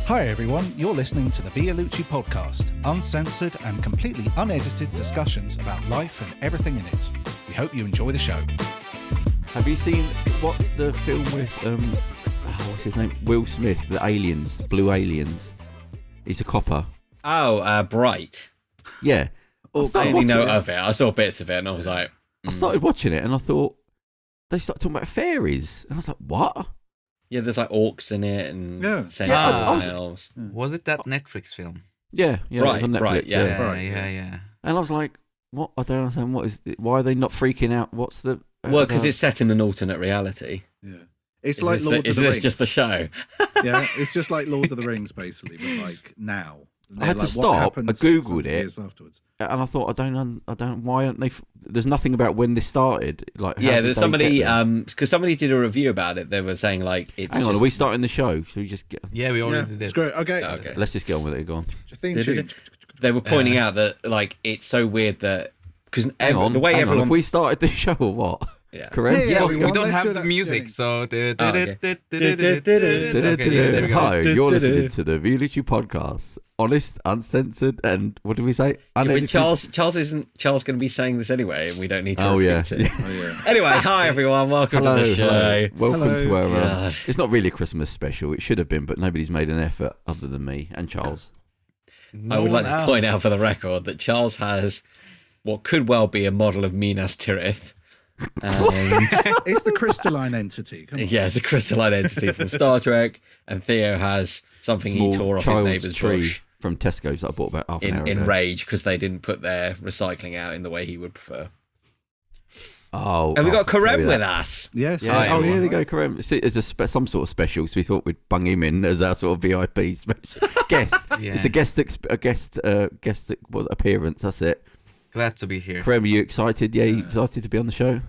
Hi everyone, you're listening to the Vialucci podcast, uncensored and completely unedited discussions about life and everything in it. We hope you enjoy the show. Have you seen, what's the film with, what's his name? Will Smith, the aliens, blue aliens. He's a copper. Oh, Bright. Yeah. I only know of it. I saw bits of it and I was like... I started watching it and I thought, they started talking about fairies. And I was like, what? Yeah, there's like orcs in it and elves. Was it that Netflix film? Yeah, Bright, on Netflix, Bright, yeah. Yeah. And I was like, what? I don't understand. Why are they not freaking out? What's the... Well, because it's set in an alternate reality. Yeah. It's like Lord of the Rings. Is this just the show? Yeah, it's just like Lord of the Rings, basically, but like now. I had to stop. I googled it, and I thought, I don't. Why aren't they? There's nothing about when this started. Like, yeah, there's somebody, because somebody did a review about it. They were saying like, it's. Hang on, are we starting the show? So we just get. Yeah, we already did. It's great. Okay. Let's just get on with it. Go on. Theme tune. They were pointing out that like it's so weird that because the way everyone. Have we started the show or what? Yeah. Correct. Yeah, we don't have the music, so. Okay. Hi, you're listening to the Vialucci podcast. Honest, uncensored, and what did we say? But Charles going to be saying this anyway, and we don't need to repeat it. Yeah. Anyway, hi everyone, welcome to the show. Hello. Welcome to our. God. It's not really a Christmas special. It should have been, but nobody's made an effort other than me and Charles. I would like to point out for the record that Charles has what could well be a model of Minas Tirith. And It's the crystalline entity. Come on. yeah, it's a crystalline entity from Star Trek, and Theo has something he tore off his neighbour's bush from Tesco's that I bought about half an hour ago. in rage because they didn't put their recycling out in the way he would prefer. Oh, and we got Kerem with us. Yes. Yeah, here they go, Kerem. It's some sort of special because we thought we'd bung him in as our sort of VIP guest. Yeah. It's a guest appearance. That's it. Glad to be here. Kerem, are you excited? Yeah, you excited to be on the show?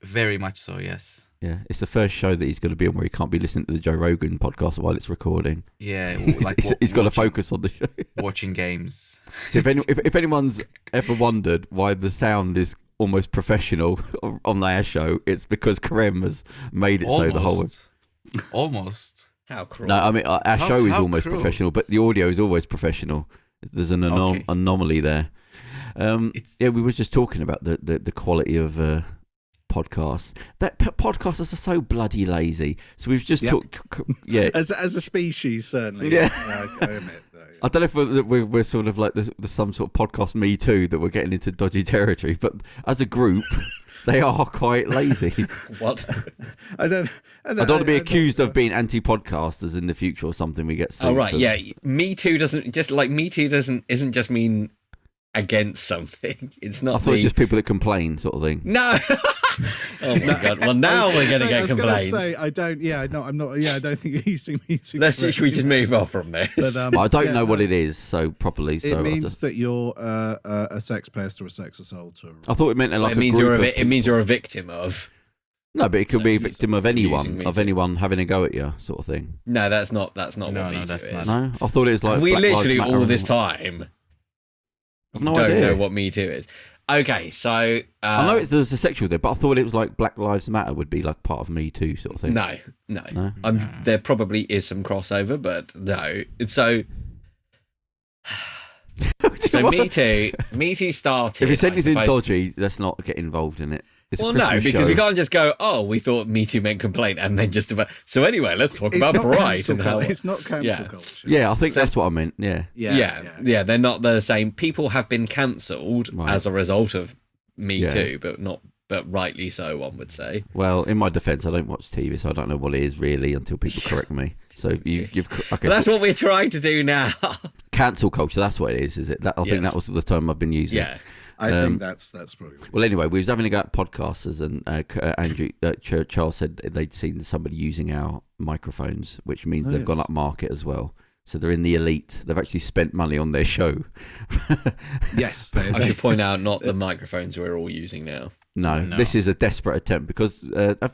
Very much so, yes. Yeah, it's the first show that he's going to be on where he can't be listening to the Joe Rogan podcast while it's recording. Yeah, like he's got to focus on the show. Watching games. So if anyone's ever wondered why the sound is almost professional on our show, it's because Kerem has made it so the whole. Almost. How cruel. No, I mean our show is almost cruel. professional, but the audio is always professional. There's an anomaly there. We were just talking about the quality of podcasts. Podcasters are so bloody lazy. So we've just talked. Yeah, As a species, certainly. Yeah. I admit. Though, yeah. I don't know if we're sort of like there's some sort of podcast Me Too that we're getting into dodgy territory, but as a group, they are quite lazy. What? I don't want to be accused of being anti-podcasters in the future or something. We get sued. Oh right, yeah. Me Too isn't just mean against something. It's not. I thought it's just people that complain, sort of thing. No. Oh my god. Well, now we're going to get complaints. I don't. Yeah, no, I'm not. Yeah, I don't think you're using me too. Should we just move off from this? But, I don't know what it is so properly. So it means that you're a sex pest or a sex assaulter. I thought it meant like it means you're a victim of. No, but it could be a victim of anyone, of anyone having a go at you, sort of thing. No, that's not what no, Me Too that's is. not. No, I thought it was like we Black literally Lives Matter all this time. No don't idea. know what Me Too is. Okay, so I know there's a sexual there, but I thought it was like Black Lives Matter would be like part of Me Too, sort of thing. No. There probably is some crossover, but no. So Me Too started. If it's anything dodgy, let's not get involved in it. Well, no, because we can't just go, we thought Me Too meant complaint, and then just about. So anyway, let's talk about Bright and how it's not cancel culture. Yeah, I think that's what I meant. Yeah. Yeah. They're not the same. People have been cancelled as a result of Me Too, but rightly so, one would say. Well, in my defence, I don't watch TV, so I don't know what it is really until people correct me. So you've okay. That's what we're trying to do now. Cancel culture. That's what it is it? I think that was the term I've been using. Yeah. I think that's probably. Well, anyway, we was having a go at podcasters, and Charles said they'd seen somebody using our microphones, which means they've gone up market as well. So they're in the elite. They've actually spent money on their show. Yes, I should point out, not the microphones we're all using now. No, this is a desperate attempt because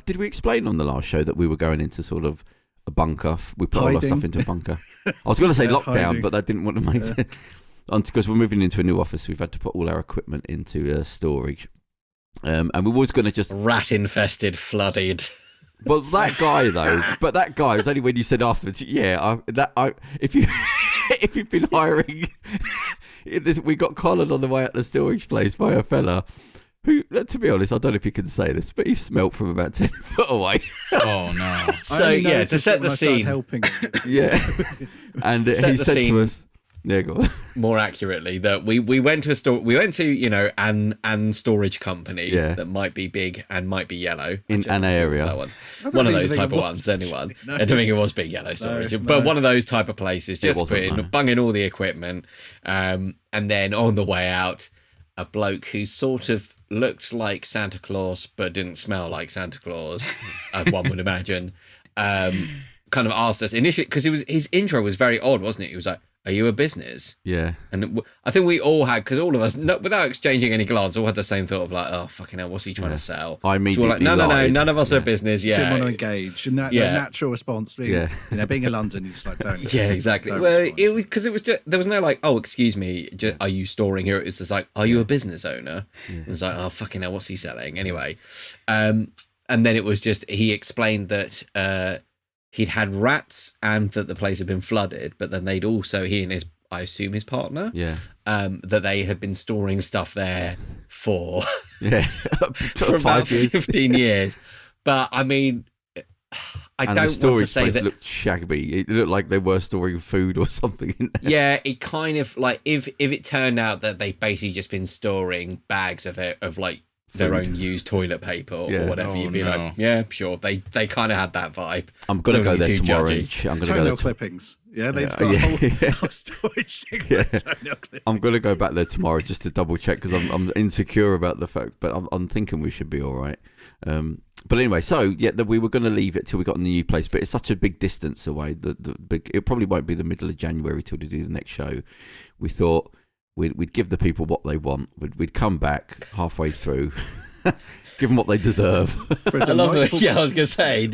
did we explain on the last show that we were going into sort of a bunker? We put all our stuff into a bunker. I was going to say lockdown, hiding. but that didn't want to make sense. Because we're moving into a new office, we've had to put all our equipment into storage. And we was going to just rat-infested, flooded. Well, that guy though, but that guy was only when you said afterwards. Yeah, if you've been hiring, we got collared on the way out the storage place by a fella who, to be honest, I don't know if you can say this, but he smelt from about 10 foot away. Oh no! So yeah, to set the scene, helping. Yeah, and he said to us. Yeah, go on. More accurately, that we went to a store. We went to an storage company that might be big and might be yellow in an area. One of those type of ones. Anyone? No. I don't think it was big yellow storage, but one of those type of places. Just bunging all the equipment, and then on the way out, a bloke who sort of looked like Santa Claus but didn't smell like Santa Claus, as one would imagine. Kind of asked us initially because his intro was very odd, wasn't it? He was like, "Are you a business?" Yeah. And I think we all had, because all of us, without exchanging any glance, all had the same thought of like, "Oh, fucking hell, what's he trying to sell?" I immediately so we're like, no, none of us are business. Yeah. Didn't want to engage. And that the natural response being, being in London, you just like, don't. Yeah, exactly. Don't well, respond. it was because it was just, there was no like, "Oh, excuse me, are you storing here?" It was just like, "Are you a business owner?" It was like, "Oh, fucking hell, what's he selling?" Anyway. And then it was just, he explained that he'd had rats and that the place had been flooded, but then they'd also, he and his, I assume his partner, that they had been storing stuff there for for about 15 years. But I mean, I don't want to say that looked shabby. It looked like they were storing food or something in there. Yeah, it kind of like, if it turned out that they basically just been storing bags of like their own used toilet paper or whatever, you'd be like, yeah, sure. They kind of had that vibe. I'm gonna go there tomorrow. I'm gonna go there. Clippings. Yeah, they've got a whole storage thing. I'm gonna go back there tomorrow just to double check because I'm insecure about the fact, but I'm thinking we should be all right. But anyway, so we were going to leave it till we got in the new place, but it's such a big distance away. It probably won't be the middle of January till we do the next show. We thought we'd give the people what they want. We'd come back halfway through, give them what they deserve. I love it. Yeah, I was going to say,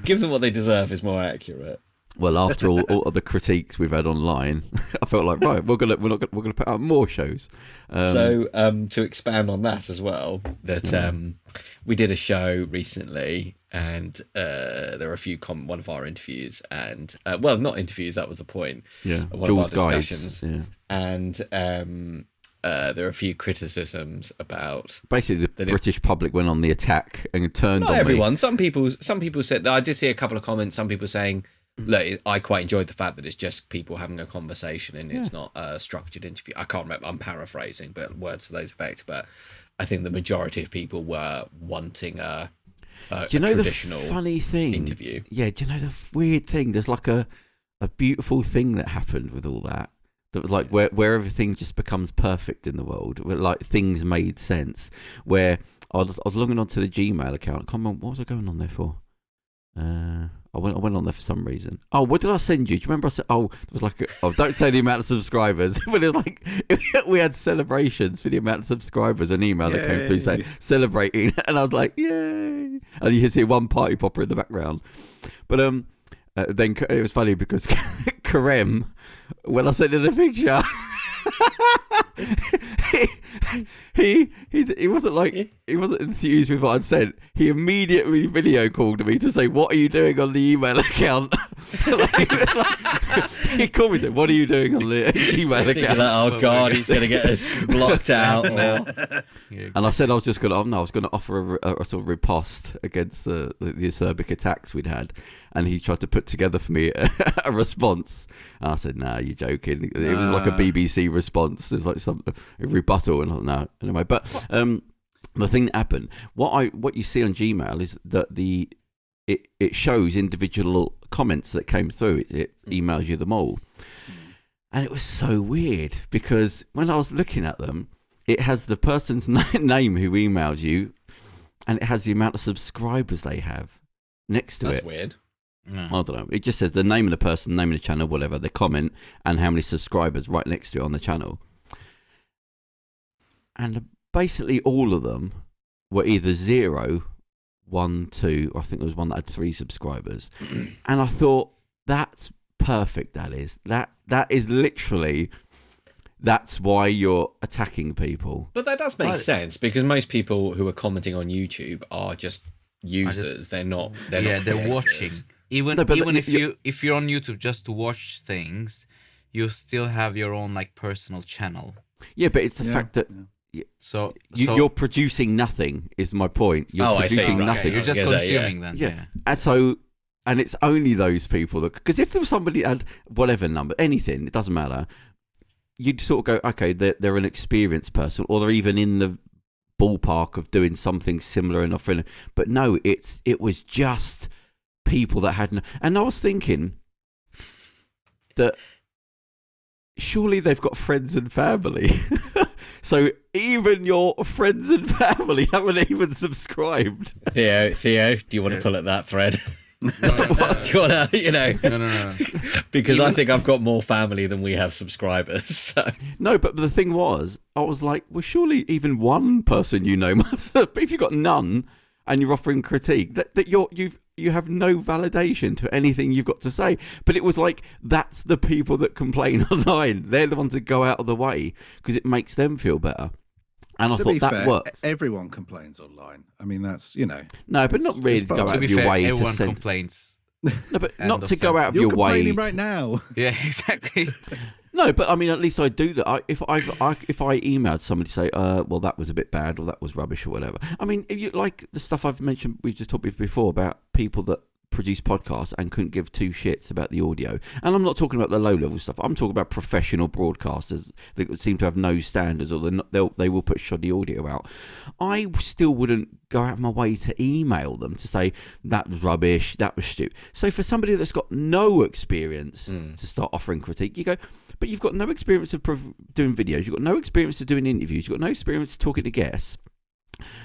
give them what they deserve is more accurate. Well, after all of the critiques we've had online, I felt like, right, we're gonna put out more shows. So to expand on that as well, that we did a show recently, and there were a few one of our interviews, and well, not interviews, that was the point. Yeah, one Jules of our discussions, and there are a few criticisms about basically the British public went on the attack and turned. Not on everyone. Me. Some people said. I did see a couple of comments. Some people saying, look, I quite enjoyed the fact that it's just people having a conversation and it's not a structured interview. I can't remember, I'm paraphrasing, but words to those effect. But I think the majority of people were wanting a traditional the funny thing? Interview. Yeah, do you know the weird thing? There's like a beautiful thing that happened with all that. That was like where everything just becomes perfect in the world, where like things made sense. Where I was logging onto the Gmail account. Come on, what was I going on there for? I went on there for some reason. Oh, what did I send you? Do you remember I said, it was like, don't say the amount of subscribers. But it was like, we had celebrations for the amount of subscribers, an email that came through saying, celebrating. And I was like, yay. And you can see one party popper in the background. But then it was funny because Kerem, when I sent him the picture, he wasn't enthused with what I'd sent. He immediately video called me to say, "What are you doing on the email account?" He called me and said, "What are you doing on the email account?" Like, oh God, he's gonna get us blocked out now. And I said I was gonna offer a sort of riposte against the acerbic attacks we'd had, and he tried to put together for me a response. And I said, "Nah, you're joking." It was like a BBC response. It was like some rebuttal, and I thought, no. Anyway, but the thing that happened, what you see on Gmail is that it shows individual comments that came through. It emails you them all, and it was so weird because when I was looking at them, it has the person's name who emailed you, and it has the amount of subscribers they have next to it. That's weird. I don't know. It just says the name of the person, name of the channel, whatever, the comment, and how many subscribers right next to it on the channel. And basically all of them were either 0, 1, 2, or I think there was one that had 3 subscribers. And I thought, that's perfect, that is. That is literally, that's why you're attacking people. But that does make sense, because most people who are commenting on YouTube are just users. They're not. They're creators. watching. Even if you're on YouTube just to watch things, you still have your own like personal channel. Yeah, but it's the fact that so you're producing nothing. Is my point. You're producing nothing. Okay, you're just consuming then. Yeah. And it's only those people that, because if there was somebody had whatever number, anything, it doesn't matter. You'd sort of go, okay, they're an experienced person, or they're even in the ballpark of doing something similar and offering. But no, it was just people that hadn't. And I was thinking that surely they've got friends and family. So even your friends and family haven't even subscribed. Theo, do you want to pull at that thread? No. Do you want to, No. Because I think I've got more family than we have subscribers. So. No, but the thing was, I was like, well, surely even one person must. But if you've got none and you're offering critique, that you have no validation to anything you've got to say. But it was like, that's the people that complain online. They're the ones that go out of the way because it makes them feel better. And I thought that works. Everyone complains online. I mean, that's, No, but not really to go out of your way everyone to send. Complains. No, but not to go out of You're your way. complaining right now. Yeah, exactly. No, but I mean, at least I do that. If I emailed somebody to say, well, that was a bit bad, or that was rubbish, or whatever. I mean, if you like the stuff I've mentioned, we just talked before about people that produce podcasts and couldn't give two shits about the audio. And I'm not talking about the low-level stuff. I'm talking about professional broadcasters that seem to have no standards, or they will put shoddy audio out. I still wouldn't go out of my way to email them to say, that was rubbish, that was stupid. So for somebody that's got no experience to start offering critique, you go, but you've got no experience of doing videos, you've got no experience of doing interviews, you've got no experience of talking to guests.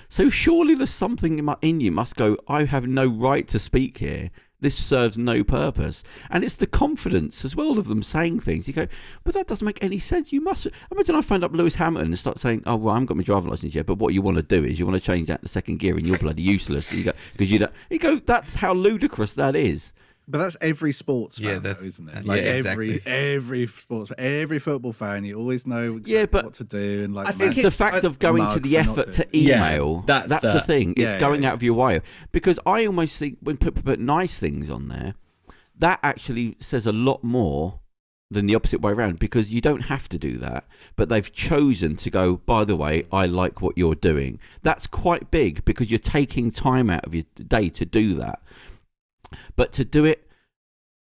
So surely there's something in you must go, I have no right to speak here. This serves no purpose. And it's the confidence as well of them saying things. You go, but that doesn't make any sense. You must. Imagine I phoned up Lewis Hamilton and start saying, oh, well, I haven't got my driving license yet, but what you want to do is you want to change that to second gear and you're bloody useless. You go, because you don't. You go, that's how ludicrous that is. But that's every sports fan, though, isn't it? Like every sports, every football fan, you always know what to do. And like, I think it's the fact of going to the effort to email. That's the thing. It's going out of your way. Because I almost think when people put nice things on there, that actually says a lot more than the opposite way around. Because you don't have to do that, but they've chosen to go, by the way, I like what you're doing. That's quite big because you're taking time out of your day to do that. But to do it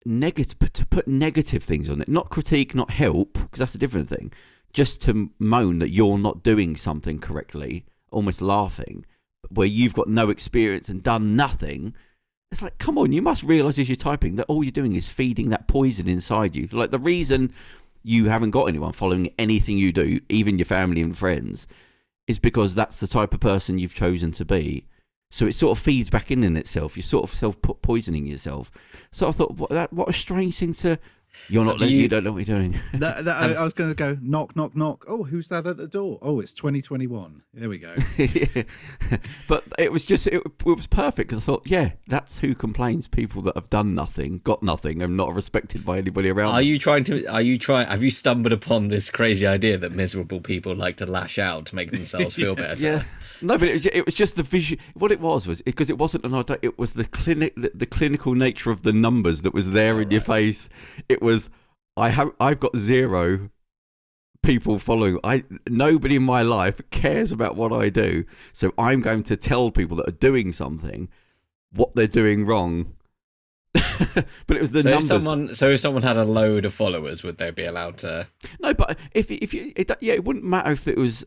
negative, to put negative things on it, not critique, not help, because that's a different thing. Just to moan that you're not doing something correctly, almost laughing, where you've got no experience and done nothing. It's like, come on, you must realise as you're typing that all you're doing is feeding that poison inside you. Like the reason you haven't got anyone following anything you do, even your family and friends, is because that's the type of person you've chosen to be. So it sort of feeds back in itself. You're sort of self-poisoning yourself. So I thought, what a strange thing to... You don't know what you're doing. I was going to go, knock, knock, knock. Oh, who's that at the door? Oh, it's 2021. There we go. Yeah. But it was just, it was perfect because I thought, yeah, that's who complains. People that have done nothing, got nothing, and not respected by anybody around them. Have you stumbled upon this crazy idea that miserable people like to lash out to make themselves feel better? Yeah. No, but it was just the vision. What it was because it wasn't an idea. It was the clinical nature of the numbers that was there in your face. It was, I've got 0 people following. Nobody in my life cares about what I do, so I'm going to tell people that are doing something what they're doing wrong. But it was the numbers. If someone had a load of followers, would they be allowed to? No, but it wouldn't matter if it was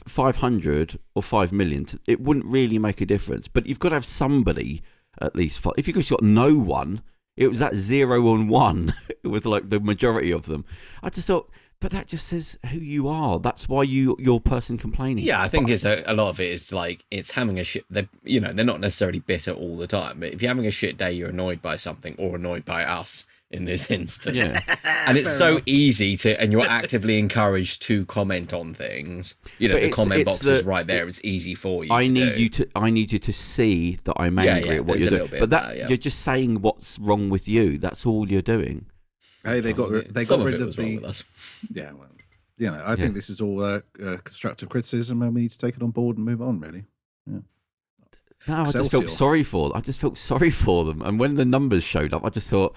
500 or 5 million. It wouldn't really make a difference. But you've got to have somebody at least. If you've got no one. It was that 0 and 1. It was like the majority of them. I just thought, but that just says who you are. That's why you're person complaining. Yeah, I think it's a lot of it is like it's having a shit. They're not necessarily bitter all the time, but if you're having a shit day, you're annoyed by something or annoyed by us in this instance. Yeah. And it's so easy and you're actively encouraged to comment on things. The comment box is right there. It's easy for you. I need you to see that I'm angry at what you're doing. But you're just saying what's wrong with you. That's all you're doing. Hey, they got rid of the. Yeah, well, I think this is all constructive criticism, and we need to take it on board and move on. Really. Yeah. No, I just felt sorry for them. And when the numbers showed up, I just thought,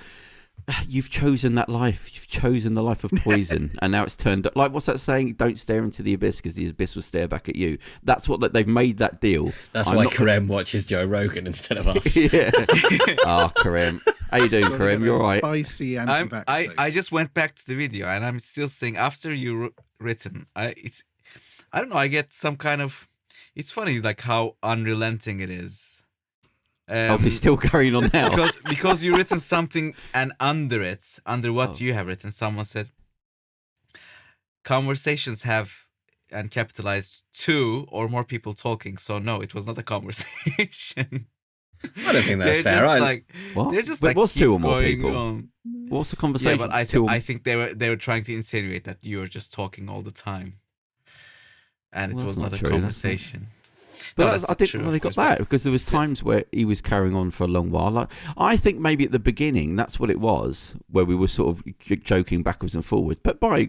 you've chosen that life. You've chosen the life of poison. And now it's turned up. Like, what's that saying? Don't stare into the abyss because the abyss will stare back at you. That's what they've made that deal. That's why Kerem watches Joe Rogan instead of us. Yeah. Kerem. How you doing, Kerem? You're right. Spicy anti-vax. I just went back to the video and I'm still saying, after you written, I don't know, I get some kind of... It's funny, like how unrelenting it is. He's still carrying on now. because you've written something, and under what you have written, someone said, conversations have and capitalized 2 or more people talking. So no, it was not a conversation. I don't think that's fair. They're just like, what's 2 or more people? On. What's the conversation? Yeah, but I think they were trying to insinuate that you were just talking all the time. And it was not a conversation. But I didn't really got that because there was times where he was carrying on for a long while. Like, I think maybe at the beginning that's what it was, where we were sort of joking backwards and forwards. But by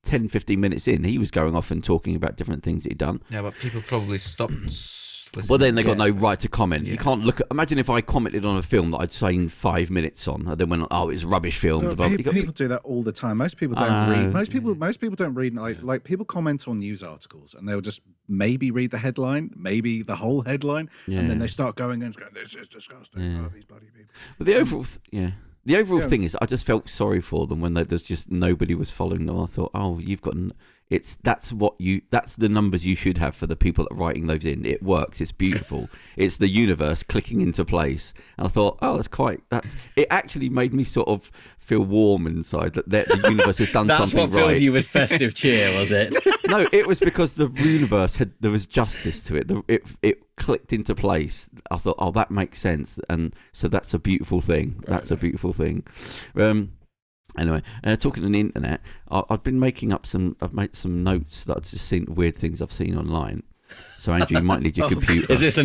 10, 15 minutes in, he was going off and talking about different things he'd done. Yeah, but people probably stopped listening. Well, then they got no right to comment. Yeah. You can't look at... Imagine if I commented on a film that I'd seen 5 minutes on, and then went, "Oh, it's a rubbish film." People do that all the time. Most people don't read. Most people don't read. Like people comment on news articles, and they'll just maybe read the headline, maybe the whole headline, and then they start going, "This is disgusting." Yeah. Oh, these bloody people. But the overall thing is, I just felt sorry for them when there's just nobody was following them. I thought, "Oh, you've got." That's the numbers you should have for the people that are writing those in. It works. It's beautiful. It's the universe clicking into place. And I thought, it actually made me sort of feel warm inside that the universe has done something right. That's what filled you with festive cheer, was it? No, it was because the universe there was justice to it. It clicked into place. I thought, oh, that makes sense. And so that's a beautiful thing. That's a beautiful thing. Anyway, talking on the internet, I've made some notes that I've just seen, weird things I've seen online. So Andrew, you might need your computer. Is this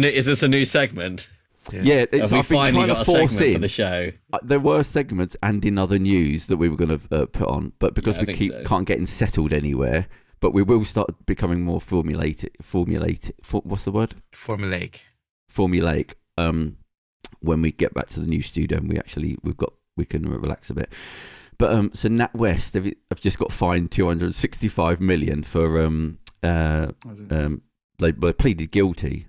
a new segment? Yeah, Have we finally got a segment for the show? There were segments and in other news that we were going to put on, but because we can't get settled anywhere, but we will start becoming more formulated. What's the word? Formulaic. When we get back to the new studio, and we can relax a bit. But so Natwest have just got fined 265 million for they pleaded guilty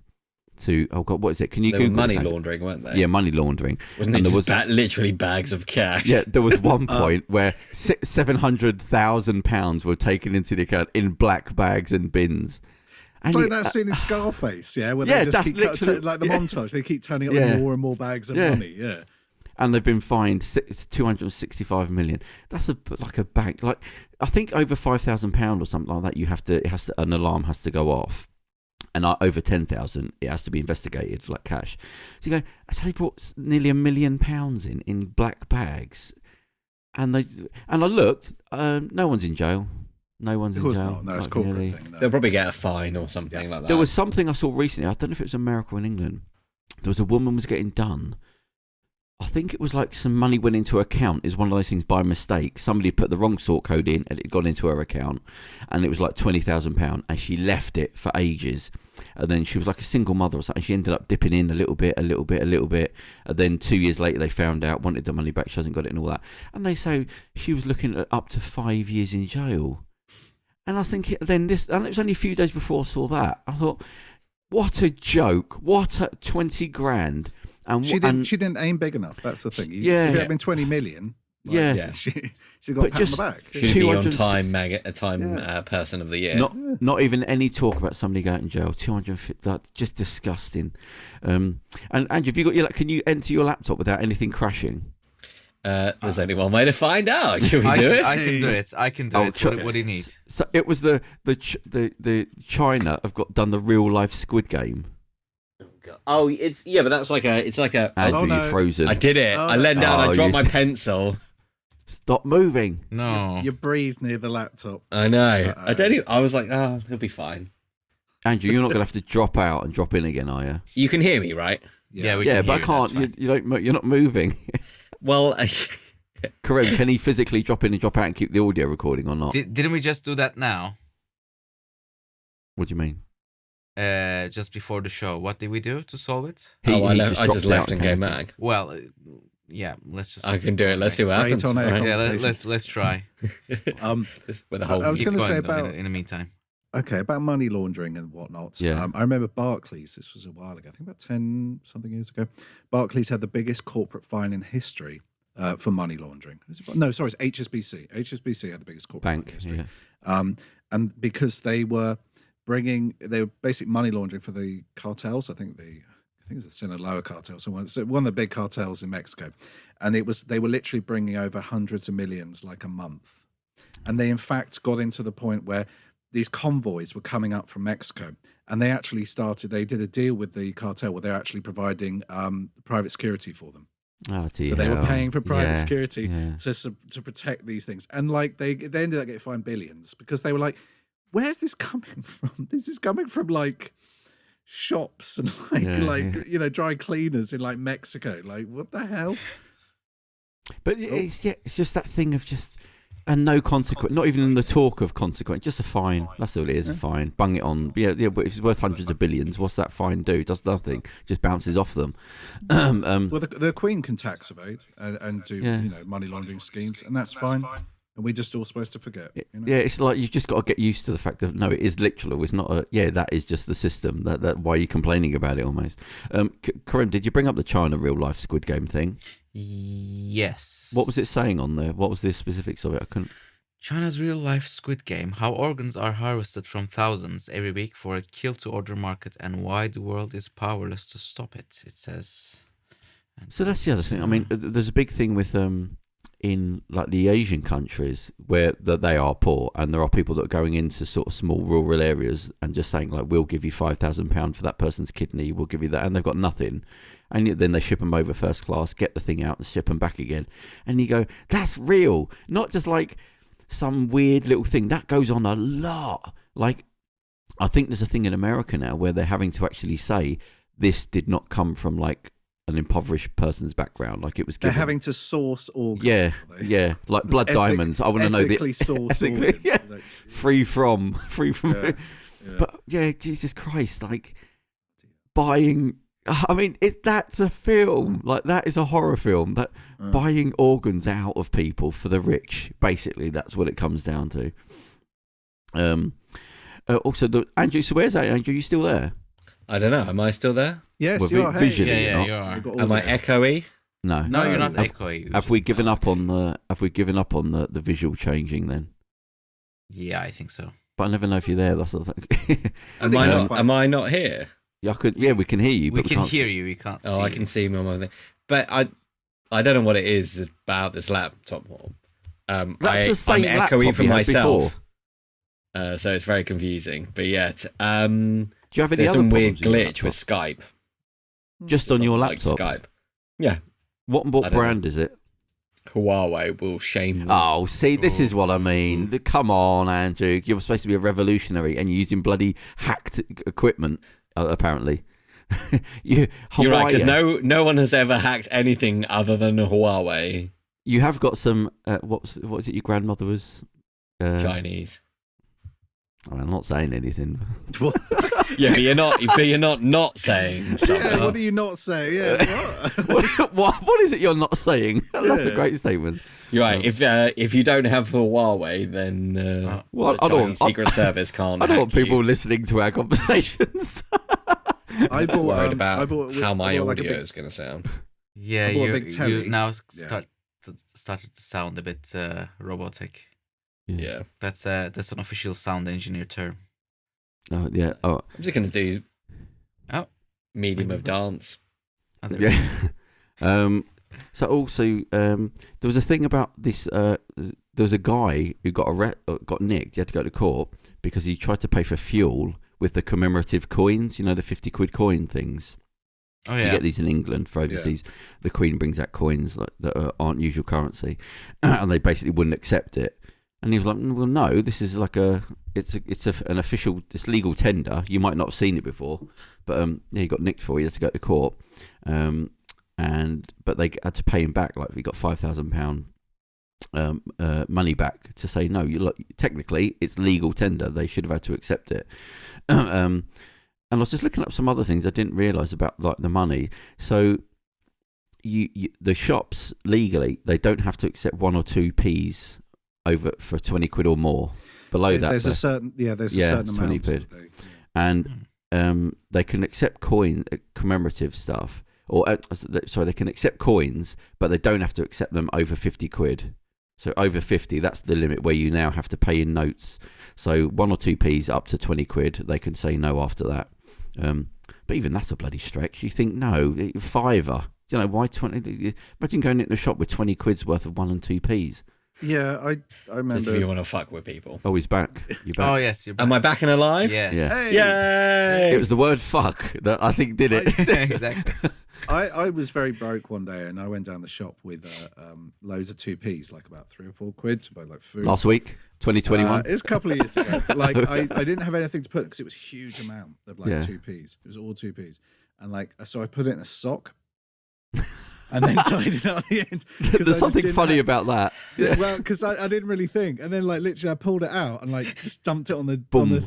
to what is it? Can you Google money laundering, weren't they? Yeah, money laundering. Wasn't it just literally bags of cash? Yeah, there was one point where £700,000 were taken into the account in black bags and bins. It's like that scene in Scarface, where they just keep like the montage. They keep turning up with more and more bags of money. Yeah. And they've been fined 265 million. That's like a bank. Like I think over £5,000 or something like that. An alarm has to go off, and over 10,000, it has to be investigated like cash. So you go. So they brought nearly £1 million in black bags, and I looked. No one's in jail. No one's in jail. Not. No, it's corporate thing. No. They'll probably get a fine or something like that. There was something I saw recently. I don't know if it was America or in England. There was a woman was getting done. I think it was like some money went into her account. It's one of those things by mistake. Somebody put the wrong sort code in and it got into her account, and it was like £20,000, and she left it for ages. And then she was like a single mother or something. She ended up dipping in a little bit. And then 2 years later, they found out, wanted the money back. She hasn't got it and all that. And they say she was looking at up to 5 years in jail. And I was thinking, and it was only a few days before I saw that. I thought, what a joke! What a 20 grand. And she didn't aim big enough. That's the thing. If it had been 20 million, she got a pat on the back. She'd be on Time Person of the Year. Not even any talk about somebody going to jail. 250. That's just disgusting. And Andrew, have you got can you enter your laptop without anything crashing? There's only one way to find out. Should we do it? I can do it. What do you need? So it was the China have done the real life Squid Game. Oh, but that's like a. Andrew, you're frozen. I did it. I leaned down. I dropped my pencil. Stop moving. No, you breathed near the laptop. I know. I was like, he'll be fine. Andrew, you're not gonna have to drop out and drop in again, are you? You can hear me, right? Yeah, we can but I can't. You're not moving. Well, Kerem, can he physically drop in and drop out and keep the audio recording or not? Didn't we just do that now? What do you mean? just before the show. What did we do to solve it? I just left and came back. Well, yeah. Let's just. I can do it. Let's see what happens. Yeah, let's try. With the whole. I was going to say about in the meantime. Okay, about money laundering and whatnot. Yeah. I remember Barclays, this was a while ago, I think about 10 something years ago. Barclays had the biggest corporate fine in history for money laundering. No, sorry, it's HSBC. HSBC had the biggest corporate fine in history. Yeah. And because they were basically money laundering for the cartels. I think it was the Sinaloa cartel, so one of the big cartels in Mexico. And they were literally bringing over hundreds of millions like a month. And they in fact got into the point where these convoys were coming up from Mexico, and they did a deal with the cartel where they're actually providing private security for them. Oh, so they were paying for private security to protect these things. And like they ended up getting fined billions because they were like, where's this coming from? This is coming from like shops and dry cleaners in like Mexico. Like, what the hell? But it's just that thing of just... And no consequence, not even in the talk of consequence, just a fine. That's all it is, a fine. Bung it on. Yeah, but if it's worth hundreds of billions, what's that fine do? Does nothing, just bounces off them. Well, the Queen can tax evade and do money laundering schemes, and that's fine. And we're just all supposed to forget. Yeah, it's like you've just got to get used to the fact that, no, it is literal. It's not that is just the system. That why are you complaining about it almost? Kerem, did you bring up the China real-life Squid Game thing? Yes. What was it saying on there? What was the specifics of it? I couldn't... China's real-life Squid Game. How organs are harvested from thousands every week for a kill-to-order market and why the world is powerless to stop it, it says. So that's the other thing. I mean, there's a big thing with... in like the Asian countries where they are poor, and there are people that are going into sort of small rural areas and just saying like, we'll give you £5,000 for that person's kidney, we'll give you that, and they've got nothing, and then they ship them over first class, get the thing out and ship them back again, and you go, that's real, not just like some weird little thing that goes on a lot. Like, I think there's a thing in America now where they're having to actually say this did not come from like an impoverished person's background, like it was given. They're having to source organs. Yeah, like blood diamonds. I want to know the source organs. Yeah. free from. Yeah. But yeah, Jesus Christ, like buying. I mean, that's a film. Like that is a horror film. That buying organs out of people for the rich. Basically, that's what it comes down to. Also, Andrew. So where's that? Andrew, you still there? I don't know. Am I still there? Yes, you are. Visually, yeah, you are. Am I echoey? No, you're not echoey. Have we given up on the visual changing then? Yeah, I think so. But I never know if you're there. That's the thing. Am I not here? Yeah, we can hear you. We but can can't hear you. We can't. I can see me on my thing. But I don't know what it is about this laptop. That's the same I'm echoey for myself. Before. So it's very confusing. But yet, do you have any there's other some weird problems glitch with Skype. Just on your laptop? Like Skype. Yeah. What brand is it? Huawei will shame me. Oh, see, this is what I mean. Come on, Andrew. You're supposed to be a revolutionary and you're using bloody hacked equipment, apparently. You're right, because no one has ever hacked anything other than a Huawei. You have got some, what was it your grandmother was? Chinese. I'm not saying anything. Yeah, but you're not saying something. Yeah, what do you not say? Yeah, what is it you're not saying? That's a great statement. You're right. If you don't have Huawei, then I don't Secret Service can't. I don't want people you. listening to our conversations. I'm worried about how my audio is going to sound. Yeah, you now started to sound a bit robotic. Yeah, that's an official sound engineer term. Oh yeah. Oh, I'm just gonna do medium of dance. Yeah. So also, there was a thing about this. There was a guy who got nicked. He had to go to court because he tried to pay for fuel with the commemorative coins. You know, the 50 quid coin things. Oh yeah. You get these in England for overseas. Yeah. The Queen brings out coins that aren't usual currency, and they basically wouldn't accept it. And he was like, "Well, no, this is like it's an official, it's legal tender. You might not have seen it before, but he got nicked for it. He had to go to court, but they had to pay him back. Like he got £5,000 money back to say no. Technically, it's legal tender. They should have had to accept it. I was just looking up some other things I didn't realise about like the money. So you the shops legally, they don't have to accept 1 or 2p's over for 20 quid or more. Below that, there's a certain amount 20 quid, and they can accept commemorative stuff, or sorry, they can accept coins, but they don't have to accept them over 50 quid. So over 50, that's the limit where you now have to pay in notes. So 1 or 2p's up to 20 quid, they can say no after that. But even that's a bloody stretch. You think, no, $5. You know, why 20? Imagine going into a shop with 20 quid's worth of 1 and 2p's. Yeah, I remember. Just if you want to fuck with people. Oh, he's back. You're back. Oh, yes, you're back. Am I back and alive? Yes. Yeah. Hey! Yay! It was the word fuck that I think did it. Exactly. I was very broke one day, and I went down the shop with loads of 2p's, like about 3 or 4 quid to buy like food. Last week, 2021. It's a couple of years ago. But, like I didn't have anything to put because it was a huge amount of like 2p's. It was all 2p's, and like so I put it in a sock. And then tied it at the end. There's something funny about that. Yeah. Well, because I didn't really think, and then like literally I pulled it out and like just dumped it on the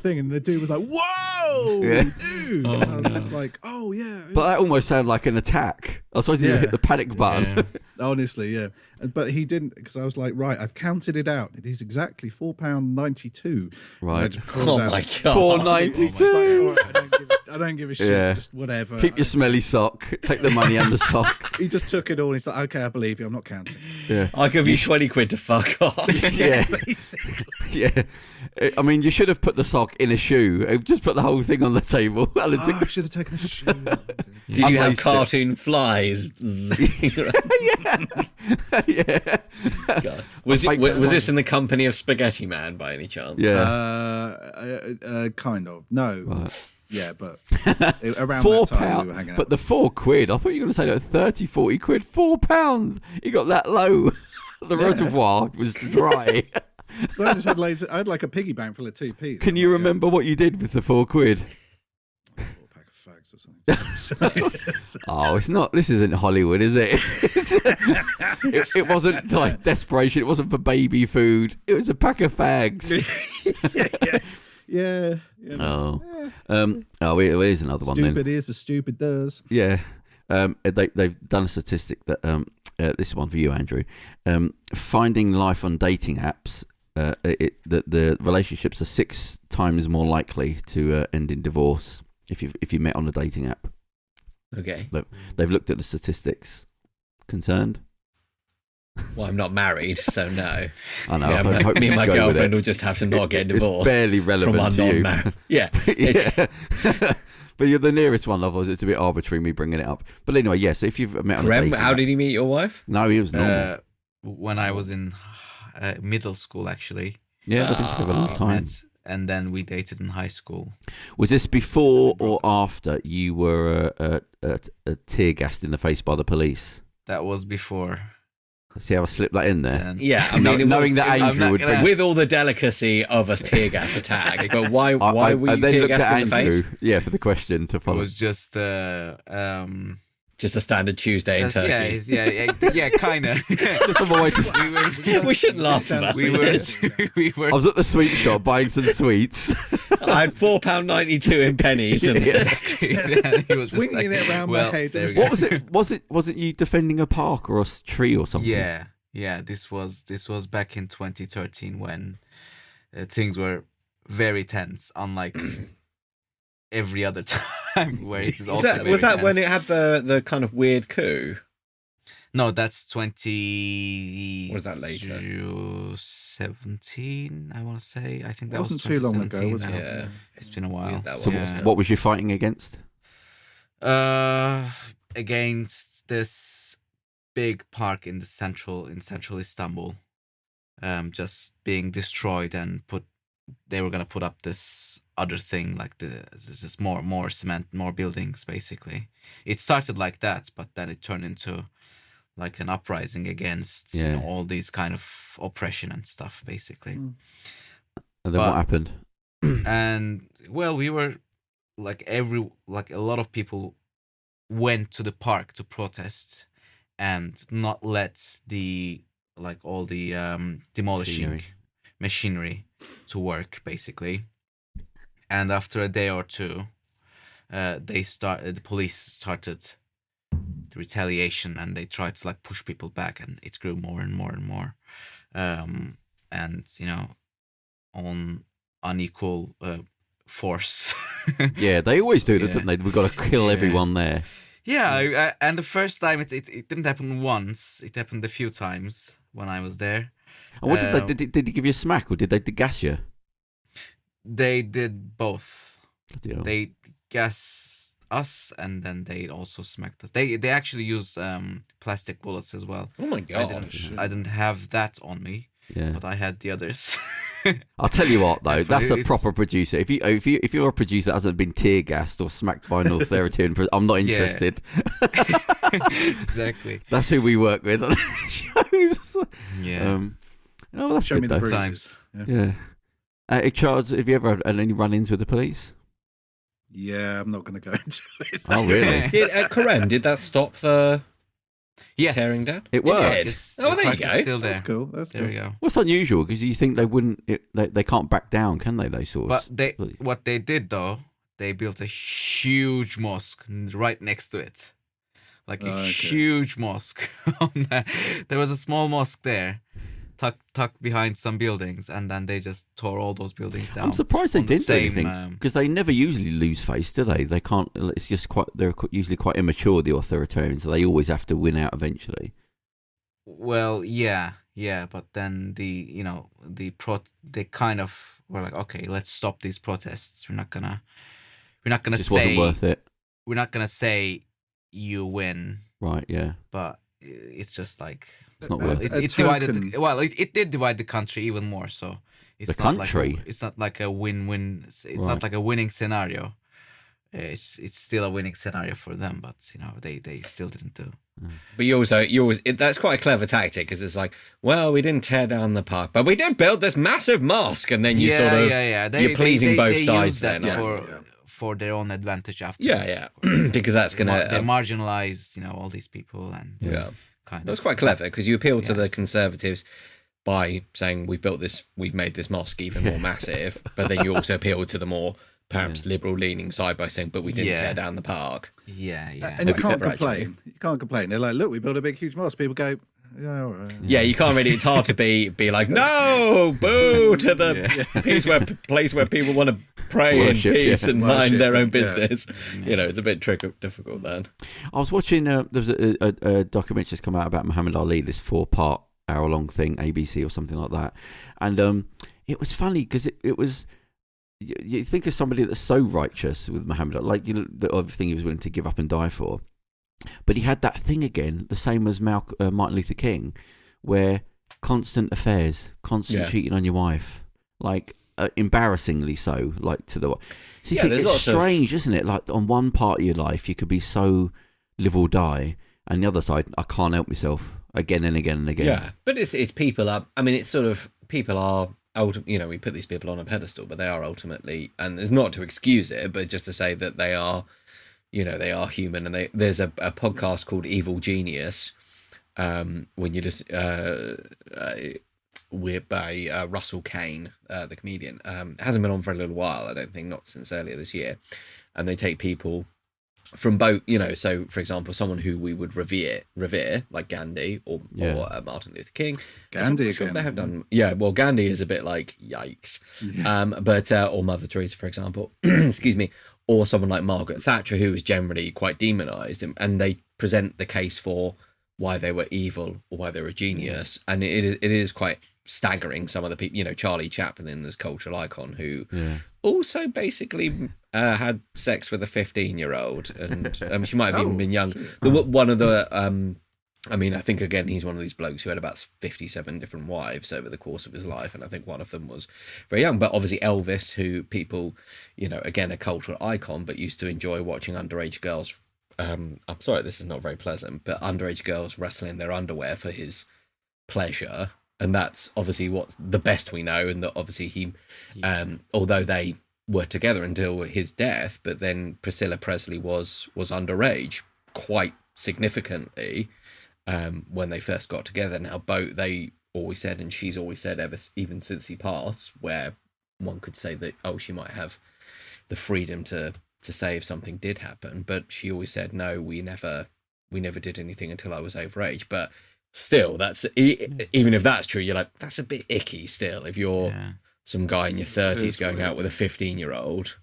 thing, and the dude was like, "Whoa, dude!" And I was just like, "Oh yeah." But that almost sounded like an attack. I was supposed to hit the panic button. Yeah. Honestly, yeah. But he didn't, because I was like, right, I've counted it out. It is exactly £4.92. Right. Oh my god. $4.92. I don't give a shit. Yeah. Just whatever. Keep your smelly sock. Take the money and the sock. He just took it all. And he's like, okay, I believe you. I'm not counting. Yeah. I'll give you 20 quid to fuck off. Yeah. Basically. Yeah. I mean, you should have put the sock in a shoe. Just put the whole thing on the table. I should have taken the shoe. Did you have Unlaced cartoon flies? Yeah. God. Was this in the company of Spaghetti Man by any chance? Yeah. Kind of. No. Right. Yeah, but around £4, that time we were hanging out. but the 4 quid, I thought you were going to say like 30, 40 quid. £4. You got that low. The reservoir was dry. But I just had I had like a piggy bank full of 2p's. Can you remember what you did with the 4 quid? A pack of fags or something. Oh, it's not. This isn't Hollywood, is it? It wasn't like desperation. It wasn't for baby food. It was a pack of fags. Yeah. Oh. Here's another one then. Stupid is as stupid does. Yeah. They've done a statistic that this is one for you, Andrew. Finding life on dating apps, that the relationships are 6 times more likely to end in divorce if you met on a dating app. Okay. They've looked at the statistics. Concerned? Well, I'm not married, so no. I know. Yeah, me and my girlfriend will just have to not get divorced. It's barely relevant to you. Yeah. Yeah. But you're the nearest one, otherwise it's a bit arbitrary me bringing it up. But anyway, yes, if you've met on a Kerem, dating how app, did he meet your wife? No, he was normal. When I was in middle school, actually. Yeah, they've been together a long time. And then we dated in high school. Was this before or after you were tear gassed in the face by the police? That was before. See how I slipped that in there? Yeah, I mean, knowing that Andrew would bring... with all the delicacy of a tear gas attack, but why were you tear gassed in the face? Yeah, for the question to follow. It was just just a standard Tuesday in Turkey. Yeah, kind of. Just on my way to... We shouldn't laugh about we were. I was at the sweet shop buying some sweets. I had £4.92 in pennies. And He was swinging it around my head. What was it? Wasn't you defending a park or a tree or something? Yeah. This was back in 2013 when things were very tense, unlike every other time where it is also was that tense. when it had the kind of weird coup? No, that's 20. Was that later? 17, I want to say. I think that wasn't was too long ago, 2017 was it? now. Yeah, it's been a while. So what was you fighting against? Against this big park in central Istanbul, just being destroyed and they were gonna put up this other thing, like this more cement, more buildings. Basically, it started like that, but then it turned into like an uprising against all these kind of oppression and stuff, basically. And then what happened? And well, we were like a lot of people went to the park to protest and not let all the demolishing machinery to work, basically. And after a day or two, the police started the retaliation, and they tried to like push people back, and it grew more and more and more, and on unequal force. Yeah, they always do that, don't they? We've got to kill everyone there. Yeah, and the first time it didn't happen once. It happened a few times when I was there. And what did they did they give you a smack, or did they gas you? They did both. Deal. They gassed us, and then they also smacked us. They actually used plastic bullets as well. Oh my god! I didn't have that on me. Yeah, but I had the others. I'll tell you what, though, that's a proper producer. If you're a producer that hasn't been tear gassed or smacked by an authority, I'm not interested. Exactly. That's who we work with on the shows. Yeah. That's Show good, me the though. bruises. Yeah. Charles, have you ever had any run-ins with the police? Yeah, I'm not going to go into it. Oh, really? Kerem, did that stop the tearing down? It worked. Oh, there you go. Still there. That's cool. There we go. What's unusual, because you think they wouldn't, they can't back down, can they, those sorts? But what they did, though, they built a huge mosque right next to it. Like a huge mosque. There was a small mosque there, tucked behind some buildings, and then they just tore all those buildings down. I'm surprised they didn't do anything, because they never usually lose face, do they? They can't. It's just they're usually quite immature, the authoritarians, so they always have to win out eventually. Well, yeah, but then they kind of were like, okay, let's stop these protests. We're not gonna Just say wasn't worth it. We're not gonna say you win, right? Yeah, but it's just like it's not worth it. It did divide the country even more. So it's the not country. It's not like a win-win. It's not like a winning scenario. It's still a winning scenario for them, but they still didn't do. But you always that's quite a clever tactic, because it's like, well, we didn't tear down the park, but we did build this massive mosque, and then you're pleasing both sides then. For their own advantage after. Yeah. Because that's gonna they marginalize all these people, and that's quite clever, because you appeal to the conservatives by saying we've made this mosque even more massive, but then you also appeal to the more perhaps liberal leaning side by saying, but we didn't tear down the park. And you can't complain. You can't complain. They're like, look, we built a big huge mosque. People go, yeah, all right. Yeah, you can't really. It's hard to be like, no, boo to the place where people want to pray in peace and mind their own business. It's a bit difficult then. I was watching. There was a documentary that's come out about Muhammad Ali, this 4-part hour-long thing, ABC or something like that, and it was funny because it was. You think of somebody that's so righteous with Muhammad, like the other thing he was willing to give up and die for. But he had that thing again, the same as Martin Luther King, where constant affairs, constant cheating on your wife, like embarrassingly so, like to the. So you think it's strange, isn't it? Like on one part of your life, you could be so live or die, and the other side, I can't help myself again and again and again. Yeah, but it's people are. I mean, it's sort of people are. We put these people on a pedestal, but they are ultimately, and it's not to excuse it, but just to say that they are. They are human, and there's a podcast called Evil Genius, when you just we're by Russell Kane, the comedian. It hasn't been on for a little while, I don't think, not since earlier this year, and they take people from both, so for example, someone who we would revere like Gandhi or Martin Luther King. Gandhi, sure they have done. Yeah, well, Gandhi is a bit like yikes, but or Mother Teresa, for example. Excuse me. Or someone like Margaret Thatcher, who is generally quite demonised, and they present the case for why they were evil or why they were a genius, and it is quite staggering. Some of the people, Charlie Chaplin, this cultural icon, who also basically had sex with a 15-year-old, and she might have even been young. One of the I think, again, he's one of these blokes who had about 57 different wives over the course of his life, and I think one of them was very young. But obviously Elvis, who people, again, a cultural icon, but used to enjoy watching underage girls. I'm sorry, this is not very pleasant, but underage girls wrestling in their underwear for his pleasure. And that's obviously what's the best we know. And that obviously he, although they were together until his death, but then Priscilla Presley was underage quite significantly. When they first got together. Now, both they always said, and she's always said even since he passed, where one could say that she might have the freedom to to say if something did happen, but she always said, no, we never did anything until I was over age. But still, that's, even if that's true, you're like, that's a bit icky still. If you're some guy in your 30s going out with a 15-year-old.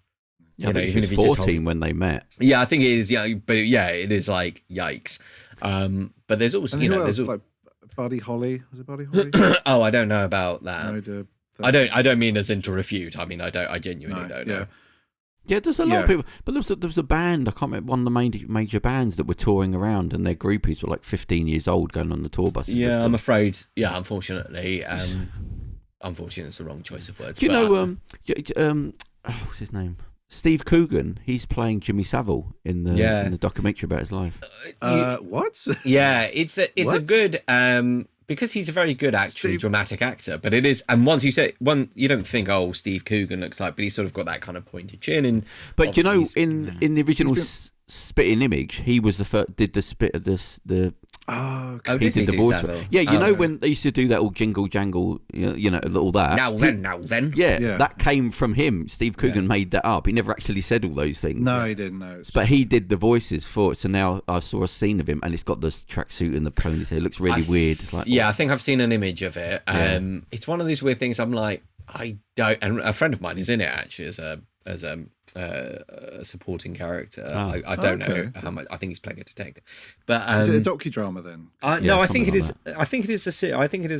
Yeah, I think even if he was 14 when they met. Yeah, I think it is. Yeah, but it is like yikes. But there's also, there's like Buddy Holly. Was it Buddy Holly? Oh, I don't know about that. I don't mean as in to refute. I mean, I genuinely don't know. Yeah, there's a lot of people. But there was a band, I can't remember, one of the major bands that were touring around, and their groupies were like 15 years old going on the tour buses. Yeah, I'm afraid. Yeah, unfortunately. Unfortunately, it's the wrong choice of words. Do you know, what's his name? Steve Coogan. He's playing Jimmy Savile in the documentary about his life. What? Yeah, it's a good... because he's a very good dramatic actor, but it is, and once you say you don't think, oh, Steve Coogan looks like, but he's sort of got that kind of pointed chin. And but you know, in the original Spitting Image, he was the first, did the spit of this the. Oh, okay. He did the voice. Yeah, you know when they used to do that all jingle jangle, all that. Now then. Yeah, that came from him. Steve Coogan made that up. He never actually said all those things. No, he didn't know. But he did the voices for it. So now I saw a scene of him, and it's got this tracksuit and the ponytail. It looks really weird. It's like, I think I've seen an image of it. It's one of these weird things. I'm like, I don't. And a friend of mine is in it actually as a supporting character. I don't know how much. I think he's playing a detective. But is it a docudrama then? No, I think it is. I think it is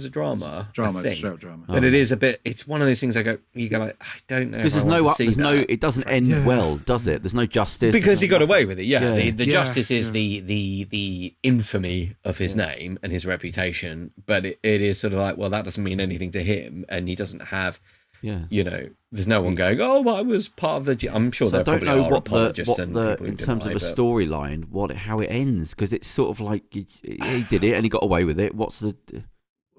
a drama. Straight drama. But it is a bit. It's one of those things. You go like, I don't know. Because it doesn't end well, does it? There's no justice. Because he got away with it. Yeah. The justice is the infamy of his name and his reputation. But it is sort of like, well, that doesn't mean anything to him, and he doesn't have. Yeah, there's no one going, oh, well, I was part of the. I'm sure there probably are apologists and people in terms of a storyline, how it ends, because it's sort of like he did it and he got away with it. What's the?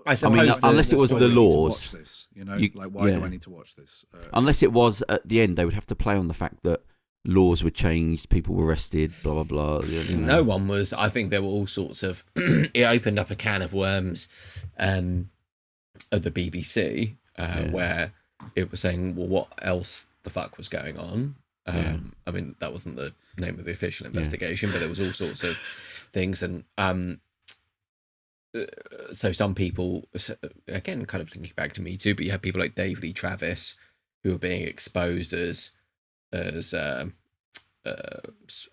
I mean, unless it was the laws, this, why do I need to watch this? Unless it was at the end, they would have to play on the fact that laws were changed, people were arrested, blah blah blah. No one was. I think there were all sorts of. It opened up a can of worms, at the BBC, where. It was saying, well, what else the fuck was going on? I mean, that wasn't the name of the official investigation, but there was all sorts of things. And so some people, again, kind of thinking back to Me Too, but you had people like Dave Lee Travis who were being exposed as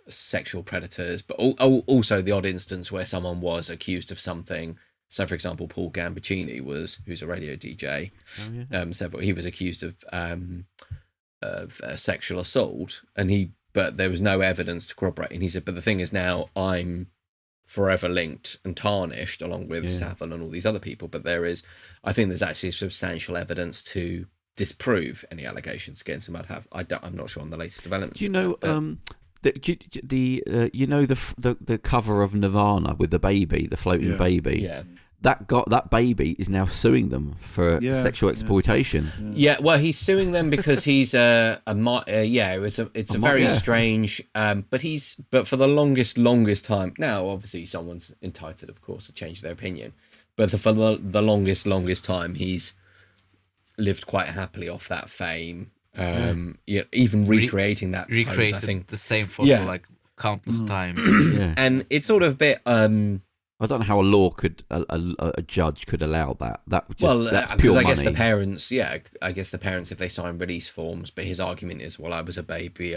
sexual predators, but also the odd instance where someone was accused of something. So, for example, Paul Gambaccini who's a radio DJ. He was accused of sexual assault, but there was no evidence to corroborate. And he said, but the thing is, now I'm forever linked and tarnished along with Saville and all these other people. But I think there's actually substantial evidence to disprove any allegations against him. I'm not sure on the latest developments. Do you know? The cover of Nirvana with the baby, the floating baby. Yeah. That baby is now suing them for sexual exploitation. Yeah, well, he's suing them because he's it's a very strange. But for the longest time now, obviously someone's entitled, of course, to change their opinion. But for the longest time, he's lived quite happily off that fame. Even recreating that pose, I think the same photo like countless times. And it's sort of a bit I don't know how a judge could allow that. That's because I guess money. the parents, if they sign release forms, but his argument is, well, I was a baby.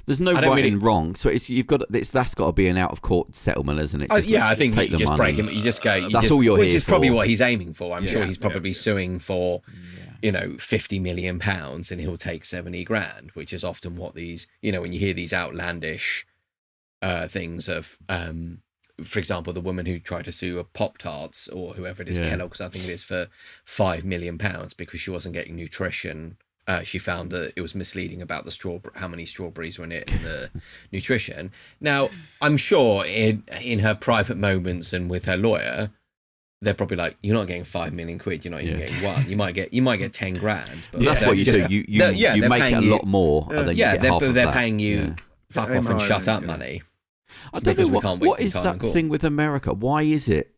There's no right and wrong, so that's got to be an out of court settlement, isn't it? I think you just break him. You just go. Which is probably what he's aiming for. I'm sure he's probably suing for, £50 million, and he'll take 70 grand, which is often what these, when you hear these outlandish things of, for example, the woman who tried to sue a Pop-Tarts or whoever it is, Kellogg's, I think it is, for £5 million because she wasn't getting nutrition. She found that it was misleading about how many strawberries were in it in the nutrition. Now, I'm sure in her private moments and with her lawyer, they're probably like, you're not getting £5 million, you're not even getting one. You might get 10 grand. But that's what you do. You make a lot more. And then you get half of they're that. paying you fuck off and shut up money. I don't know what is that thing with America. Why is it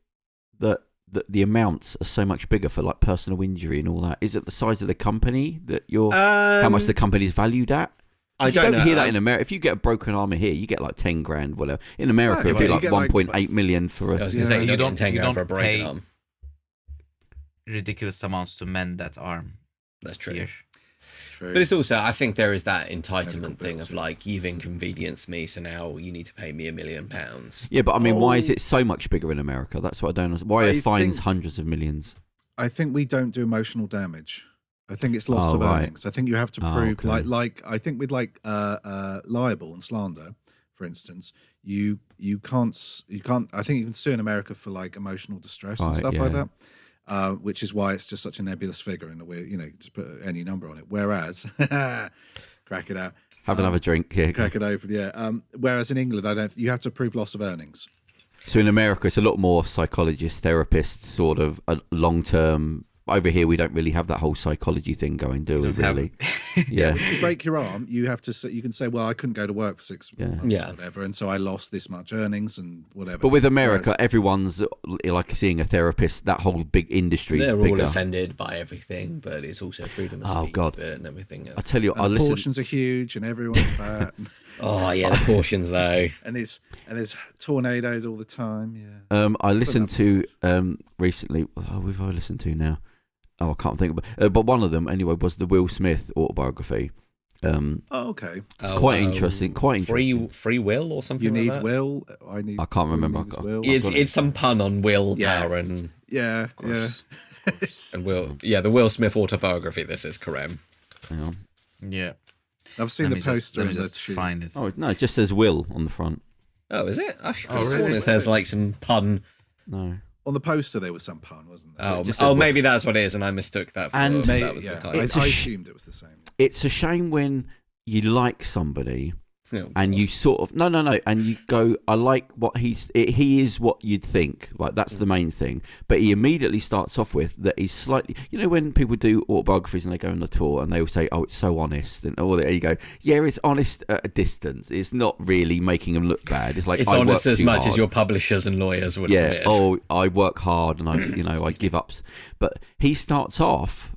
that the amounts are so much bigger for like personal injury and all that? Is it the size of the company that you're? How much the company's valued at? I don't know. Hear that in America. If you get a broken arm here, you get like 10 grand, whatever. In America, it'd be like 1.8 million for a. I was going to say you don't 10 grand for a broken arm. Ridiculous amounts to mend that arm. That's true. True. But it's also, I think there is that entitlement thing of like, you've inconvenienced me, so now you need to pay me £1 million. Yeah, but I mean, why is it so much bigger in America? That's what I don't understand. Why are fines hundreds of millions? I think we don't do emotional damage. I think it's loss of earnings. I think you have to prove, like I think with like libel and slander, for instance, you can't. I think you can sue in America for like emotional distress and stuff like that. Which is why it's just such a nebulous figure, and just put any number on it. Whereas, crack it out. Have another drink. Yeah, crack it open. Yeah. Whereas in England, you have to prove loss of earnings. So in America, it's a lot more psychologists, therapists, sort of a long-term. Over here, we don't really have that whole psychology thing going, do we? Really? Yeah. If you break your arm, you can say, well, I couldn't go to work for 6 months or whatever, and so I lost this much earnings and whatever. But with America, everyone's like seeing a therapist. That whole big industry. They're all offended by everything, but it's also freedom of speech and everything else. I tell you, the portions are huge and everyone's fat. Oh yeah, the portions though. and there's tornadoes all the time. Yeah. I listened to recently. What have I listened to now? Oh, I can't think of it. But one of them, anyway, was the Will Smith autobiography. Okay. It's quite interesting. Free will or something. You need like that? Will. I can't remember. It's some pun on will power and and Will. Yeah, the Will Smith autobiography. This is Kerem. Hang on. Yeah. I've seen the poster. Let me just find it. Oh no, it just says Will on the front. Oh, is it? I should have sworn it says like some pun. No. On the poster, there was some pun, wasn't there? Oh, maybe that's what it is, and I mistook that for that was the title. I assumed it was the same. It's a shame when you like somebody and you sort of and you go, I like what he is what you'd think, like that's the main thing, but he immediately starts off with that he's slightly, when people do autobiographies and they go on the tour and they will say, oh, it's so honest, and all that, you go, yeah, it's honest at a distance, it's not really making them look bad, it's like it's honest as much as your publishers and lawyers would admit. I work hard and I give up, but he starts off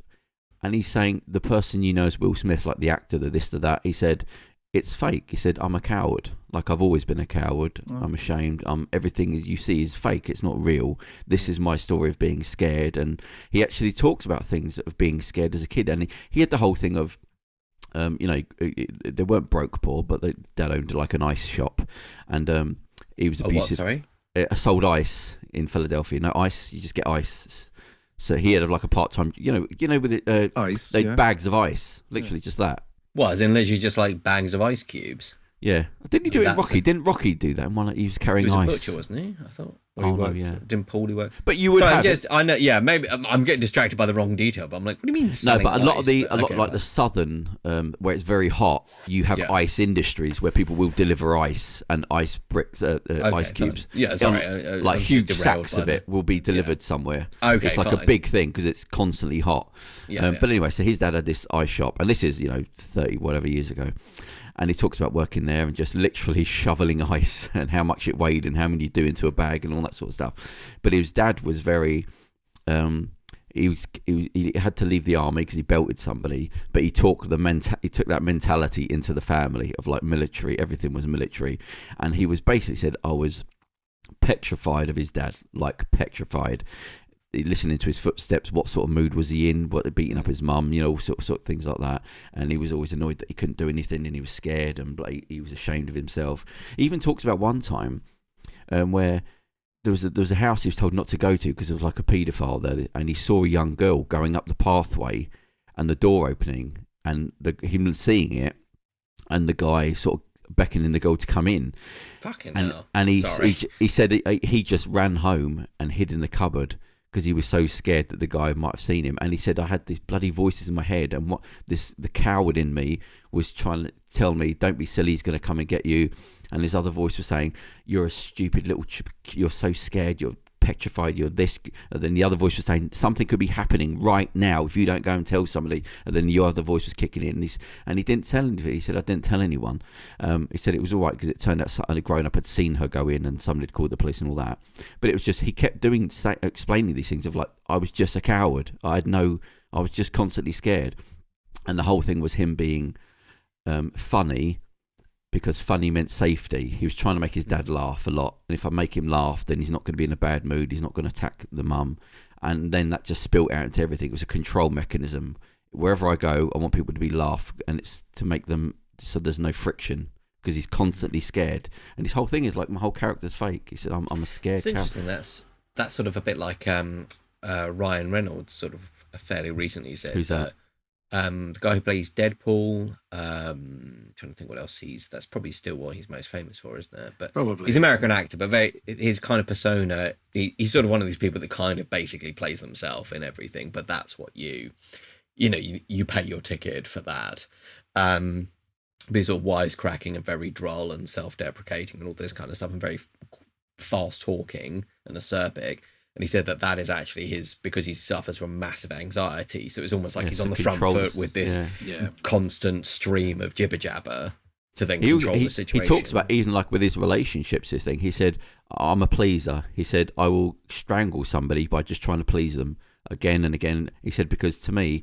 and he's saying the person is Will Smith, like the actor, the this, the that, he said, it's fake. He said, I'm a coward. Like, I've always been a coward. I'm ashamed. Everything you see is fake. It's not real. This is my story of being scared. And he actually talks about things of being scared as a kid. And he had the whole thing of, they weren't broke poor, but dad owned like an ice shop. And he was abusive. What, sorry? Sold ice in Philadelphia. No, ice, you just get ice. So he had like a part-time, with it, ice, bags of ice. Literally just that. What, as in literally just like bags of ice cubes? Yeah. Didn't he do it in Rocky? Didn't Rocky do that? He was carrying ice. He was a butcher, wasn't he? I thought. Didn't Paulie work? But you would I know. Yeah, maybe I'm getting distracted by the wrong detail. But I'm like, what do you mean? No, but a lot like the southern, where it's very hot, you have ice industries where people will deliver ice and ice bricks, ice cubes. Yeah, sorry. Like huge sacks of it will be delivered somewhere. Okay, it's like a big thing because it's constantly hot. But anyway, so his dad had this ice shop, and this is 30 whatever years ago. And he talks about working there and just literally shoveling ice and how much it weighed and how many you do into a bag and all that sort of stuff. But his dad was very, he had to leave the army because he belted somebody. But he took that mentality into the family of like military. Everything was military, and he was basically said, I was petrified of his dad, like petrified. Listening to his footsteps, what sort of mood was he in, what beating up his mum, all sort of things like that. And he was always annoyed that he couldn't do anything, and he was scared and he was ashamed of himself. He even talks about one time where there was a house he was told not to go to because there was like a paedophile there, and he saw a young girl going up the pathway and the door opening and him seeing it, and the guy sort of beckoning the girl to come in. Fucking hell. And he said he just ran home and hid in the cupboard because he was so scared that the guy might have seen him. And he said, I had these bloody voices in my head, and the coward in me was trying to tell me, don't be silly, he's going to come and get you. And this other voice was saying, you're a stupid little, you're so scared, you're petrified, you're this. And then the other voice was saying something could be happening right now if you don't go and tell somebody. And then your other voice was kicking in, and he didn't tell anything. He said, I didn't tell anyone. He said it was all right because it turned out a grown up had seen her go in and somebody had called the police and all that. But it was just, he kept explaining these things of like, I was just a coward. I was just constantly scared. And the whole thing was him being funny, because funny meant safety. He was trying to make his dad laugh a lot. And if I make him laugh, then he's not going to be in a bad mood. He's not going to attack the mum. And then that just spilt out into everything. It was a control mechanism. Wherever I go, I want people to be laugh. And it's to make them so there's no friction, because he's constantly scared. And his whole thing is like, my whole character's fake. He said, I'm a scared character. It's interesting. That's sort of a bit like Ryan Reynolds sort of fairly recently said. Who's that? The guy who plays Deadpool. Trying to think what else that's probably still what he's most famous for, isn't it? But probably. He's an American actor, but his kind of persona, he's sort of one of these people that kind of basically plays themselves in everything, but that's what you pay your ticket for that. But he's sort of wisecracking and very droll and self-deprecating and all this kind of stuff, and very fast talking and acerbic. And he said that is actually because he suffers from massive anxiety. So it's almost like he's on the front foot with this constant stream of jibber jabber to then control the situation. He talks about, even like with his relationships, this thing. He said, I'm a pleaser. He said, I will strangle somebody by just trying to please them again and again. He said, because to me,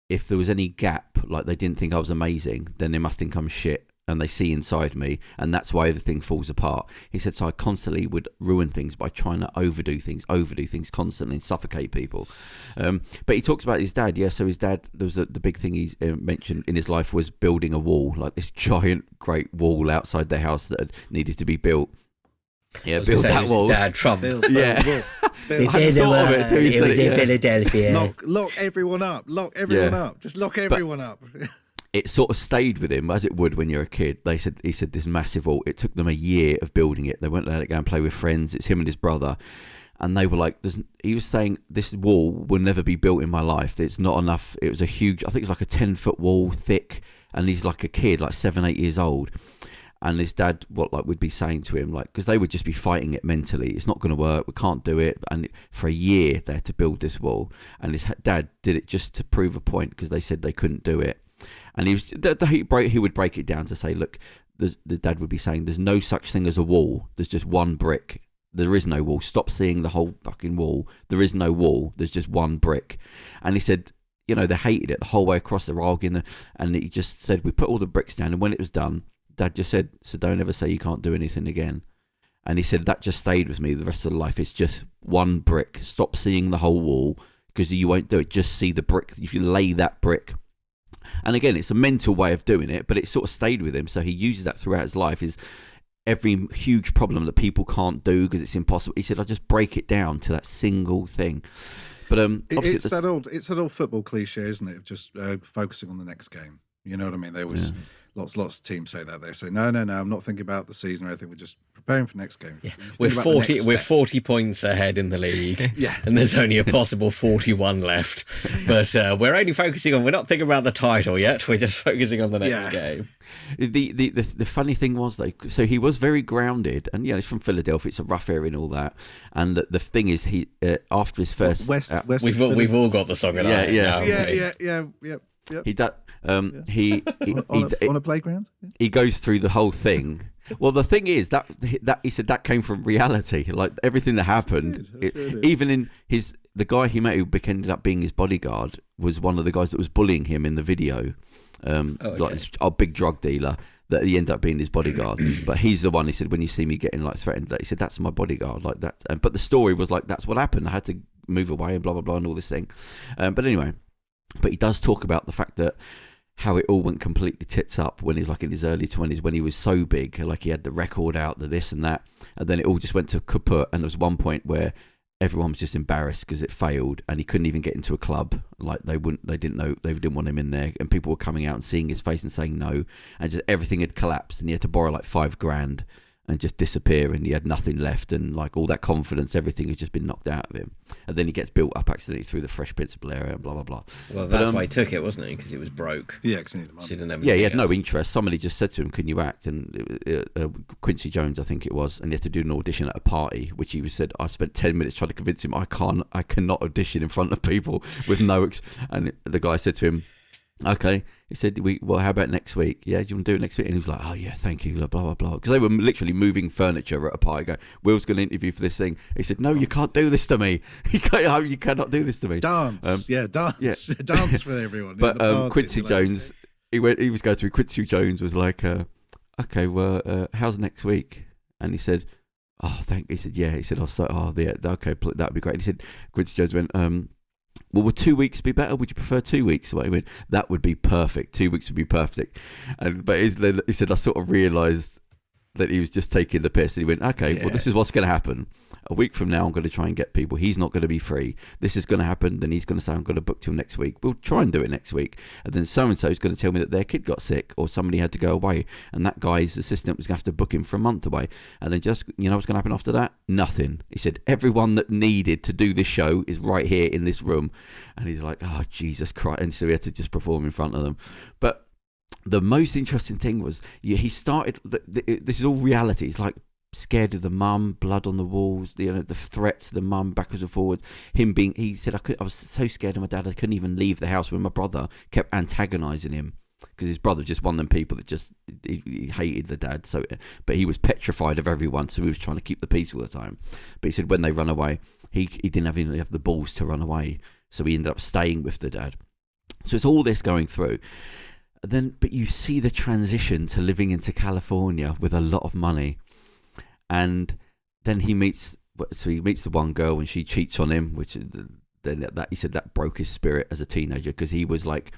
if there was any gap, like they didn't think I was amazing, then they must think I'm shit. And they see inside me, and that's why everything falls apart. He said, so I constantly would ruin things by trying to overdo things constantly and suffocate people. But he talks about his dad. Yeah, so his dad, there was the big thing he mentioned in his life was building a wall, like this giant, great wall outside their house that needed to be built. Yeah, build that wall. His dad, Trump. Yeah. I thought of it until he said it. Philadelphia. Lock everyone up. Lock everyone up. Just lock everyone up. It sort of stayed with him, as it would when you're a kid. He said this massive wall. It took them a year of building it. They won't let it go and play with friends. It's him and his brother. And they were like, he was saying, this wall will never be built in my life. It's not enough. It was a huge, I think it was like a 10-foot wall thick. And he's like a kid, like 7, 8 years old. And his dad, would be saying to him, like, because they would just be fighting it mentally. It's not going to work. We can't do it. And for a year, they had to build this wall. And his dad did it just to prove a point, because they said they couldn't do it. And he would break it down to say, look, the dad would be saying, there's no such thing as a wall. There's just one brick. There is no wall. Stop seeing the whole fucking wall. There is no wall. There's just one brick. And he said, they hated it the whole way across. They were arguing. And he just said, we put all the bricks down. And when it was done, Dad just said, so don't ever say you can't do anything again. And he said, that just stayed with me the rest of the life. It's just one brick. Stop seeing the whole wall, because you won't do it. Just see the brick. If you lay that brick. And again, it's a mental way of doing it, but it sort of stayed with him. So he uses that throughout his life. Is every huge problem that people can't do because it's impossible. He said, I'll just break it down to that single thing. But it's that old football cliche, isn't it? Of just focusing on the next game. You know what I mean? They always lots of teams say that. They say, no, I'm not thinking about the season or anything. We're just preparing for next game. Yeah. We're 40 points ahead in the league. Yeah. And there's only a possible 41 left. But we're only focusing on, we're not thinking about the title yet. We're just focusing on the next game. The funny thing was, though, so he was very grounded, and he's from Philadelphia. It's a rough area and all that. And the thing is, he after his first West we've all got the song. Yeah. He does. He on a playground. He goes through the whole thing. Well, the thing is that he said that came from reality. Like everything that happened, even in the guy he met who ended up being his bodyguard was one of the guys that was bullying him in the video. Like a big drug dealer that he ended up being his bodyguard. But he's the one. He said, when you see me getting like threatened, he said that's my bodyguard. Like that. But the story was like that's what happened. I had to move away and blah blah blah and all this thing. But anyway. But he does talk about the fact that how it all went completely tits up when he's like in his early 20s, when he was so big, like he had the record out, the this and that, and then it all just went to kaput. And there was one point where everyone was just embarrassed because it failed, and he couldn't even get into a club. Like they didn't want him in there, and people were coming out and seeing his face and saying no, and just everything had collapsed, and he had to borrow like $5,000 and just disappear, and he had nothing left, and like all that confidence, everything had just been knocked out of him. And then he gets built up accidentally through the Fresh Prince of Bel-Air and blah blah blah. Well, that's why he took it, wasn't he? Because he was broke. Yeah, because he needed money. So he didn't have he had anything else. no interest. Somebody just said to him, "Can you act?" And Quincy Jones, I think it was, and he had to do an audition at a party, which he said, I spent 10 minutes trying to convince him I cannot audition in front of people with no. And the guy said to him, "Okay." He said, "Well, how about next week? Yeah, do you want to do it next week?" And he was like, "Oh yeah, thank you." Blah blah blah. Because they were literally moving furniture at a party. Go, "Will's going to interview for this thing." He said, "No, you can't do this to me. You cannot do this to me." Dance, dance, dance for everyone. But Quincy Jones, he was going to. Quincy Jones was like, "Okay, well, how's next week?" And he said, "Oh, thank." He said, "Yeah." He said, okay, that'd be great." He said, Quincy Jones went, "Well, would 2 weeks be better? Would you prefer 2 weeks?" Well, he went, "That would be perfect. 2 weeks would be perfect." But he said, I sort of realised that he was just taking the piss. And he went, "Okay, well, this is what's going to happen. A week from now, I'm going to try and get people. He's not going to be free. This is going to happen. Then he's going to say, I'm going to book to him next week. We'll try and do it next week. And then so-and-so is going to tell me that their kid got sick or somebody had to go away. And that guy's assistant was going to have to book him for a month away. And then just, you know what's going to happen after that? Nothing." He said, "Everyone that needed to do this show is right here in this room." And he's like, "Oh, Jesus Christ." And so he had to just perform in front of them. But the most interesting thing was he started, this is all reality. It's like scared of the mum, blood on the walls, the threats of the mum backwards and forwards. He said, I was so scared of my dad, I couldn't even leave the house when my brother kept antagonising him. Because his brother was just one of them people that just he hated the dad. But he was petrified of everyone, so he was trying to keep the peace all the time. But he said when they run away, he didn't have the balls to run away, so he ended up staying with the dad. So it's all this going through. But you see the transition to living into California with a lot of money, and then he meets the one girl and she cheats on him, which then he said that broke his spirit as a teenager, because he was like,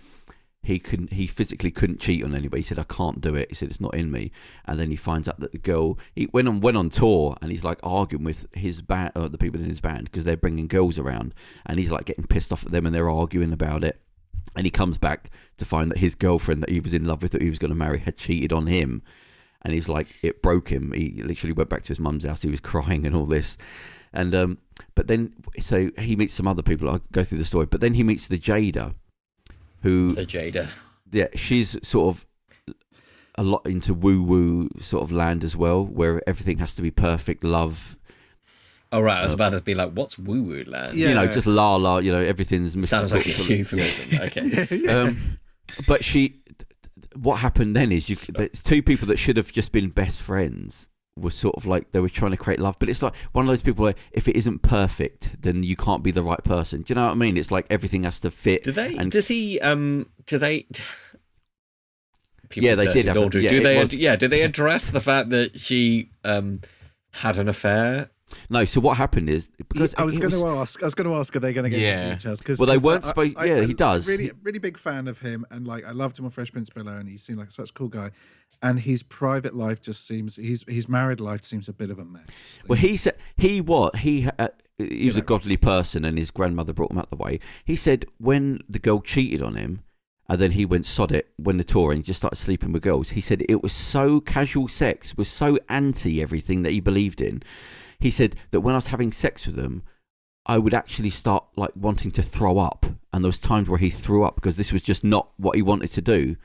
he physically couldn't cheat on anybody. He said, "I can't do it." He said, "It's not in me." And then he finds out that the girl, he went on tour, and he's like arguing with his band, the people in his band, because they're bringing girls around, and he's like getting pissed off at them, and they're arguing about it. And he comes back to find that his girlfriend that he was in love with, that he was going to marry, had cheated on him. And he's like, it broke him. He literally went back to his mum's house. He was crying and all this. And but then, so he meets some other people. I'll go through the story. But then he meets the Jada. The Jada. Yeah, she's sort of a lot into woo-woo sort of land as well, where everything has to be perfect, love. Oh, right. I was about to be like, what's woo-woo land? Yeah. Just la, everything's sounds like a euphemism. Okay. But what happened then is there's two people that should have just been best friends were sort of like, they were trying to create love, but it's like one of those people where if it isn't perfect, then you can't be the right person. Do you know what I mean? It's like everything has to fit. Do they? People yeah, they did. Do they address the fact that she had an affair? No. So what happened is, because I was going to ask, are they going to get into details? Well, they weren't supposed. He does. Really big fan of him, and like I loved him on Fresh Prince of Bel-Air, and he seemed like such a cool guy. And his private life just seems, his married life seems a bit of a mess. Well, he said he was a godly person, and his grandmother brought him up the way. He said when the girl cheated on him, and then he went sod it when the tour and he just started sleeping with girls. He said it was so casual sex, was so anti everything that he believed in. He said that when I was having sex with them, I would actually start like wanting to throw up, and there was times where he threw up because this was just not what he wanted to do.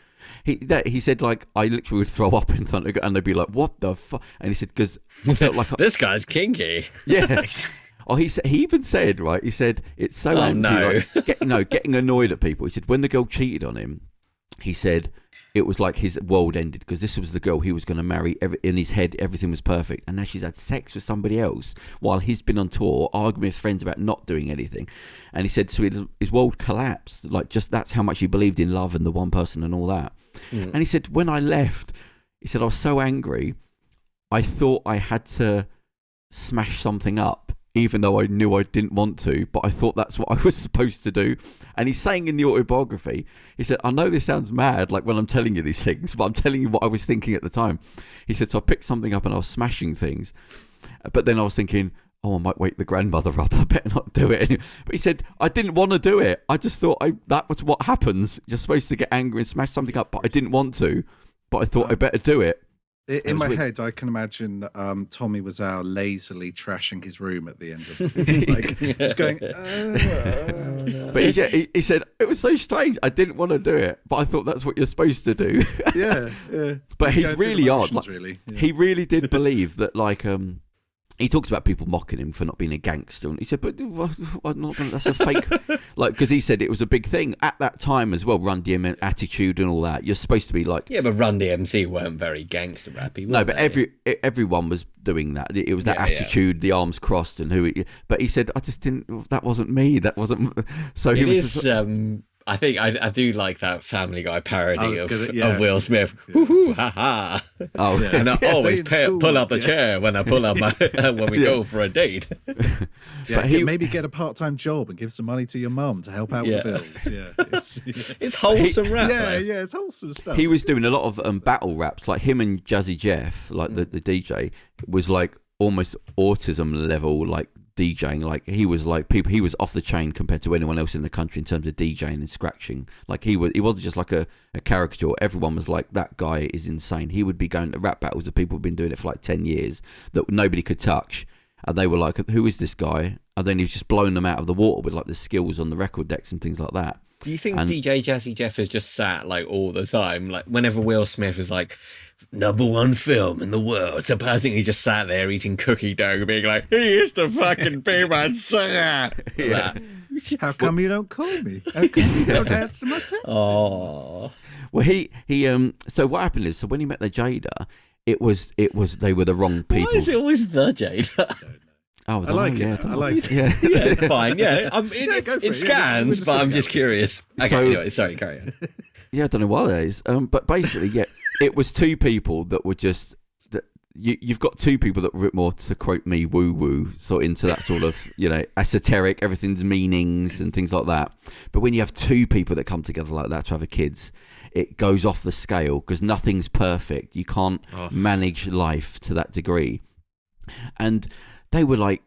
He said like I literally would throw up in front of, and they'd be like, "What the fuck?" And he said because I felt like this guy's kinky. Yeah. Oh, he even said, right? He said it's so anti, like, getting annoyed at people. He said when the girl cheated on him, he said it was like his world ended because this was the girl he was going to marry. In his head, everything was perfect, and now she's had sex with somebody else while he's been on tour, arguing with friends about not doing anything. And he said so his world collapsed. Like just that's how much he believed in love and the one person and all that. And he said when I left, he said I was so angry, I thought I had to smash something up. Even though I knew I didn't want to, but I thought that's what I was supposed to do. And he's saying in the autobiography, he said, I know this sounds mad, like when I'm telling you these things, but I'm telling you what I was thinking at the time. He said, so I picked something up and I was smashing things. But then I was thinking, I might wake the grandmother up. I better not do it. But he said, I didn't want to do it. I just thought that was what happens. You're supposed to get angry and smash something up, but I didn't want to. But I thought I better do it. In my head, I can imagine Tommy Wiseau lazily trashing his room at the end of it. Like, just going, no. But he said, it was so strange. I didn't want to do it, but I thought that's what you're supposed to do. Yeah. But he's really odd. Like, really. Yeah. He really did believe that, like, he talks about people mocking him for not being a gangster, and he said, "But I'm not gonna, that's a fake." Like, because he said it was a big thing at that time as well. Run DMC attitude and all that. You're supposed to be like, yeah, but Run DMC weren't very gangster rappy. No, but everyone was doing that. It was that attitude, the arms crossed, and But he said, "I just didn't. That wasn't me. That wasn't." So he was. I think I do like that Family Guy parody of Will Smith. Woohoo, ha ha. Oh, yeah. And I always pull up the chair when I pull up when we go for a date. But maybe get a part-time job and give some money to your mum to help out with the bills. Yeah, it's wholesome rap. Yeah, it's wholesome stuff. He was doing a lot of battle raps, like him and Jazzy Jeff, like the DJ, was like almost autism level, like DJing. Like he was off the chain compared to anyone else in the country in terms of DJing and scratching. Like he wasn't just like a caricature. Everyone was like, that guy is insane. He would be going to rap battles of people who've been doing it for like 10 years that nobody could touch, and they were like, who is this guy? And then he was just blowing them out of the water with like the skills on the record decks and things like that. Do you think DJ Jazzy Jeff has just sat like all the time, like whenever Will Smith is like #1 film in the world, so I think he just sat there eating cookie dough, being like, he used to fucking be my singer. Yeah. How come you don't call me? How come you don't answer my text? Oh, well, he so what happened is, so when he met the Jada, it was they were the wrong people. why is it always the Jada? Oh, I like it. I like it. Yeah, yeah, fine. Yeah, it scans, but I'm just curious. Okay, So- anyway, sorry, carry on. yeah. I don't know why that is. But basically, yeah, it was two people that were just that you've got two people that were a bit more, to quote me, woo woo, sort into that sort of esoteric, everything's meanings and things like that. But when you have two people that come together like that to have a kids, it goes off the scale because nothing's perfect. You can't manage life to that degree, and they were like,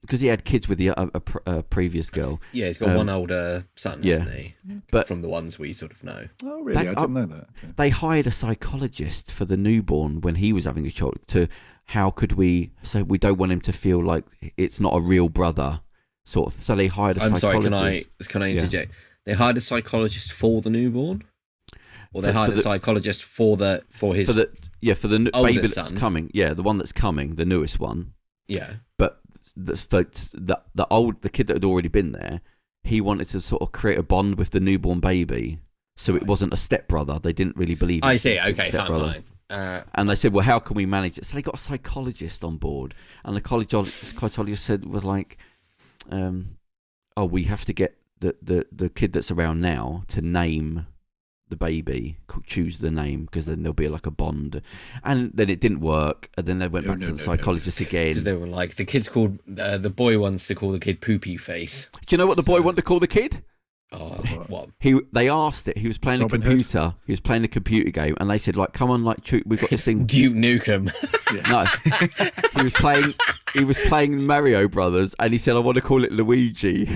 because he had kids with the previous girl. Yeah, he's got one older son, hasn't he? But from the ones we sort of know. Oh, really? I didn't know that. Yeah. They hired a psychologist for the newborn when he was having a child so we don't want him to feel like it's not a real brother, sort of. So they hired a psychologist. I'm sorry, can I interject? Yeah. They hired a psychologist for the newborn? Or they hired a psychologist for the baby that's coming. Yeah, the one that's coming, the newest one. Yeah, but the kid that had already been there, he wanted to sort of create a bond with the newborn baby, so it wasn't a stepbrother. They didn't really believe. I see. Okay, fine. And they said, well, how can we manage it? So they got a psychologist on board, and the psychologist said was like, we have to get the kid that's around now to name the baby, choose the name, because then there'll be like a bond. And then it didn't work, and then they went back to the psychologist again, because they were like, the kid's called the boy wants to call the kid Poopy Face. Do you know what the boy wanted to call the kid? What? They asked it. He was playing Robin a computer. Hood. He was playing a computer game, and they said, like, come on, like, we've got this thing. Duke Nukem. No, he was playing Mario Brothers, and he said, I want to call it Luigi.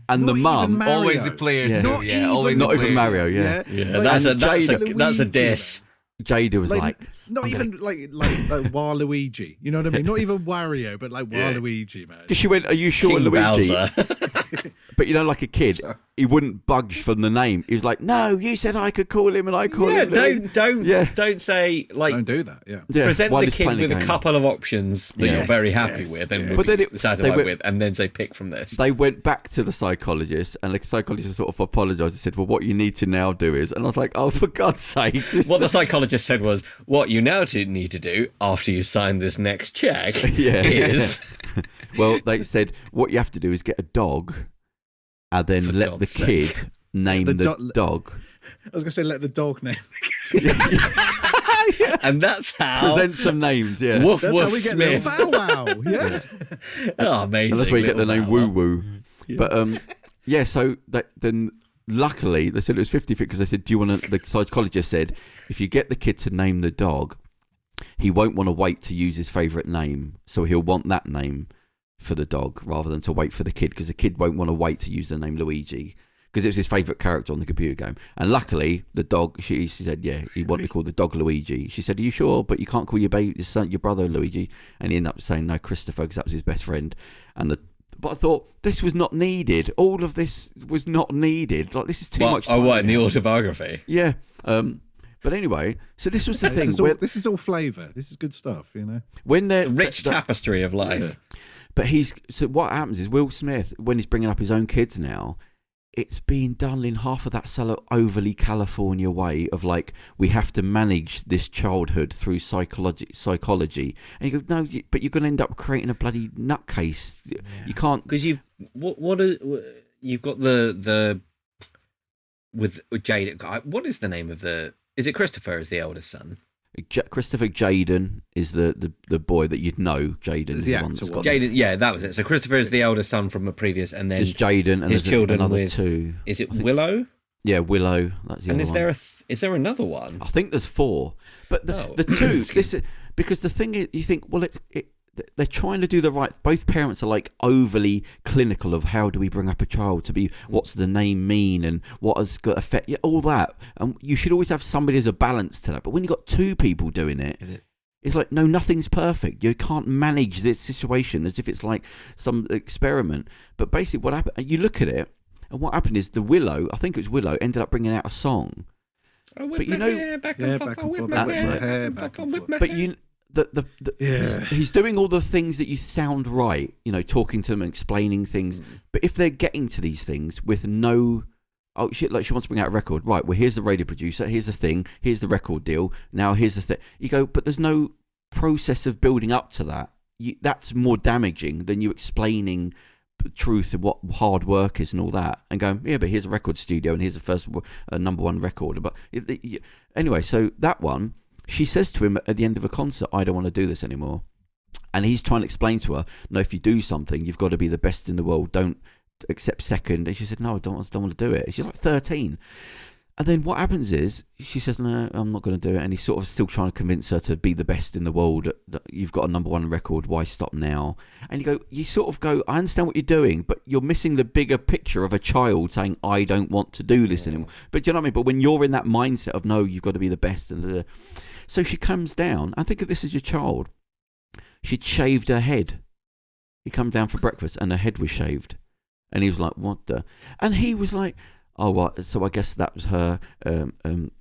And not the mum, always the players. Yeah. Always not even Mario. Yeah. That's a diss. Jada was like not even like Waluigi. You know what I mean? Not even Wario, but like Waluigi, man. Because she went, "Are you sure, King Luigi?" Bowser. But like a kid, he wouldn't budge from the name. He was like, "No, you said I could call him, and I call him." Don't say like. Don't do that. Yeah. Present the kid with a couple of options that you're very happy with and satisfied with, and then say pick from this. They went back to the psychologist, and the psychologist sort of apologised and said, "Well, what you need to now do is," and I was like, "Oh, for God's sake!" What the psychologist said was, "What you now need to do after you sign this next check is." Well, they said what you have to do is get a dog. And then let the kid name the dog. I was going to say, let the dog name. And that's how. Present some names, yeah. Woof, that's woof, how we get Smith. Bow Wow. Yeah. Oh, amazing. And that's where you get the name Woo Woo. Yeah. But, so then luckily, they said it was 50-50 because they said, do you want to, the psychologist said, if you get the kid to name the dog, he won't want to wait to use his favourite name. So he'll want that name for the dog rather than to wait for the kid, because the kid won't want to wait to use the name Luigi because it was his favourite character on the computer game. And luckily, the dog, she said, yeah, he wanted to call the dog Luigi. She said, are you sure? But you can't call your brother Luigi. And he ended up saying, no, Christopher, because that was his best friend. But I thought, this was not needed. All of this was not needed. Like, this is too much time. Oh, what, in the autobiography? Yeah. But anyway, so this was the thing. This is all flavour. This is good stuff, you know? When the rich tapestry of life. Yeah. But so what happens is Will Smith, when he's bringing up his own kids now, it's being done in half of that overly California way of like, we have to manage this childhood through psychology. And you go, no, but you're going to end up creating a bloody nutcase. Yeah. You can't, because you've got the with Jada. What is the name of is it Christopher as the eldest son? Christopher Jaden is the boy that you'd know. Jaden is the one that's got Jaden, yeah, that was it. So Christopher is the eldest son from a previous, and then there's Jaden and his children another with two. Is it Willow? Yeah, Willow. That's the and other one. Is there another one? I think there's 4, but the two. Because the thing is, you think, well, they're trying to do the right. Both parents are like overly clinical of how do we bring up a child to be, what's the name mean, and what has got effect, all that. And you should always have somebody as a balance to that. But when you've got 2 people doing it, it's like, no, nothing's perfect. You can't manage this situation as if it's like some experiment. But basically, what happened? You look at it, and what happened is the Willow. I think it was Willow ended up bringing out a song. Oh, but you know, back and forth. But you. He's doing all the things that you sound right, you know, talking to them and explaining things. But if they're getting to these things with no, she wants to bring out a record, right? Well, here's the radio producer, here's the thing, here's the record deal. Now here's the thing. You go, but there's no process of building up to that. That's more damaging than you explaining the truth of what hard work is and all that, and going, yeah, but here's a record studio and here's the first number 1 record. But anyway, so that one. She says to him at the end of a concert, I don't want to do this anymore. And he's trying to explain to her, no, if you do something, you've got to be the best in the world. Don't accept second. And she said, no, I don't want to do it. She's like 13. And then what happens is, she says, no, I'm not going to do it. And he's sort of still trying to convince her to be the best in the world. You've got a number 1 record. Why stop now? And you sort of go, I understand what you're doing, but you're missing the bigger picture of a child saying, I don't want to do this anymore. But do you know what I mean? But when you're in that mindset of, no, you've got to be the best. So she comes down. I think of this as your child. She'd shaved her head. He come down for breakfast and her head was shaved. And he was like, what the? And he was like, oh, what? So I guess that was her putting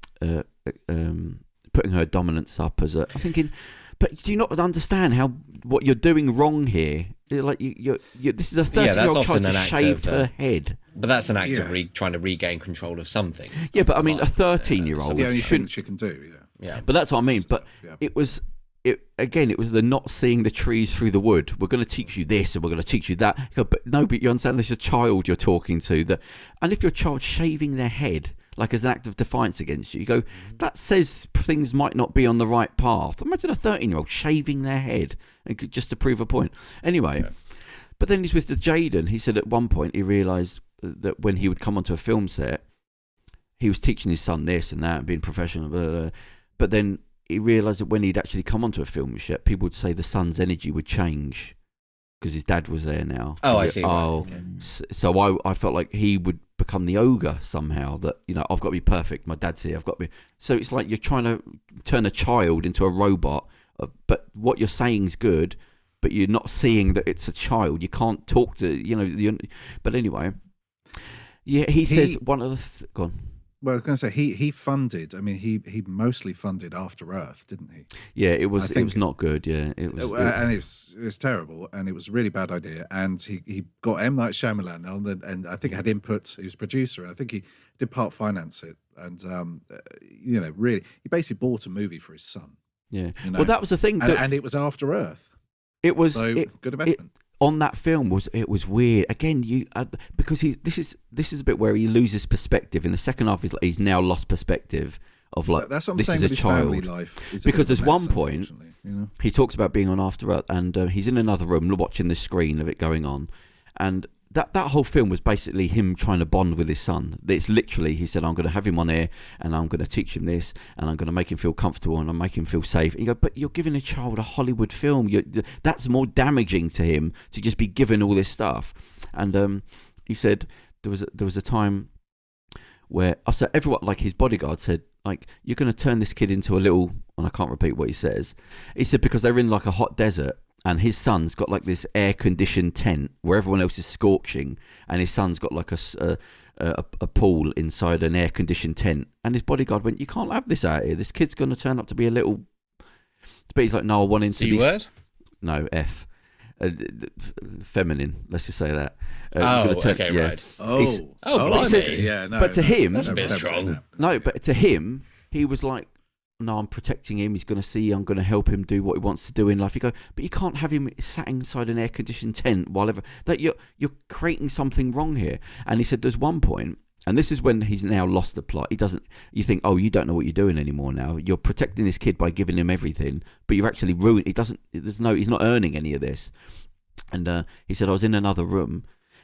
her dominance up as a... I'm thinking, but do you not understand what you're doing wrong here? Like this is a 13-year-old child to shave her head. But that's an act of trying to regain control of something. Yeah, but I mean, a 13-year-old... the only thing she can do, Yeah. But that's what I mean. But it was the not seeing the trees through the wood. We're going to teach you this and we're going to teach you that. But no, but you understand there's a child you're talking to. And if your child's shaving their head, like as an act of defiance against you go, that says things might not be on the right path. Imagine a 13-year-old shaving their head just to prove a point. Anyway, but then he's with the Jaden. He said at one point he realised that when he would come onto a film set, he was teaching his son this and that and being professional, blah, blah, blah. But then he realised that when he'd actually come onto a film set, people would say the son's energy would change because his dad was there now. Oh, I see. Oh, okay. So I felt like he would become the ogre somehow, that, you know, I've got to be perfect. My dad's here. I've got to be. So it's like you're trying to turn a child into a robot, but what you're saying is good, but you're not seeing that it's a child. You can't talk to, you know, but anyway. Yeah, he says one of the... Go on. Well, I was going to say he funded. I mean, he mostly funded After Earth, didn't he? Yeah, it was not good. Yeah, it was terrible, and it was a really bad idea. And he got M. Night Shyamalan on, and I think had input. He was producer, and I think he did part finance it. And you know, really, he basically bought a movie for his son. Yeah. You know? Well, that was the thing, and it was After Earth. It was good investment. On that film was weird again, because this is a bit where he loses perspective in the second half. He's now lost perspective of like, that's what I'm this saying is with a his child. family life, because there's one point, you know? he talks about being on After Earth, and he's in another room watching the screen of it going on, and that whole film was basically him trying to bond with his son. It's literally, he said, I'm going to have him on here and I'm going to teach him this and I'm going to make him feel comfortable and I'll make him feel safe. And you go, but you're giving a child a Hollywood film. That's more damaging to him to just be given all this stuff. And he said there was a time where so everyone, like his bodyguard said, like, you're going to turn this kid into a little, and I can't repeat what he says. He said because they're in like a hot desert, and his son's got like this air-conditioned tent where everyone else is scorching, and his son's got like a pool inside an air-conditioned tent. And his bodyguard went, you can't have this out here. This kid's going to turn up to be a little... But he's like, no, I want him to be... C-word? No, F. Feminine, let's just say that. Right. Blimey. Yeah, no. But to him... That's a bit strong. No, but to him, he was like, no, I'm protecting him. He's going to see. I'm going to help him do what he wants to do in life. You go, but you can't have him sat inside an air-conditioned tent while ever. That you're creating something wrong here. And he said, there's one point, and this is when he's now lost the plot. He doesn't. You think, oh, you don't know what you're doing anymore now. You're protecting this kid by giving him everything, but you're actually ruining. He doesn't. He's not earning any of this. And he said, I was in another room,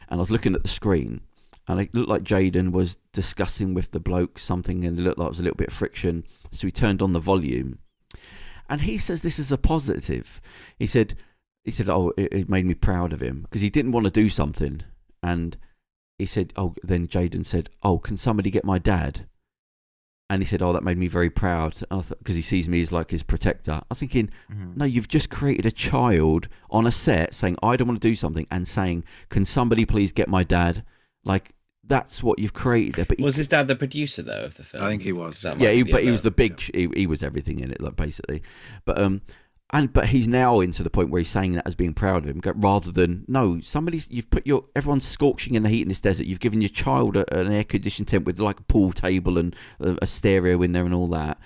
and I was looking at the screen. And it looked like Jaden was discussing with the bloke something, and it looked like there was a little bit of friction. So he turned on the volume. And he says this is a positive. He said, oh, it made me proud of him because he didn't want to do something. And he said, oh, then Jaden said, oh, can somebody get my dad? And he said, oh, that made me very proud. Because he sees me as like his protector. I was thinking, no, you've just created a child on a set saying, I don't want to do something, and saying, can somebody please get my dad? Like, that's what you've created there. But was his dad the producer though of the film? I think he was. Yeah, he was the big. He was everything in it, like basically. But but he's now into the point where he's saying that as being proud of him, rather than you've put everyone's scorching in the heat in this desert. You've given your child an air conditioned tent with like a pool table and a stereo in there and all that.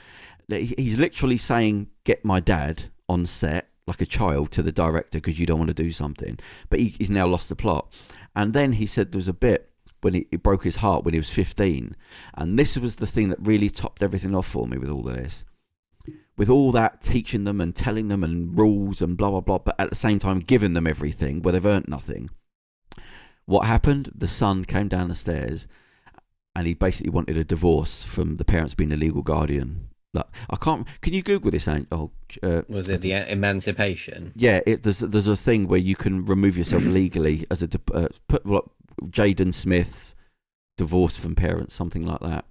He's literally saying, "Get my dad on set." Like a child to the director because you don't want to do something. But he's now lost the plot. And then he said there was a bit when it broke his heart when he was 15. And this was the thing that really topped everything off for me with all of this. With all that teaching them and telling them and rules and blah, blah, blah, but at the same time giving them everything where they've earned nothing. What happened? The son came down the stairs and he basically wanted a divorce from the parents being a legal guardian. Like, I can't. Can you Google this? Was it the Emancipation? Yeah, there's a thing where you can remove yourself legally as put Jaden Smith, divorce from parents, something like that.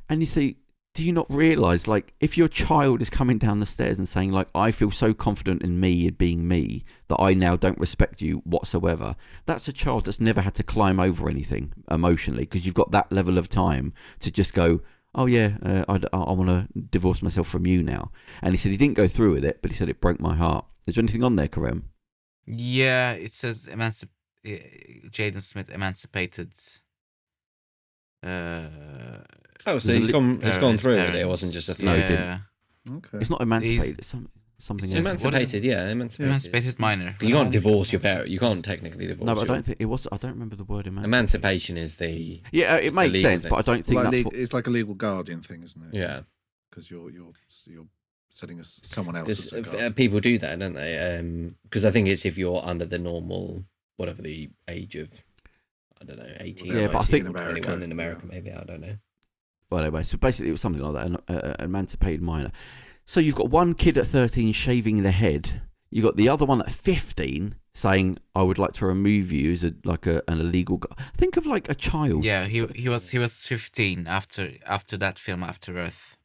And you see, do you not realise, like, if your child is coming down the stairs and saying, like, I feel so confident in me and being me that I now don't respect you whatsoever, that's a child that's never had to climb over anything emotionally because you've got that level of time to just go, oh yeah, I want to divorce myself from you now. And he said he didn't go through with it, but he said it broke my heart. Is there anything on there, Kerem? Yeah, it says Jaden Smith emancipated. So he's gone through with it. It wasn't just a thing. No, he didn't. Okay. It's not emancipated. It's something It's else. emancipated, Emancipated minor. You can't divorce your parent. You can't technically divorce. No, but I don't think it was. I don't remember the word Emancipation is the. Yeah, it makes sense, but I don't think like that's what... It's like a legal guardian thing, isn't it? Yeah. Because you're setting someone else as a guardian. People do that, don't they? Because I think it's if you're under the normal, whatever the age of, I don't know, 18 Yeah, or but I think 21 in America, maybe, I don't know. Well, anyway, so basically it was something like that, an emancipated minor. So you've got one kid at 13 shaving their head. You've got the other one at 15 saying, I would like to remove you as an illegal... Think of like a child. Yeah, he was 15 after that film, After Earth.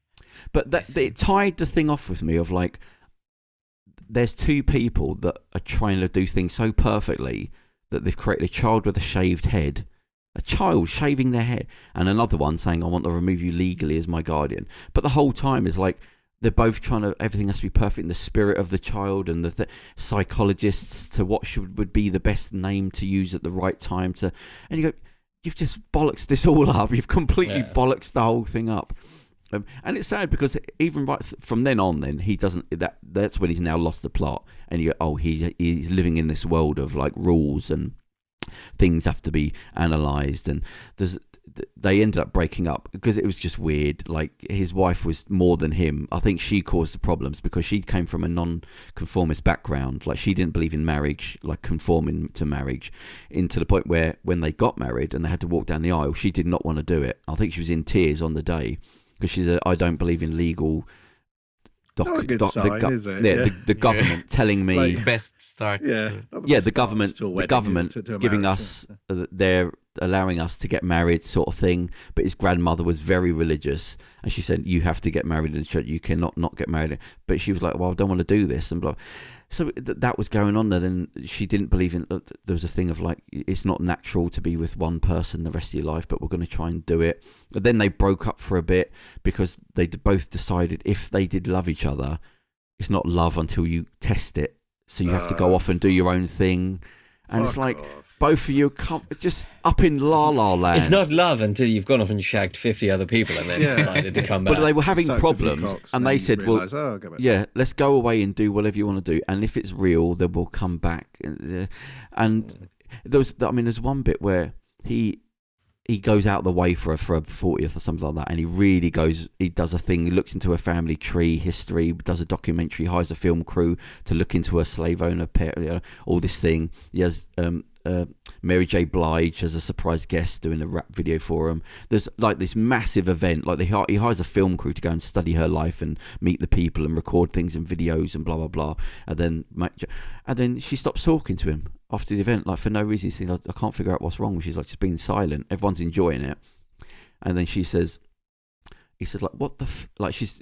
But it tied the thing off with me of like, there's two people that are trying to do things so perfectly that they've created a child with a shaved head, a child shaving their head, and another one saying, I want to remove you legally as my guardian. But the whole time is like, they're both trying to, everything has to be perfect in the spirit of the child and the psychologists to what would be the best name to use at the right time to, and you go, you've just bollocks this all up. You've completely bollocks the whole thing up. And it's sad because even right from then on, he doesn't. That's when he's now lost the plot, and you go, he's living in this world of like rules and things have to be analysed, and they ended up breaking up because it was just weird. Like his wife was more than him. I think she caused the problems because she came from a non-conformist background. Like she didn't believe in marriage, like conforming to marriage, into the point where when they got married and they had to walk down the aisle, she did not want to do it. I think she was in tears on the day. Because she said, I don't believe in legal... Not a good sign, is it? Yeah, the government telling me... Like, best start. The government giving us their allowing us to get married sort of thing, but his grandmother was very religious, and she said, you have to get married in the church, you cannot not get married. But she was like, well, I don't want to do this, and blah. So that was going on there. Then she didn't believe in, there was a thing of like, it's not natural to be with one person the rest of your life, but we're going to try and do it. But then they broke up for a bit because they both decided if they did love each other, it's not love until you test it. So you have to go off and do your own thing. And it's like, both of you just up in La La Land. It's not love until you've gone off and shagged 50 other people and then decided to come back. But they were having problems, and they said, well, let's go away and do whatever you want to do. And if it's real, then we'll come back. And there's one bit where he goes out of the way for a 40th or something like that, and he does a thing, he looks into a family tree history, does a documentary, hires a film crew to look into a slave owner, all this thing. He has Mary J. Blige as a surprise guest doing a rap video for him. There's like this massive event, like he hires a film crew to go and study her life and meet the people and record things in videos and blah blah blah, and then she stops talking to him after the event, like for no reason. He's like, I can't figure out what's wrong. She's like just being silent. Everyone's enjoying it, and then he says, like, what the like she's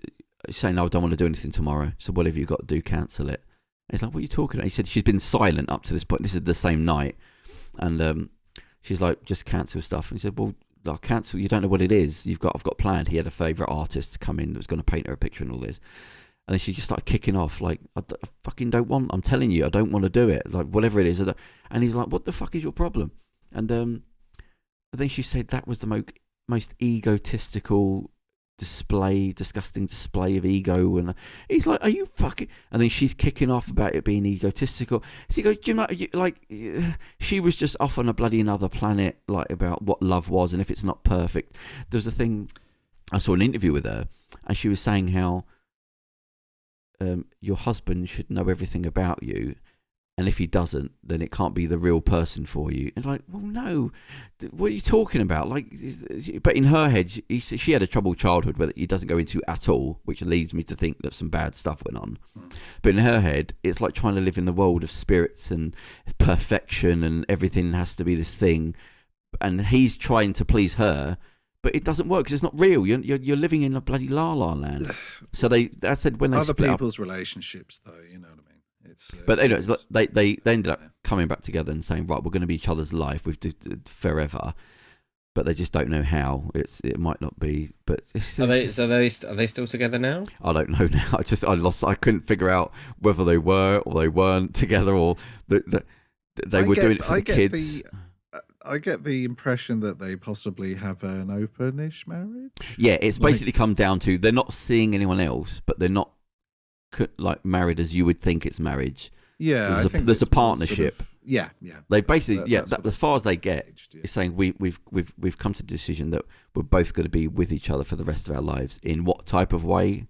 saying, no, I don't want to do anything tomorrow. So whatever you got to do, cancel it. And he's like, what are you talking about? He said she's been silent up to this point. This is the same night, and she's like, just cancel stuff. And he said, well, I'll cancel. You don't know what it is. I've got planned. He had a favourite artist come in that was going to paint her a picture and all this. And then she just started kicking off, like, I fucking don't want, I'm telling you, I don't want to do it. Like, whatever it is. And he's like, what the fuck is your problem? And then she said that was the most egotistical disgusting display of ego. And he's like, are you fucking... And then she's kicking off about it being egotistical. So he goes, do you know, like, she was just off on a bloody another planet, like, about what love was and if it's not perfect. There was a thing, I saw an interview with her, and she was saying how your husband should know everything about you, and if he doesn't, then it can't be the real person for you. And like, well, no, what are you talking about? Like, but in her head, she had a troubled childhood where he doesn't go into at all, which leads me to think that some bad stuff went on. But in her head, it's like trying to live in the world of spirits and perfection, and everything has to be this thing. And he's trying to please her, but it doesn't work because it's not real. You're living in a bloody La La Land. So I said when they other split people's up, relationships, though, you know what I mean. But anyway, they ended up coming back together and saying, right, we're going to be each other's life with forever, but they just don't know how. It might not be, but are they still together now? I don't know now. I couldn't figure out whether they were or they weren't together, or they were doing it for the kids. I get the impression that they possibly have an open-ish marriage. Yeah, it's basically come down to they're not seeing anyone else, but they're not like married as you would think it's marriage. Yeah, so there's a partnership. Sort of, yeah. They basically as far as they get, is saying we've come to the decision that we're both going to be with each other for the rest of our lives. In what type of way,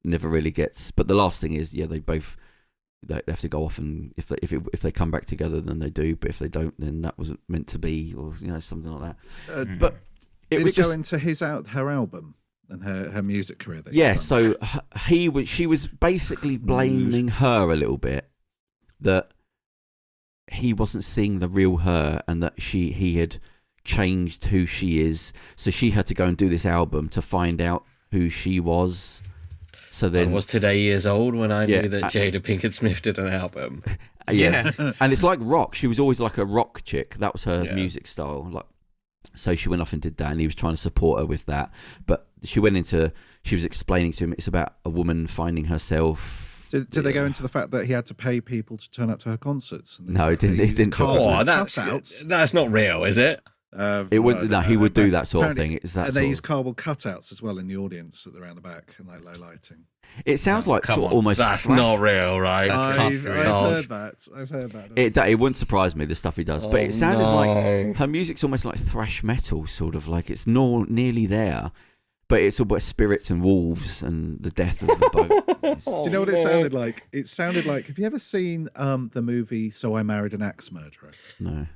never really gets. But the last thing is, they have to go off, and if they come back together, then they do. But if they don't, then that wasn't meant to be, or something like that. But did it go into her album and her music career? So she was basically blaming her a little bit that he wasn't seeing the real her, and that he had changed who she is. So she had to go and do this album to find out who she was. So then, I was today years old when I knew that Jada Pinkett Smith did an album. Yeah, and it's like rock. She was always like a rock chick. That was her music style. Like, so she went off and did that, and he was trying to support her with that. But she was explaining to him it's about a woman finding herself. Did they go into the fact that he had to pay people to turn up to her concerts? No, he didn't. That's not real, is it? He would do that sort of thing. And they use cardboard cutouts as well in the audience around the back, and like low lighting. It sounds like sort of almost. That's not real, right? I've heard that. It wouldn't surprise me, the stuff he does, but it sounded like her music's almost like thrash metal, sort of like it's nearly there. But it's all about spirits and wolves and the death of the boat. Do you know what it sounded like? It sounded like, have you ever seen the movie So I Married an Axe Murderer? No.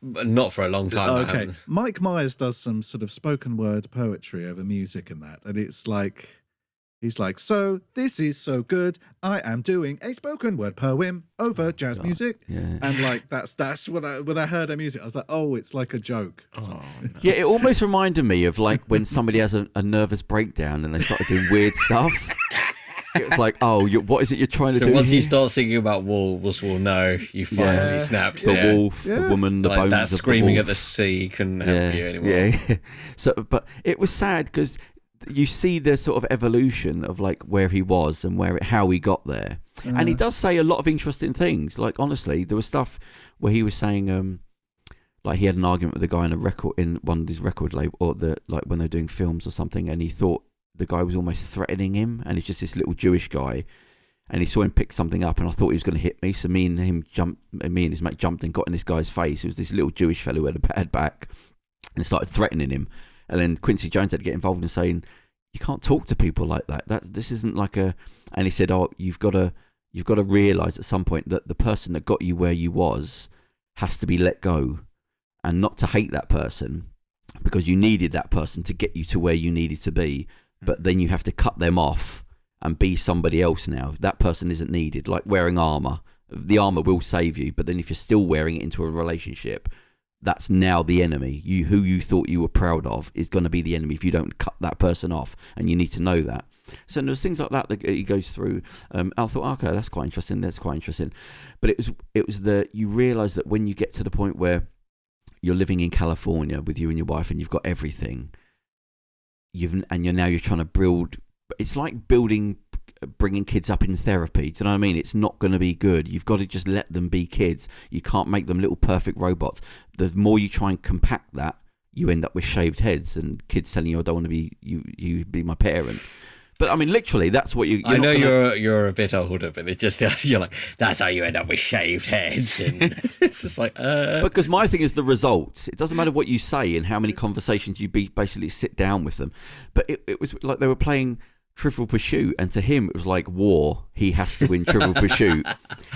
Not for a long time. Okay. Mike Myers does some sort of spoken word poetry over music and that. And it's like, He's like, so this is so good. I am doing a spoken word poem over jazz music, and like that's when I heard her music, I was like, oh, it's like a joke. Yeah, it almost reminded me of like when somebody has a nervous breakdown and they start doing weird stuff. It's like, oh, what is it you're trying to do? So once here? you start singing about wolves will know, you finally snapped. The wolf, the woman, the like bones that of the screaming wolf. at the sea couldn't help you anymore. Yeah. So, but it was sad because you see the sort of evolution of like where he was and how he got there, and he does say a lot of interesting things. Like honestly, there was stuff where he was saying, like he had an argument with a guy in one of his record label, or like when they're doing films or something, and he thought the guy was almost threatening him, and he's just this little Jewish guy, and he saw him pick something up, and I thought he was going to hit me. So me and his mate jumped and got in this guy's face. It was this little Jewish fellow who had a bad back, and started threatening him. And then Quincy Jones had to get involved in saying, "You can't talk to people like that. This isn't like a." And he said, "Oh, you've got to realise at some point that the person that got you where you was has to be let go, and not to hate that person, because you needed that person to get you to where you needed to be. But then you have to cut them off and be somebody else now. That person isn't needed. Like wearing armour. The armour will save you, but then if you're still wearing it into a relationship, that's now the enemy. Who you thought you were proud of is going to be the enemy if you don't cut that person off, and you need to know that." So there's things like that he goes through. I thought, okay, that's quite interesting. But it was you realise that when you get to the point where you're living in California with you and your wife, and you've got everything, you're trying to build. It's like bringing kids up in therapy. Do you know what I mean? It's not going to be good. You've got to just let them be kids. You can't make them little perfect robots. The more you try and compact that, you end up with shaved heads and kids telling you, "I don't want to be you be my parent." But I mean, literally, that's what you. I know you're a bit older, but it's just you're like, that's how you end up with shaved heads, and it's just like. Because my thing is the results. It doesn't matter what you say and how many conversations you basically sit down with them. But it was like they were playing Trivial Pursuit, and to him it was like war. He has to win Trivial Pursuit,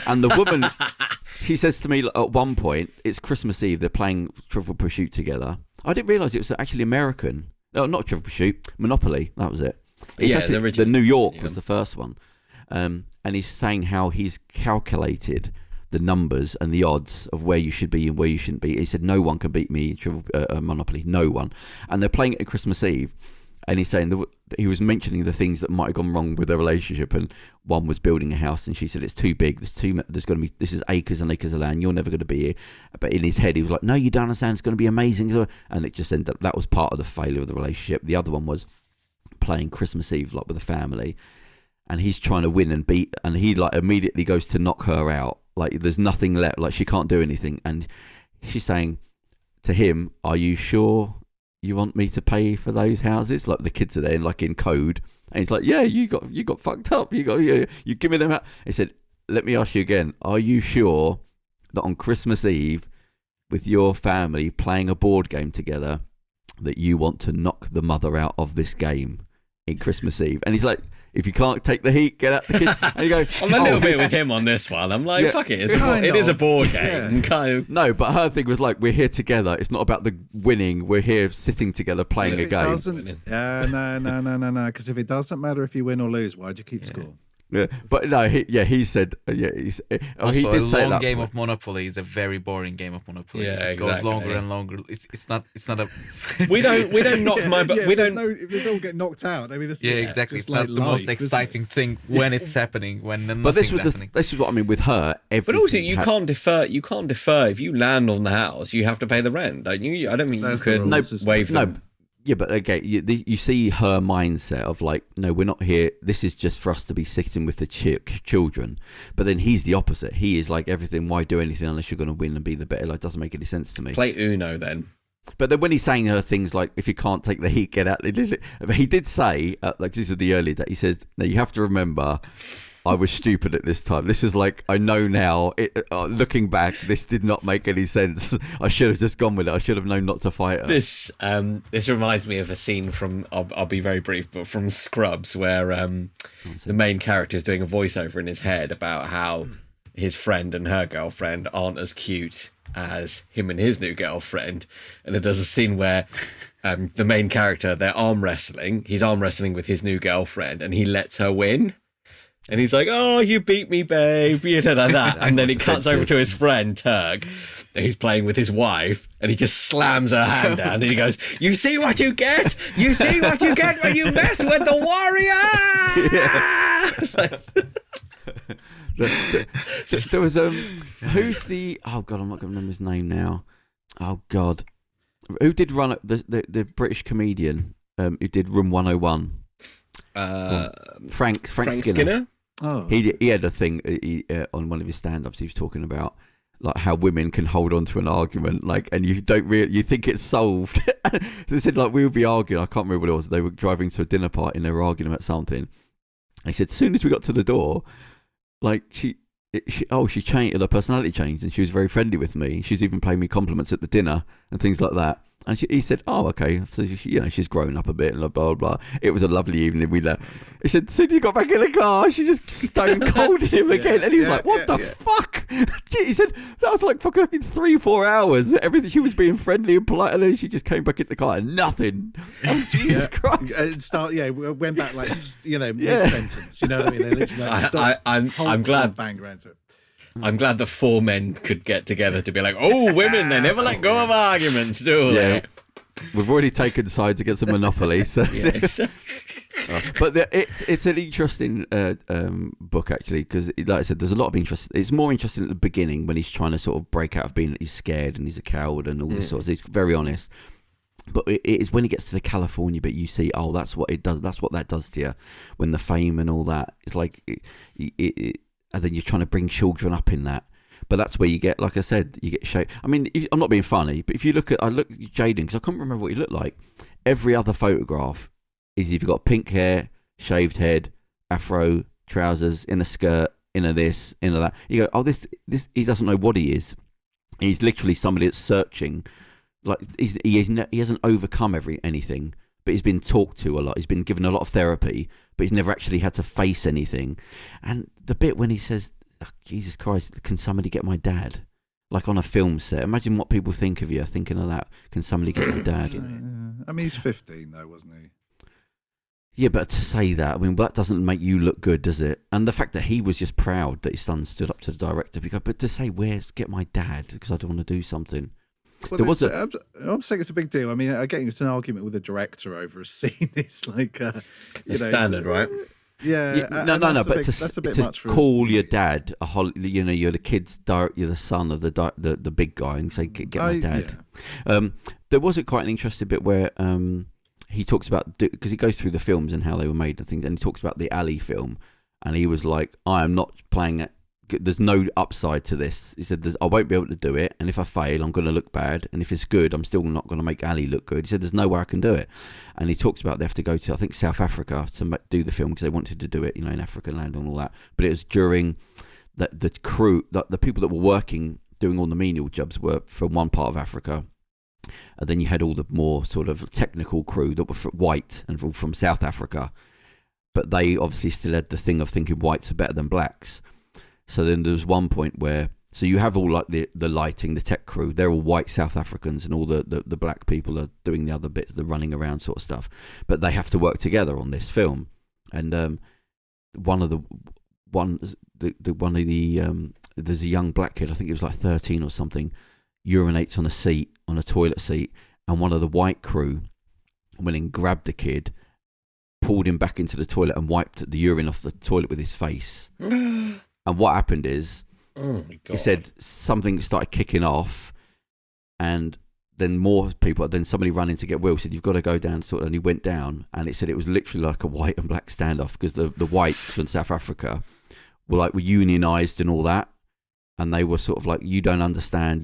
and the woman, she says to me at one point, it's Christmas Eve. They're playing Trivial Pursuit together. I didn't realise it was actually American. No, not Trivial Pursuit. Monopoly. That was it. It's the New York was the first one, and he's saying how he's calculated the numbers and the odds of where you should be and where you shouldn't be. He said no one can beat me in Monopoly, no one. And they're playing it at Christmas Eve, and he's saying he was mentioning the things that might have gone wrong with their relationship, and one was building a house, and she said it's too big. This is acres and acres of land. You're never going to be here. But in his head, he was like, no, you don't understand. It's going to be amazing. And it just ended up that was part of the failure of the relationship. The other one was playing Christmas Eve like with a family, and he's trying to win and beat, and he like immediately goes to knock her out. Like there's nothing left. Like she can't do anything, and she's saying to him, "Are you sure you want me to pay for those houses?" Like the kids are there, like in code, and he's like, "Yeah, you got fucked up. You give me them out." He said, "Let me ask you again. Are you sure that on Christmas Eve, with your family playing a board game together, that you want to knock the mother out of this game in Christmas Eve?" And he's like, "If you can't take the heat, get out the kitchen." And you go, I'm a little bit with him on this one. I'm like, fuck it. It is a board game. Kind of. No, but her thing was like, we're here together. It's not about the winning. We're here sitting together playing a game. No. Because if it doesn't matter if you win or lose, why'd you keep score? Yeah, but no, he said, he did say a long that game of Monopoly is a very boring game of Monopoly. Yeah, it goes longer and longer. It's not a. we don't knock my. But we don't. If they don't get knocked out, I mean, this exactly. It's like not the life, most exciting thing when it's happening. But this is what I mean with her. But also, you can't defer. You can't defer if you land on the house. You have to pay the rent, don't you? I don't mean you could waive them. Yeah, but again, you see her mindset of like, no, we're not here. This is just for us to be sitting with the children. But then he's the opposite. He is like everything. Why do anything unless you're going to win and be the better? Like, doesn't make any sense to me. Play Uno then. But then when he's saying her things like, if you can't take the heat, get out. He did say, like this is the earlier that he says, now you have to remember, I was stupid at this time. This is like, I know now, looking back, this did not make any sense. I should have just gone with it. I should have known not to fight her. This reminds me of a scene from, I'll be very brief, but from Scrubs, where the main character is doing a voiceover in his head about how his friend and her girlfriend aren't as cute as him and his new girlfriend. And it does a scene where the main character, they're arm wrestling. He's arm wrestling with his new girlfriend, and he lets her win. And he's like, "Oh, you beat me, babe," like that. And then it cuts over to his friend Turk, who's playing with his wife, and he just slams her hand down, and he goes, "You see what you get? You see what you get when you mess with the warrior." There was who's the? Oh God, I'm not going to remember his name now. Oh God. Who did run the British comedian who did Room 101? Frank Skinner. Oh, he had a thing on one of his stand-ups. He was talking about like how women can hold on to an argument, like, and you don't really, you think it's solved. They said like we would be arguing. I can't remember what it was. They were driving to a dinner party and they were arguing about something. They said as soon as we got to the door, like she changed, her personality changed, and she was very friendly with me. She was even paying me compliments at the dinner and things like that. And he said, "Oh, okay, so she's grown up a bit," and blah blah blah. It was a lovely evening. We left. He said, "As soon as you got back in the car, she just stone colded him again." And he was like, "What the fuck?" He said that was like fucking 3-4 hours. Everything, she was being friendly and polite, and then she just came back in the car and nothing. Oh, Jesus Christ! Went back like mid sentence. You know what I mean? I'm glad. Bang around to it. I'm glad the 4 men could get together to be like, "Oh, women, they never let go of arguments, do they?" Yeah. We've already taken sides against a monopoly, so. But it's an interesting book actually, because like I said, there's a lot of interest. It's more interesting at the beginning when he's trying to sort of break out of being that he's scared and he's a coward and all this sorts. He's very honest. But it is when he gets to the California bit, you see, oh, that's what it does. That's what that does to you, when the fame and all that. It's like and then you're trying to bring children up in that. But that's where you get, like I said, you get shaped. I mean, I'm not being funny, but if you look at, Jada, because I can't remember what he looked like. Every other photograph is if you've got pink hair, shaved head, afro, trousers, in a skirt, in a this, in a that. You go, oh, this, he doesn't know what he is. He's literally somebody that's searching. Like he hasn't overcome anything, but he's been talked to a lot. He's been given a lot of therapy, but he's never actually had to face anything. And the bit when he says, oh, "Jesus Christ, can somebody get my dad?" Like on a film set. Imagine what people think of you thinking of that. Can somebody get my dad? I mean, he's 15 though, wasn't he? Yeah, but to say that, I mean, that doesn't make you look good, does it? And the fact that he was just proud that his son stood up to the director, but to say, "Where's get my dad?" because I don't want to do something. Well, I'm saying it's a big deal. I mean, getting into an argument with a director over a scene is like it's standard, right? Yeah. No. But that's a bit to much for call your dad you're the kid's you're the son of the big guy, and say, "Get my dad." Yeah. There was quite an interesting bit where he talks about, because he goes through the films and how they were made and things, and he talks about the Ali film, and he was like, "I am not playing it. There's no upside to this." He said, "I won't be able to do it, and if I fail, I'm going to look bad, and if it's good, I'm still not going to make Ali look good." He said, "There's no way I can do it." And he talks about they have to go to, I think, South Africa to do the film, because they wanted to do it, in African land and all that. But it was during the crew, the people that were working, doing all the menial jobs were from one part of Africa. And then you had all the more sort of technical crew that were white and from South Africa. But they obviously still had the thing of thinking whites are better than blacks. So then there was one point where, so you have all like the lighting, the tech crew, they're all white South Africans, and all the black people are doing the other bits, the running around sort of stuff. But they have to work together on this film. And there's a young black kid, I think he was like 13 or something, urinates on a toilet seat, and one of the white crew went and grabbed the kid, pulled him back into the toilet and wiped the urine off the toilet with his face. And what happened is, he said something started kicking off, and then then somebody ran in to get Will, said, "You've got to go down," and he went down, and it said it was literally like a white and black standoff, because the whites from South Africa were unionized and all that, and they were sort of like, you don't understand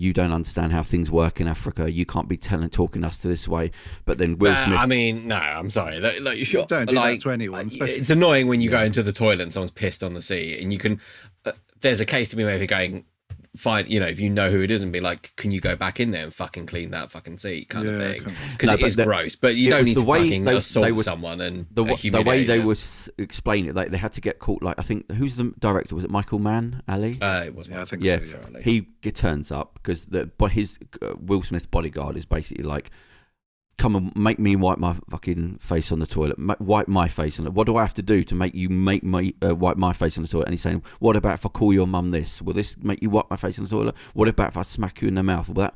how things work in Africa, you can't be talking us to this way. But then Will Smith, I mean, no, I'm sorry, you sure, don't do that to anyone, it's annoying when you go into the toilet and someone's pissed on the seat, and you can there's a case to be made for going, fine, if you know who it is, and be like, "Can you go back in there and fucking clean that fucking seat," kind of thing, because it is gross. But you don't need to fucking assault someone and the way they were explaining it, like they had to get caught. Like, I think, who's the director? Was it Michael Mann? Ali? It was. I think so. Yeah. He turns up because his Will Smith's bodyguard is basically like, come and make me wipe my fucking face on the toilet. Wipe my face on it. What do I have to do to make you make me wipe my face on the toilet? And he's saying, what about if I call your mum this? Will this make you wipe my face on the toilet? What about if I smack you in the mouth? Well,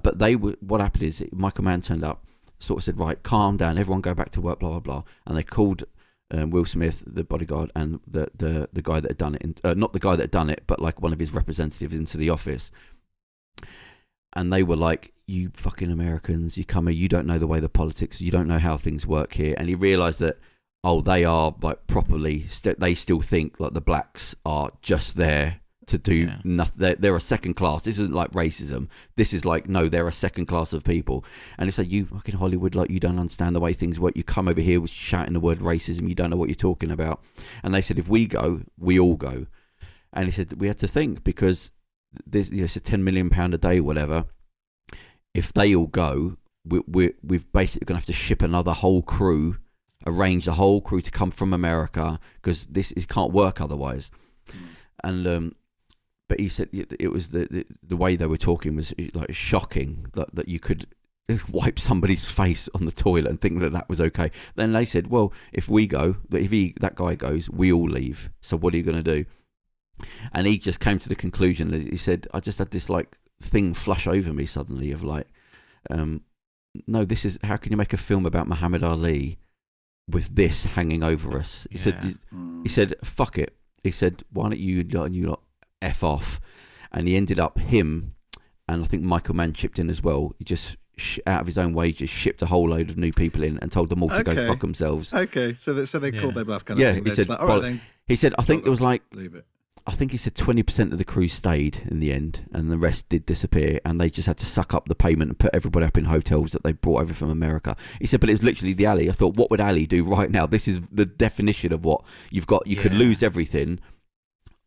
but what happened is Michael Mann turned up, sort of said, right, calm down, everyone go back to work, blah, blah, blah. And they called Will Smith, the bodyguard, and the guy that had done it, not the guy that had done it, but like one of his representatives into the office. And they were like, you fucking Americans, you come here, you don't know the way the politics, you don't know how things work here. And he realised that, they are like properly, they still think like the blacks are just there to do nothing. They're a second class. This isn't like racism. This is like, no, they're a second class of people. And it's like, you fucking Hollywood, like you don't understand the way things work. You come over here with shouting the word racism, you don't know what you're talking about. And they said, if we go, we all go. And he said, we had to think, because this, it's a £10 million a day, whatever. If they all go, we've basically going to have to ship another whole crew, arrange the whole crew to come from America, because this can't work otherwise. And but he said it was the way they were talking was like shocking, that you could wipe somebody's face on the toilet and think that was okay. Then they said, well, if we go, if that guy goes, we all leave. So what are you going to do? And he just came to the conclusion that he said, I just had this like thing flush over me suddenly of like, no, this is, how can you make a film about Muhammad Ali with this hanging over us? He said, fuck it. He said, why don't you lot F off? And he ended up, him, and I think Michael Mann chipped in as well. He just, out of his own wages, shipped a whole load of new people in and told them all to go fuck themselves. Okay, so they called their bluff kind of thing. He said, like, all right, then, he said, I think there was like, leave it. I think he said 20% of the crew stayed in the end, and the rest did disappear, and they just had to suck up the payment and put everybody up in hotels that they brought over from America. He said, but it was literally the Ali. I thought, what would Ali do right now? This is the definition of what you've got. You could lose everything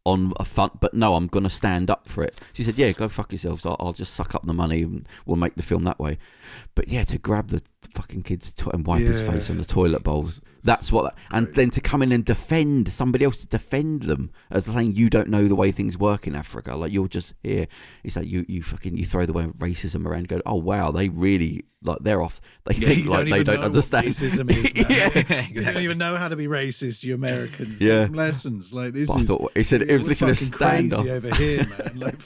on a fun, but no, I'm going to stand up for it. She said, yeah, go fuck yourselves. I'll just suck up the money and we'll make the film that way. But yeah, to grab the fucking kid's and wipe his face on the toilet bowl. That's what, and then to come in and defend somebody else, to defend them as saying you don't know the way things work in Africa, like you're just here. It's like you throw the word racism around and go, oh wow, they really, like, they're off. They think like they don't understand what racism is, man. Exactly. You don't even know how to be racist, you Americans. Get some lessons. Like this is. He said it was literally a stand-off over here, man. Like,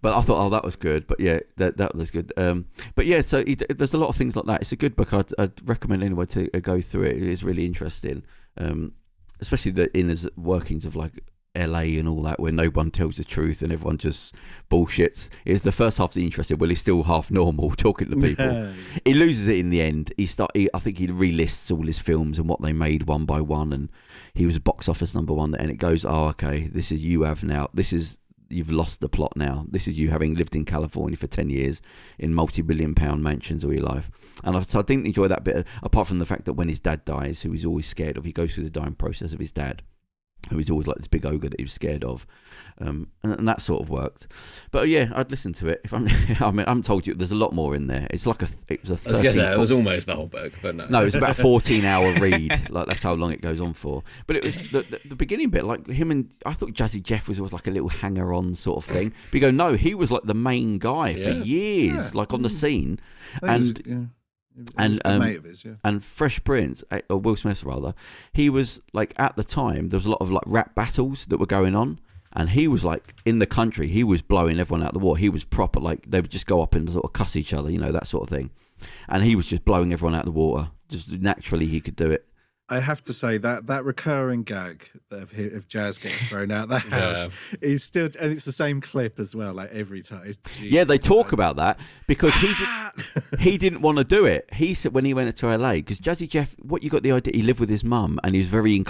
but I thought, that was good. But yeah, that was good. But yeah, so there's a lot of things like that. It's a good book. I'd recommend anyone to go through it. It is really interesting, especially the inner workings of like LA and all that, where no one tells the truth and everyone just bullshits. It's the first half's interesting. Well, he's still half normal talking to people. He loses it in the end. I think he relists all his films and what they made one by one, and he was box office number one. And it goes, oh, okay, this is you have now. You've lost the plot now. This is you having lived in California for 10 years in multi-billion-pound mansions all your life. And so I didn't enjoy that bit, apart from the fact that when his dad dies, who he's always scared of, he goes through the dying process of his dad, who is always like this big ogre that he was scared of. And that sort of worked. But yeah, I'd listen to it. I haven't told you, there's a lot more in there. It's like it was a 13. It was almost the whole book, but no. No, it's about a 14-hour read. Like that's how long it goes on for. But it was the beginning bit, like him and, I thought Jazzy Jeff was like a little hanger-on sort of thing. But you go, no, he was like the main guy for years, like on the scene. And mate of his, and Fresh Prince, or Will Smith rather, he was like, at the time there was a lot of like rap battles that were going on, and he was like in the country, he was blowing everyone out of the water. He was proper, like they would just go up and sort of cuss each other, that sort of thing, and he was just blowing everyone out of the water. Just naturally he could do it. I have to say that recurring gag of Jazz getting thrown out the house is still, and it's the same clip as well, like every time. Yeah, they talk about that because he didn't want to do it. He said when he went to LA, because Jazzy Jeff, what you got the idea, he lived with his mum and he was very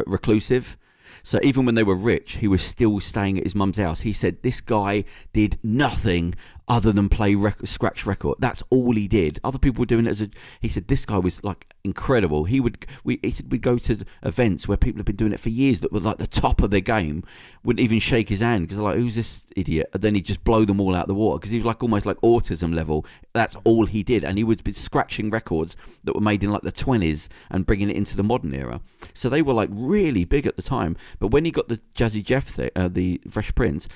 reclusive. So even when they were rich, he was still staying at his mum's house. He said this guy did nothing other than play scratch record. That's all he did. Other people were doing it he said this guy was like incredible. He said we'd go to events where people had been doing it for years that were like the top of their game, wouldn't even shake his hand because they're like, who's this idiot? And then he'd just blow them all out of the water because he was like almost like autism level. That's all he did. And he would be scratching records that were made in like the 20s and bringing it into the modern era. So they were like really big at the time. But when he got the Jazzy Jeff thing, the Fresh Prince,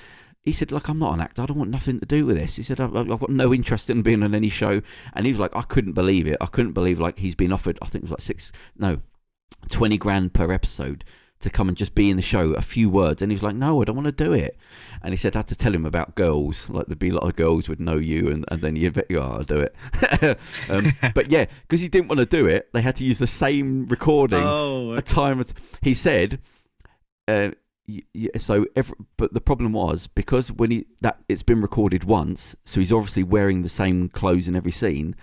he said, like, I'm not an actor. I don't want nothing to do with this. He said, I've got no interest in being on any show. And he was like, I couldn't believe it. I couldn't believe, like, he's been offered, I think it was like 20 grand per episode to come and just be in the show, a few words. And he was like, no, I don't want to do it. And he said, I had to tell him about girls. Like, there'd be a lot of girls would know you, and then you bet you are, I'll do it. But yeah, because he didn't want to do it, they had to use the same recording a time. He said, but the problem was, because it's been recorded once, so he's obviously wearing the same clothes in every scene.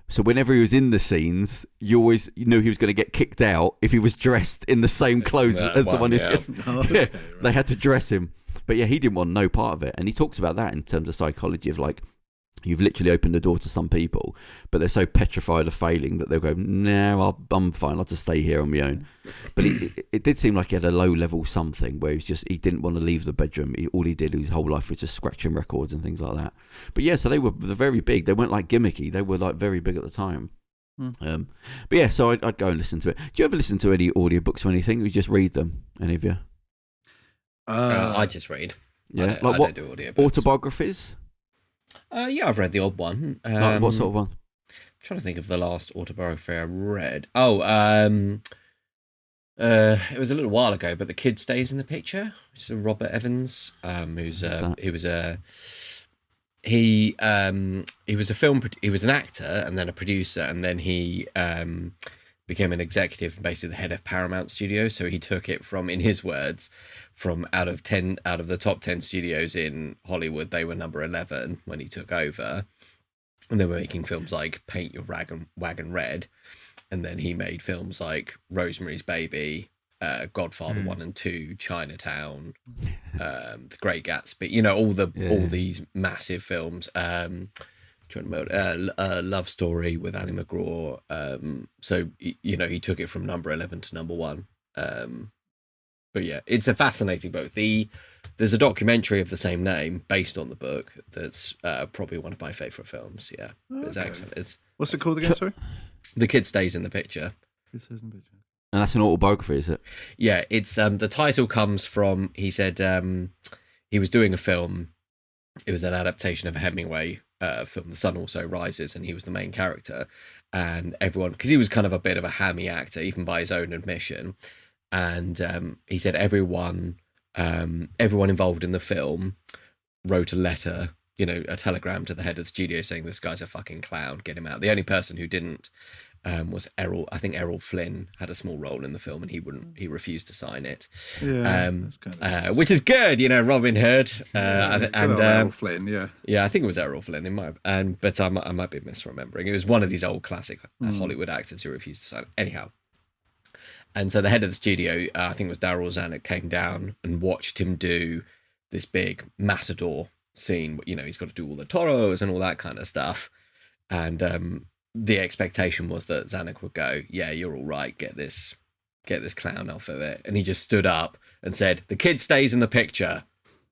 So whenever he was in the scenes, you knew he was going to get kicked out if he was dressed in the same clothes as the one. Right. They had to dress him. But yeah, he didn't want no part of it. And he talks about that in terms of psychology of, like, you've literally opened the door to some people, but they're so petrified of failing that they'll go, no, I'm fine, I'll just stay here on my own. But it did seem like he had a low-level something where he didn't want to leave the bedroom. All he did his whole life was just scratching records and things like that. But yeah, so they're very big. They weren't like gimmicky. They were like very big at the time. But yeah, so I'd go and listen to it. Do you ever listen to any audiobooks or anything? Or you just read them, any of you? I just read. Yeah, I don't do audiobooks. Autobiographies? Yeah, I've read the odd one. Like what sort of one? I'm trying to think of the last autobiography I read. It was a little while ago, but The Kid Stays in the Picture, which is Robert Evans, he was an actor and then a producer, and then he became an executive and basically the head of Paramount Studios. So he took it from, in his words, from out of the top 10 studios in Hollywood, they were number 11 when he took over, and they were making films like Paint Your Wagon Red, and then he made films like Rosemary's Baby, Godfather 1 and 2, Chinatown, The Great Gatsby, all these massive films. Love Story with Ally McGraw. So he took it from number 11 to number 1. But yeah, it's a fascinating book. There's a documentary of the same name based on the book that's probably one of my favorite films. Yeah, it's excellent. What's it called again? Sorry, The Kid Stays in the Picture. Kid Stays in the Picture. And that's an autobiography, is it? Yeah, it's the title comes from, he said he was doing a film. It was an adaptation of a Hemingway film, The Sun Also Rises, and he was the main character. And everyone, because he was kind of a bit of a hammy actor, even by his own admission. And he said everyone involved in the film wrote a letter, a telegram to the head of the studio saying, this guy's a fucking clown, get him out. The only person who didn't was Errol. I think Errol Flynn had a small role in the film, and he refused to sign it. Yeah, which is good, Robin Hood. Errol Flynn, yeah. Yeah, I think it was Errol Flynn but I might be misremembering. It was one of these old classic Hollywood actors who refused to sign it. Anyhow. And so the head of the studio, I think it was Daryl Zanuck, came down and watched him do this big matador scene. He's got to do all the toros and all that kind of stuff. And the expectation was that Zanuck would go, yeah, you're all right, get this clown off of it. And he just stood up and said, the kid stays in the picture,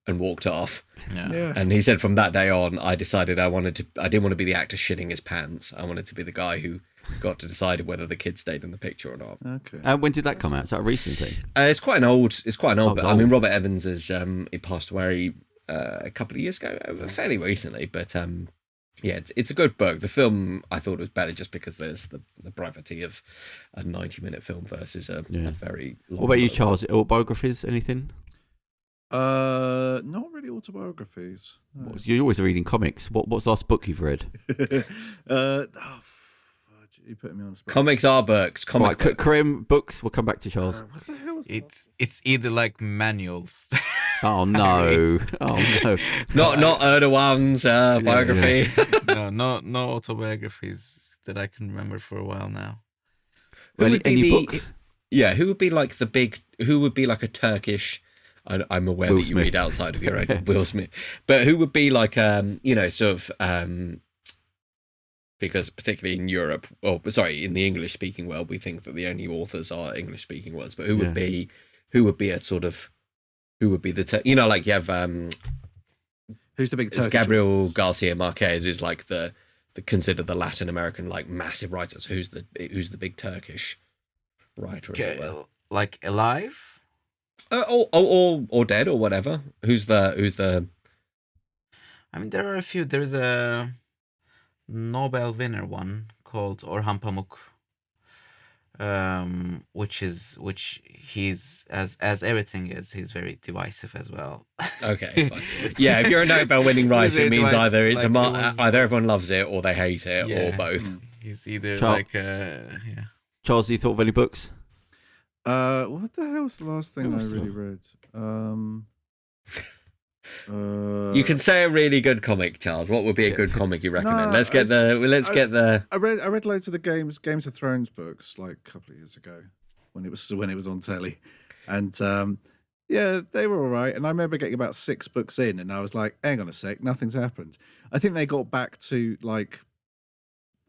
and walked off. Yeah. And he said from that day on, I decided I didn't want to be the actor shitting his pants. I wanted to be the guy who got to decide whether the kid stayed in the picture or not. Okay. When did that come out? Is that a recent thing? It's quite an old. But I mean, Robert Evans he passed away a couple of years ago, fairly recently. But yeah, it's a good book. The film I thought was better just because there's the brevity of a 90-minute film versus a very long. What about you, Charles? Autobiographies? Anything? Not really autobiographies. No. You're always reading comics. What's the last book you've read? You putting me on the spot. Comics are books. Books. Kerem books. We'll come back to Charles. What the hell is It's either like manuals. Oh no! Oh no! Not Erdogan's biography. No autobiographies that I can remember for a while now. Any books? Yeah, who would be like a Turkish? I'm aware that you read outside of your own Will Smith, but who would be like because particularly in Europe, in the English speaking world, we think that the only authors are English speaking words. But who would be the you have who's the big Turkish Gabriel ones? Garcia Marquez is like the considered the Latin American like massive writers. Who's the big Turkish writer? Like alive? Or dead or whatever. Who's the I mean, there are a few. There is a Nobel winner one called Orhan Pamuk, which he's as everything is. He's very divisive as well. Okay, fine. Yeah, if you're a Nobel winning writer, it means either it's like, either everyone loves it or they hate it or both. He's either Charles, you thought of any books? What the hell was the last thing I really read? You can say a really good comic, Charles. What would be a good comic you recommend? Let's get the. I read loads of the Games of Thrones books like a couple of years ago when it was on telly, and they were all right. And I remember getting about 6 books in, and I was like, "Hang on a sec, nothing's happened." I think they got back to like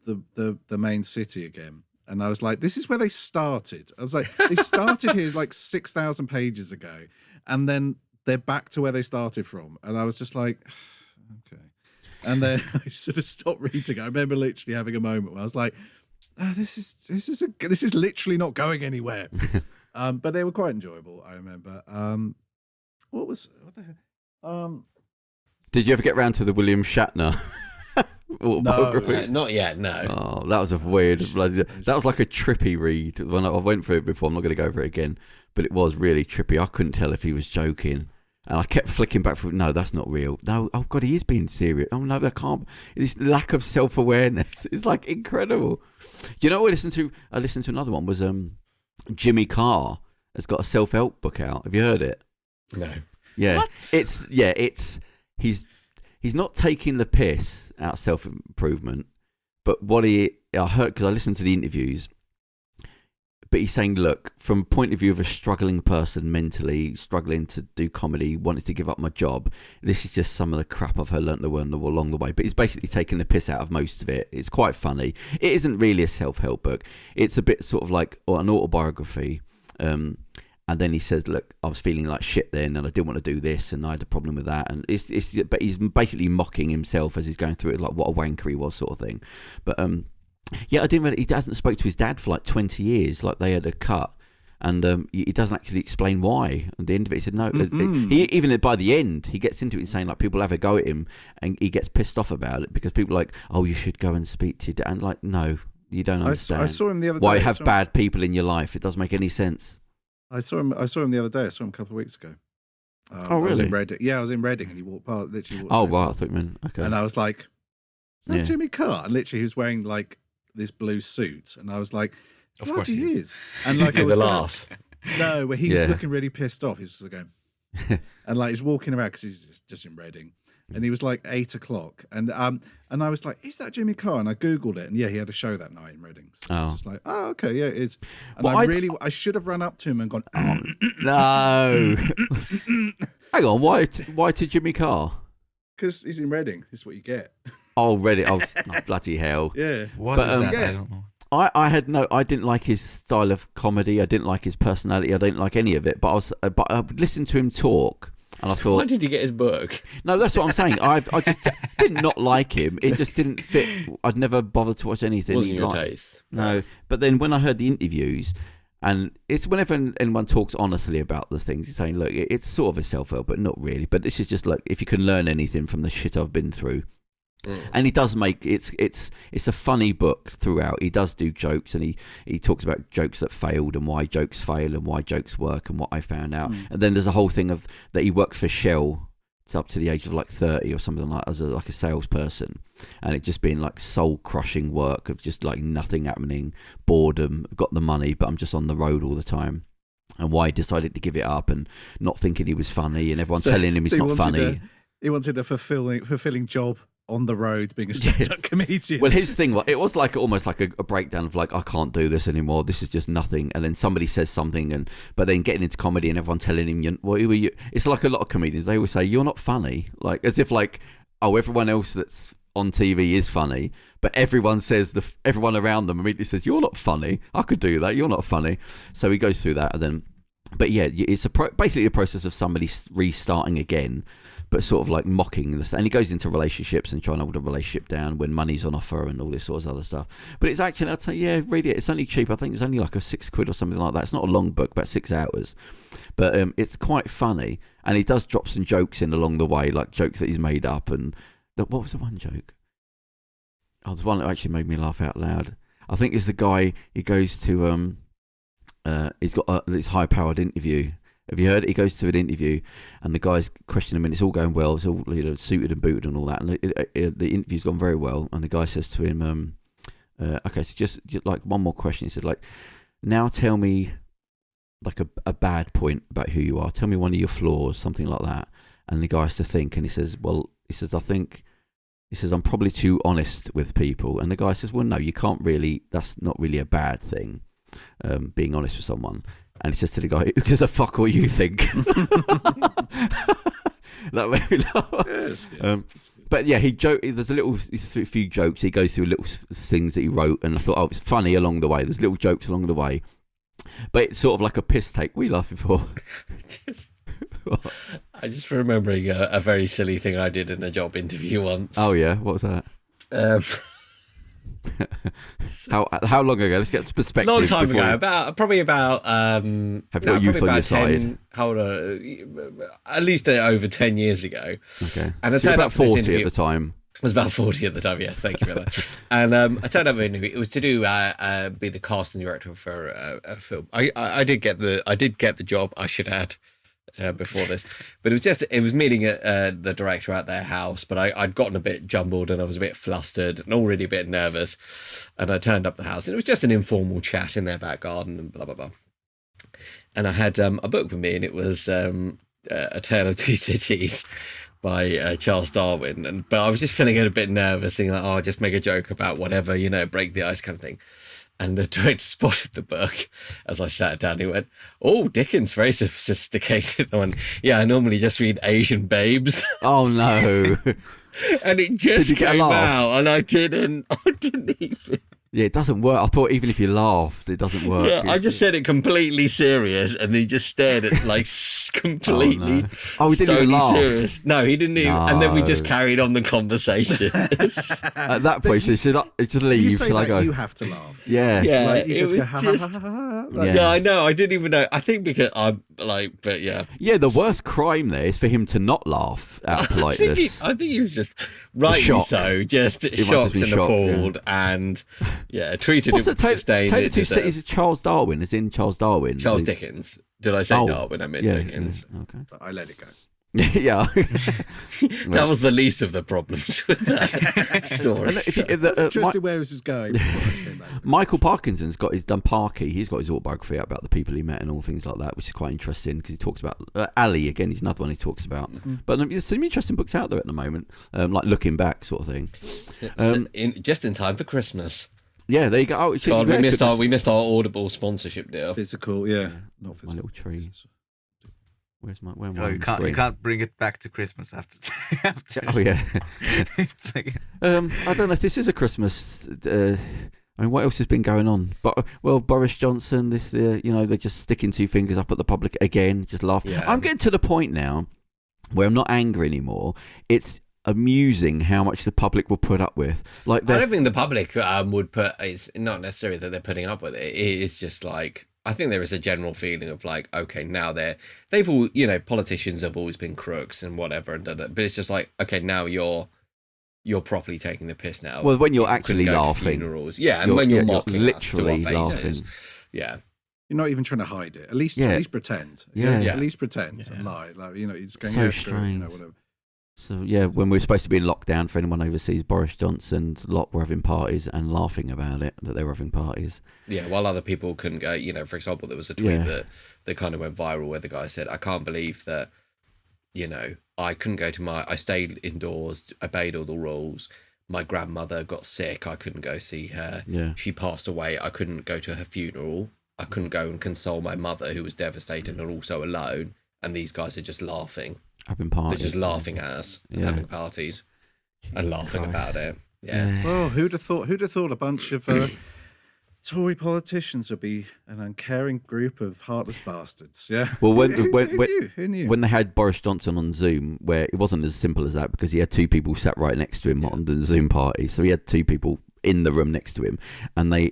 the main city again. And I was like, this is where they started. I was like, they started here like 6,000 pages ago. And then they're back to where they started from. And I was just like, okay. And then I sort of stopped reading. I remember literally having a moment where I was like, this is literally not going anywhere. But they were quite enjoyable, I remember. What the hell? Did you ever get round to the William Shatner autobiography? No, not yet, no. Oh, that was a weird that was like a trippy read. When I went through it before, I'm not going to go over it again, but it was really trippy. I couldn't tell if he was joking, and I kept flicking back through. No, that's not real. No, oh god, he is being serious. Oh no, that can't. This lack of self-awareness is like incredible. You know what I listened to another one was Jimmy Carr has got a self-help book out. Have you heard it? No. Yeah. What? He's not taking the piss out of self-improvement, but I heard, because I listened to the interviews, but he's saying, look, from a point of view of a struggling person mentally, struggling to do comedy, wanting to give up my job, this is just some of the crap I've learnt along the way. But he's basically taking the piss out of most of it. It's quite funny. It isn't really a self-help book. It's a bit sort of like an autobiography. And then he says, look, I was feeling like shit then, and I didn't want to do this, and I had a problem with that. And but he's basically mocking himself as he's going through it, like what a wanker he was, sort of thing. But I didn't really. He hasn't spoke to his dad for like 20 years, like they had a cut, and he doesn't actually explain why. At the end of it, he said no. He even by the end, he gets into it and saying like people have a go at him, and he gets pissed off about it because people are like, oh, you should go and speak to your dad. And like, no, you don't understand. I saw him the other day. Why have bad people in your life? It doesn't make any sense. I saw him the other day. I saw him a couple of weeks ago. Oh, really? I was in Reading. Yeah, I was in Reading, and he walked past. Literally walked. Oh, wow! I thought you meant okay. And I was like, "Is that Jimmy Carr?" And literally, he was wearing like this blue suit, and I was like, "Of course he is." And like, I was laugh. No, but he was looking really pissed off. He was just going, and like he's walking around because he's just in Reading. And he was like 8 o'clock, and I was like, "Is that Jimmy Carr?" And I googled it, and he had a show that night in Reading. So I was just like, "Oh, okay, yeah, it is." And well, I should have run up to him and gone, "Oh no!" Hang on, why to Jimmy Carr? Because he's in Reading. This is what you get. Oh, Reading! Oh, bloody hell! Yeah. What is that? I don't know. I didn't like his style of comedy. I didn't like his personality. I didn't like any of it. But I listened to him talk. And I thought, why did he get his book? No, that's what I'm saying. I just did not like him. It just didn't fit. I'd never bothered to watch anything. Wasn't your taste? No. But then when I heard the interviews, and it's whenever anyone talks honestly about the things, he's saying, look, it's sort of a self-help, but not really. But this is just like, if you can learn anything from the shit I've been through. And he does make it's a funny book throughout. He does do jokes, and he talks about jokes that failed and why jokes fail and why jokes work and what I found out. And then there's a whole thing of that he worked for Shell. It's up to the age of like 30 or something like as like a salesperson, and it just being like soul crushing work of just like nothing happening, boredom. Got the money, but I'm just on the road all the time. And why he decided to give it up and not thinking he was funny, and everyone telling him he's not funny. He wanted a fulfilling job on the road being a stand-up comedian. Well, his thing, it was like almost like a breakdown of like, I can't do this anymore. This is just nothing. And then somebody says something, but then getting into comedy and everyone telling him, well, who are you? It's like a lot of comedians. They always say, you're not funny. Like as if like, oh, everyone else that's on TV is funny, but everyone says everyone around them immediately says, you're not funny. I could do that. You're not funny. So he goes through that, and then, but yeah, it's basically a process of somebody restarting again, but sort of like mocking this. And he goes into relationships and trying to hold a relationship down when money's on offer and all this sort of other stuff. But it's actually, I'd say, yeah, read it. It's only cheap. I think it's only like £6 or something like that. It's not a long book, about 6 hours. but it's quite funny, and he does drop some jokes in along the way, like jokes that he's made up. And what was the one joke? Oh, the one that actually made me laugh out loud. I think it's the guy. He goes to he's got this high-powered interview. Have you heard it? He goes to an interview, and the guy's questioning him, and it's all going well. It's all suited and booted and all that, and the interview's gone very well. And the guy says to him, "Okay, so just like one more question." He said, "Like, now tell me like a bad point about who you are. Tell me one of your flaws, something like that." And the guy has to think, and he says, "I'm probably too honest with people." And the guy says, "Well, no, you can't really. That's not really a bad thing, being honest with someone." And he says to the guy, "Who gives a fuck what you think?" That made me laugh. But yeah, there's a few jokes. He goes through little things that he wrote, and I thought, it's funny along the way. There's little jokes along the way, but it's sort of like a piss take. What are you laughing for? I just remembering a very silly thing I did in a job interview once. Oh yeah, what was that? How long ago? Let's get some perspective. Long time ago, probably about have you got youth on your side? Hold on, at least over 10 years ago. Okay, and I so turned about up for 40 at the time. I was about 40 at the time. Yes, thank you for that. And I turned up for an interview. It was to do be the casting director for a film. I did get the job. I should add. Before this, but it was meeting the director at their house, but I'd gotten a bit jumbled and I was a bit flustered and already a bit nervous, and I turned up the house and it was just an informal chat in their back garden and blah blah blah. And I had a book with me, and it was A Tale of Two Cities by Charles Darwin, but I was just feeling a bit nervous, thinking like, I'll just make a joke about whatever, break the ice kind of thing. And the director spotted the book as I sat down. He went, "Oh, Dickens, very sophisticated." I went, "Yeah, I normally just read Asian Babes." Oh no! And it just came out, and I didn't even. Yeah, it doesn't work. I thought even if you laughed, it doesn't work. Yeah, I just said it completely serious, and he just stared at like completely. Oh, he didn't even laugh. Serious. No, he didn't even. No. And then we just carried on the conversation. At that point, should I just leave? You say Shall I go? You have to laugh. Yeah, yeah. Like, it was just. Yeah, I know. I didn't even know. I think because I'm like, but yeah. Yeah, the worst crime there is for him to not laugh out of politeness. I think he was just rightly so, just shocked and appalled, and treated him with disdain. Take the two cities of Charles Darwin, as in Charles Darwin. Charles Dickens. Did I say Darwin? I meant Dickens. Yeah, okay. I let it go. Yeah. That was the least of the problems with that story. Interesting where this is going. Michael Parkinson's done Parky. He's got his autobiography out about the people he met and all things like that, which is quite interesting because he talks about Ali again. He's another one he talks about. Mm-hmm. But there's some interesting books out there at the moment, like looking back sort of thing. Just in time for Christmas. Yeah, there you go. Oh, God, we missed our Audible sponsorship deal. Physical, not physical. My little tree. Where's my? You can't bring it back to Christmas after. Oh yeah. I don't know if this is a Christmas. I mean, what else has been going on? But Boris Johnson. They're just sticking two fingers up at the public again, just laughing. Yeah. I'm getting to the point now where I'm not angry anymore. It's amusing how much the public will put up with. Like, I don't think the public would put. It's not necessarily that they're putting up with it. It's just like. I think there is a general feeling of like, okay, now they've all, politicians have always been crooks and whatever, but it's just like, okay, now you're properly taking the piss now. Well, when you're actually laughing, funerals, and when you're mocking, you're literally laughing, yeah. You're not even trying to hide it. At least pretend. At least pretend and lie. Like, you're just going so strange. Whatever. So when we were supposed to be in lockdown, for anyone overseas, Boris Johnson's lot were having parties and laughing about it, that they were having parties. Yeah, while other people couldn't go. For example, there was a tweet that kind of went viral where the guy said, "I can't believe that, I couldn't go to I stayed indoors, obeyed all the rules. My grandmother got sick. I couldn't go see her. Yeah. She passed away. I couldn't go to her funeral. I couldn't go and console my mother, who was devastated and also alone. And these guys are just laughing." Having parties. They're just laughing at us and having parties and laughing about it. Yeah. Well, who'd have thought a bunch of Tory politicians would be an uncaring group of heartless bastards? Yeah. Well, who knew? When they had Boris Johnson on Zoom, where it wasn't as simple as that because he had two people sat right next to him on the Zoom party, so he had two people in the room next to him, and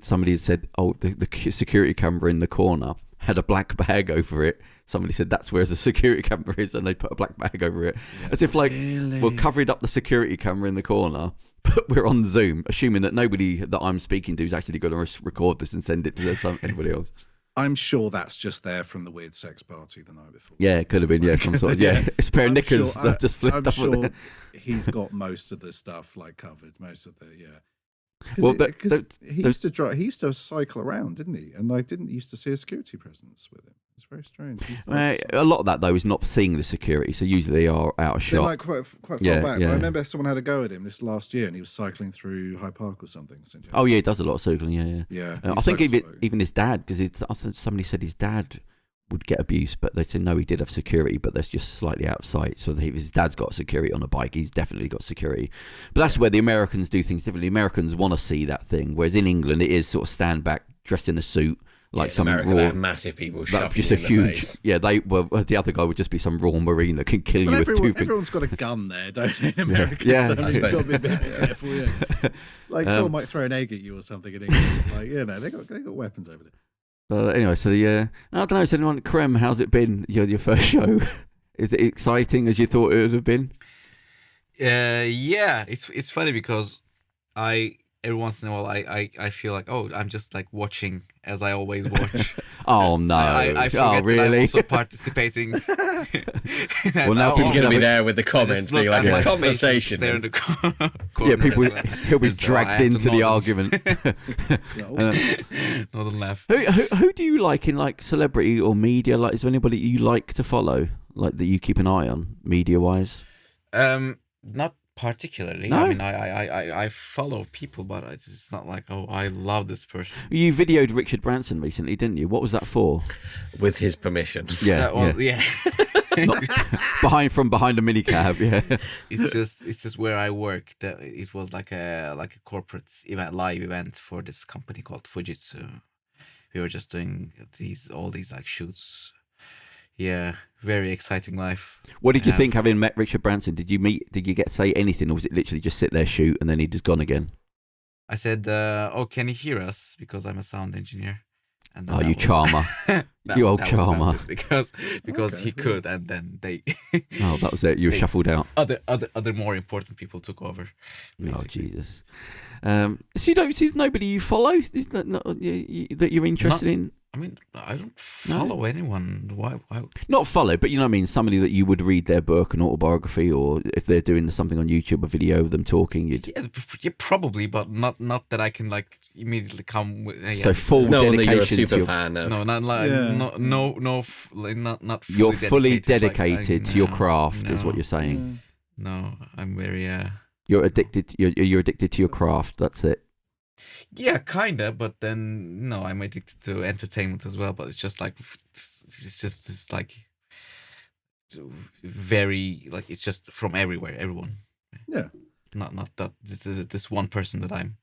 somebody had said, "Oh, the security camera in the corner had a black bag over it. Somebody said that's where the security camera is, and they put a black bag over it, as if like we're covering up the security camera in the corner. But we're on Zoom, assuming that nobody that I'm speaking to is actually going to record this and send it to anybody else. I'm sure that's just there from the weird sex party the night before. Yeah, it could have been. Yeah, some sort of it's a pair of knickers that just flipped I'm up. Sure he's got most of the stuff like covered. Most of the Because he used to cycle around, didn't he? And I didn't used to see a security presence with him. It's very strange. A lot of that though is not seeing the security, so usually they are out of shot. They're like quite far back. I remember someone had a go at him this last year, and he was cycling through Hyde Park or something. Oh yeah, he does a lot of cycling. Yeah. I think even his dad, because somebody said his dad would get abuse, but they said no, he did have security, but that's just slightly out of sight. So if his dad's got security on a bike, he's definitely got security. But that's where the Americans do things differently. Americans want to see that thing, whereas in England it is sort of stand back, dressed in a suit, like some America, raw. they have massive people shoving just you a in huge. the face. Yeah, the other guy would just be some raw marine that can kill you with two fingers. Everyone's got a gun there, don't they? In America, yeah. So you've got to be a bit careful. Yeah. Like someone might throw an egg at you or something in England. Like they got weapons over there. Anyway, so I don't know. So anyone, Kerem, how's it been? Your first show? Is it exciting as you thought it would have been? Yeah, it's funny because every once in a while I feel like I'm just like watching as I always watch. Oh no! I forget really? that I'm also participating. Well, now he's going to be there with the comments, being like a conversation. There in the corner. Yeah, he'll be dragged into the argument. Nod and laugh. Who do you like in like celebrity or media? Like, is there anybody you like to follow, like that you keep an eye on, media wise? Not particularly. No? I mean, I follow people, but it's not like I love this person. You videoed Richard Branson recently, didn't you? What was that for? With his permission. Yeah, Not from behind a minicab. Yeah, it's just where I work. That it was like a corporate event, live event for this company called Fujitsu. We were just doing all these like shoots. Yeah, very exciting life. What did you think having met Richard Branson? Did you get to say anything, or was it literally just sit there, shoot, and then he'd just gone again? I said, can he hear us? Because I'm a sound engineer. And then you charmer. You old charmer. Because he could, and then they... Oh, that was it. You were shuffled out. Other more important people took over. Basically. Oh, Jesus. So you don't see nobody you follow that you're interested in? I mean, I don't follow anyone. Why? Not follow, but you know what I mean? Somebody that you would read their book, an autobiography, or if they're doing something on YouTube, a video of them talking. Yeah, probably, but not that I can like immediately come with. So full dedication. That you're a super fan of. No, not like not fully. You're fully dedicated to your craft, is what you're saying. No, I'm very. You're addicted. You're addicted to your craft. That's it. Yeah, kinda, but then no, I'm addicted to entertainment as well. But it's just like it's like very like it's just from everyone. Yeah, not that this one person that I'm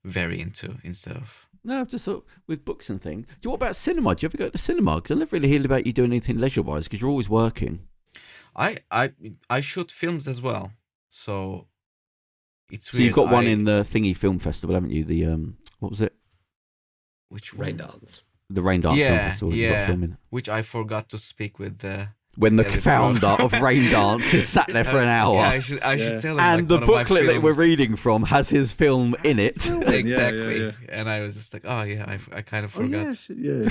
very into instead of. No, just thought with books and things. What about cinema? Do you ever go to the cinema? Because I never really hear about you doing anything leisure-wise because you're always working. I shoot films as well, so. It's weird. So you've got one in the Thingy Film Festival, haven't you? The what was it? Which Rain Dance? The Rain Dance Film Festival. Yeah. Which I forgot to speak with. When the founder of Rain Dance has sat there for an hour. Yeah, I should tell him. And like the booklet that we're reading from has his film in it. Exactly. Yeah. And I was just like, oh yeah, I kind of forgot. Yeah,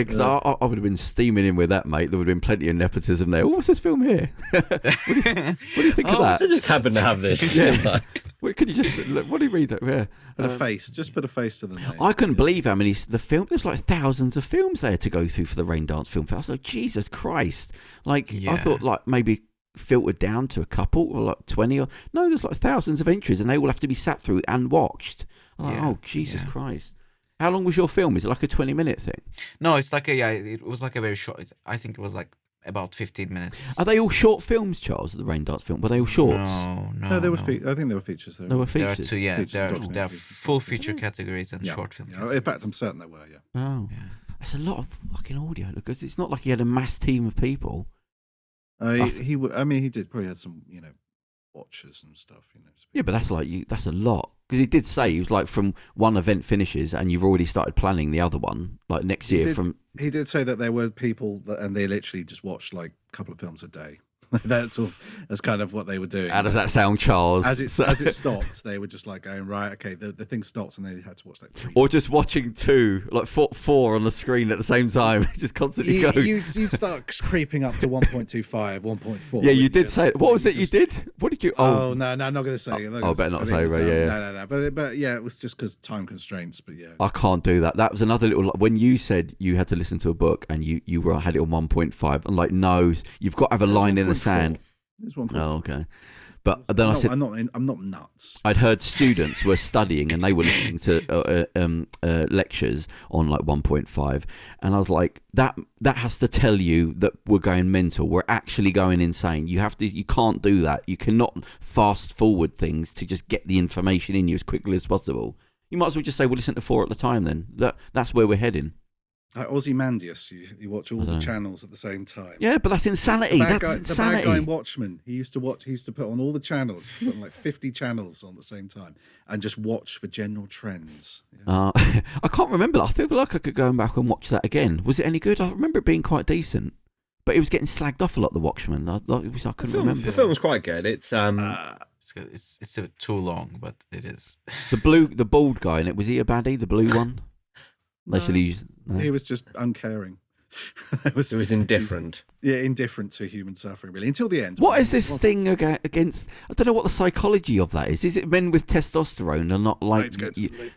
because I would have been steaming in with that, mate. There would have been plenty of nepotism there. Oh, what's this film here? What do you think of that? I just happen to have this. Yeah. Could you just? What do you read that? Yeah. Put a face. Just put a face to the name. I couldn't believe how many there's like thousands of films there to go through for the Rain Dance Film Festival. I was like, Jesus Christ! Like I thought, like maybe filtered down to a couple or like 20 or no. There's like thousands of entries, and they all have to be sat through and watched. Like, oh Jesus Christ! How long was your film? Is it like a 20-minute thing? No, it's like it was like a very short. I think it was like about 15 minutes. Are they all short films, Charles? The Rain Dance film? Were they all shorts? No, they were. I think they were features. They were features. There are two. There are full feature categories and short film. Yeah, in fact, I'm certain they were. Yeah. Oh, that's a lot of fucking audio because it's not like he had a mass team of people. He did probably had some, watchers and stuff. Yeah, but that's like that's a lot. Because he did say, he was like, from one event finishes and you've already started planning the other one, like next year. He did say that there were people and they literally just watched like a couple of films a day. That's kind of what they were doing. How does that sound, Charles? As it stopped, they were just like going, right, okay, the thing stops, and they had to watch like 3. Or just watching 2, like 4 on the screen at the same time, just constantly going. You'd start creeping up to 1.25, 1.4. Yeah, you did say. What was it you did? What did you? Oh no, I'm not going to say. Oh, better not say, right? Yeah. No. But yeah, it was just because time constraints. But yeah, I can't do that. That was another little. When you said you had to listen to a book and you had it on 1.5, I'm like, no, you've got to have a line in the sand. It's 1.4. Oh, okay. But then I said, I'm not nuts. I'd heard students were studying and they were listening to lectures on like 1.5, and I was like, that has to tell you that we're going mental. We're actually going insane. You can't do that. You cannot fast forward things to just get the information in you as quickly as possible. You might as well just say, we'll listen to 4 at the time. Then that's where we're heading. Ozymandias, you watch all the channels at the same time. Yeah, but that's insanity. The Insanity. bad guy in Watchmen, he used to put on all the channels, put on like 50 channels on the same time, and just watch for general trends. Yeah. I can't remember. I feel like I could go back and watch that again. Was it any good? I remember it being quite decent, but it was getting slagged off a lot. The Watchmen. I couldn't remember. The film was quite good. It's It's a bit too long, but it is. The bald guy in it, was he a baddie? The blue one? No, No. He was just uncaring. It was indifferent. Indifferent to human suffering, really, until the end. What is this thing against? I don't know what the psychology of that is. Is it men with testosterone are not like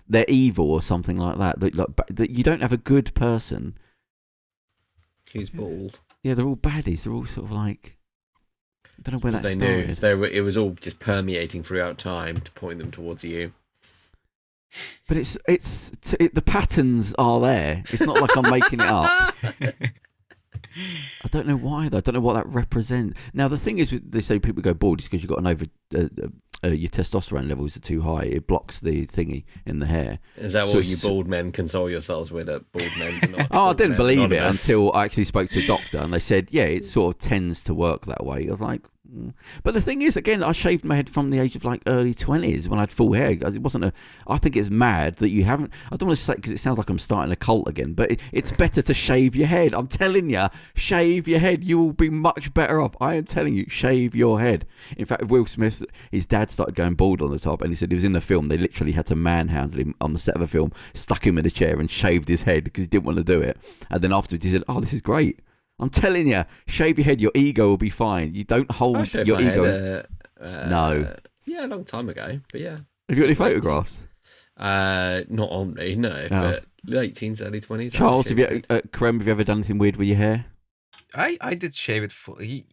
they're evil or something like that? That you don't have a good person. He's bald. Yeah, they're all baddies. They're all sort of like. I don't know where that started. It was all just permeating throughout time to point them towards you. But the patterns are there. It's not like I'm making it up. I don't know why though. I don't know what that represents. Now the thing is, they say people go bald is because you've got your testosterone levels are too high. It blocks the thingy in the hair. Is that what you bald men console yourselves with? At bald men's not. Oh, I didn't believe it until I actually spoke to a doctor and they said, yeah, it sort of tends to work that way. I was like. But the thing is, again, I shaved my head from the age of like early 20s when I had full hair. It wasn't I think it's mad that you haven't. I don't want to say because it sounds like I'm starting a cult again, but it's better to shave your head. I'm telling you, shave your head. You will be much better off. I am telling you, shave your head. In fact, Will Smith, his dad started going bald on the top, and he said he was in the film. They literally had to manhandle him on the set of a film, stuck him in a chair, and shaved his head because he didn't want to do it. And then afterwards, he said, "Oh, this is great." I'm telling you, shave your head, your ego will be fine. You don't hold your ego. No. Yeah, a long time ago, but yeah. Have you got any photographs? Not on me, no. But late teens, early 20s. Charles, Kerem, have you ever done anything weird with your hair? I did shave it fully.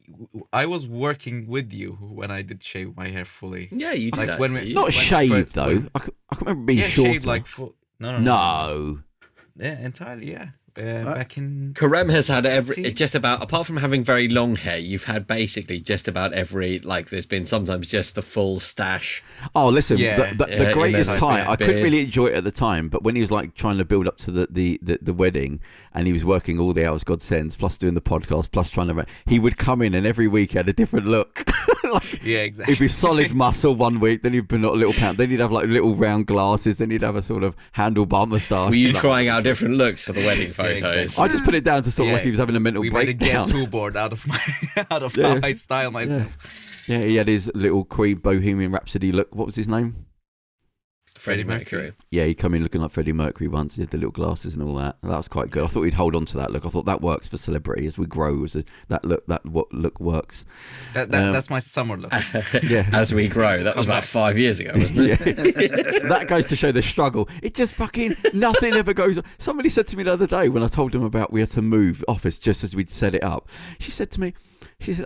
I was working with you when I did shave my hair fully. Yeah, you did. Like not shave though. I can remember being short. Shaved like full. No. Yeah, entirely. Yeah. Back in Kerem has had just about, apart from having very long hair, you've had basically just about every, like there's been sometimes just the full stash. Oh, listen, the greatest time, I couldn't really enjoy it at the time, but when he was like trying to build up to the wedding and he was working all the hours God sends, plus doing the podcast, plus trying to, he would come in and every week he had a different look. Yeah, exactly. He'd be solid muscle one week, then he'd be not a little pound, then he'd have like little round glasses, then he'd have a sort of handlebar moustache. Were you trying out different looks for the wedding photos? Exactly. I just put it down to sort of like he was having a mental breakdown. We made a guess who board out of how I style myself. Yeah, he had his little Queen Bohemian Rhapsody look. What was his name? Freddie Mercury. Yeah, he came in looking like Freddie Mercury once. He had the little glasses and all that. That was quite good. I thought we'd hold on to that look. I thought that works for celebrity as we grow. That look works. That's my summer look. Yeah, as we grow. That was about 5 years ago, wasn't it? Yeah. That goes to show the struggle. It just fucking nothing ever goes on. Somebody said to me the other day when I told them about we had to move office just as we'd set it up. She said to me,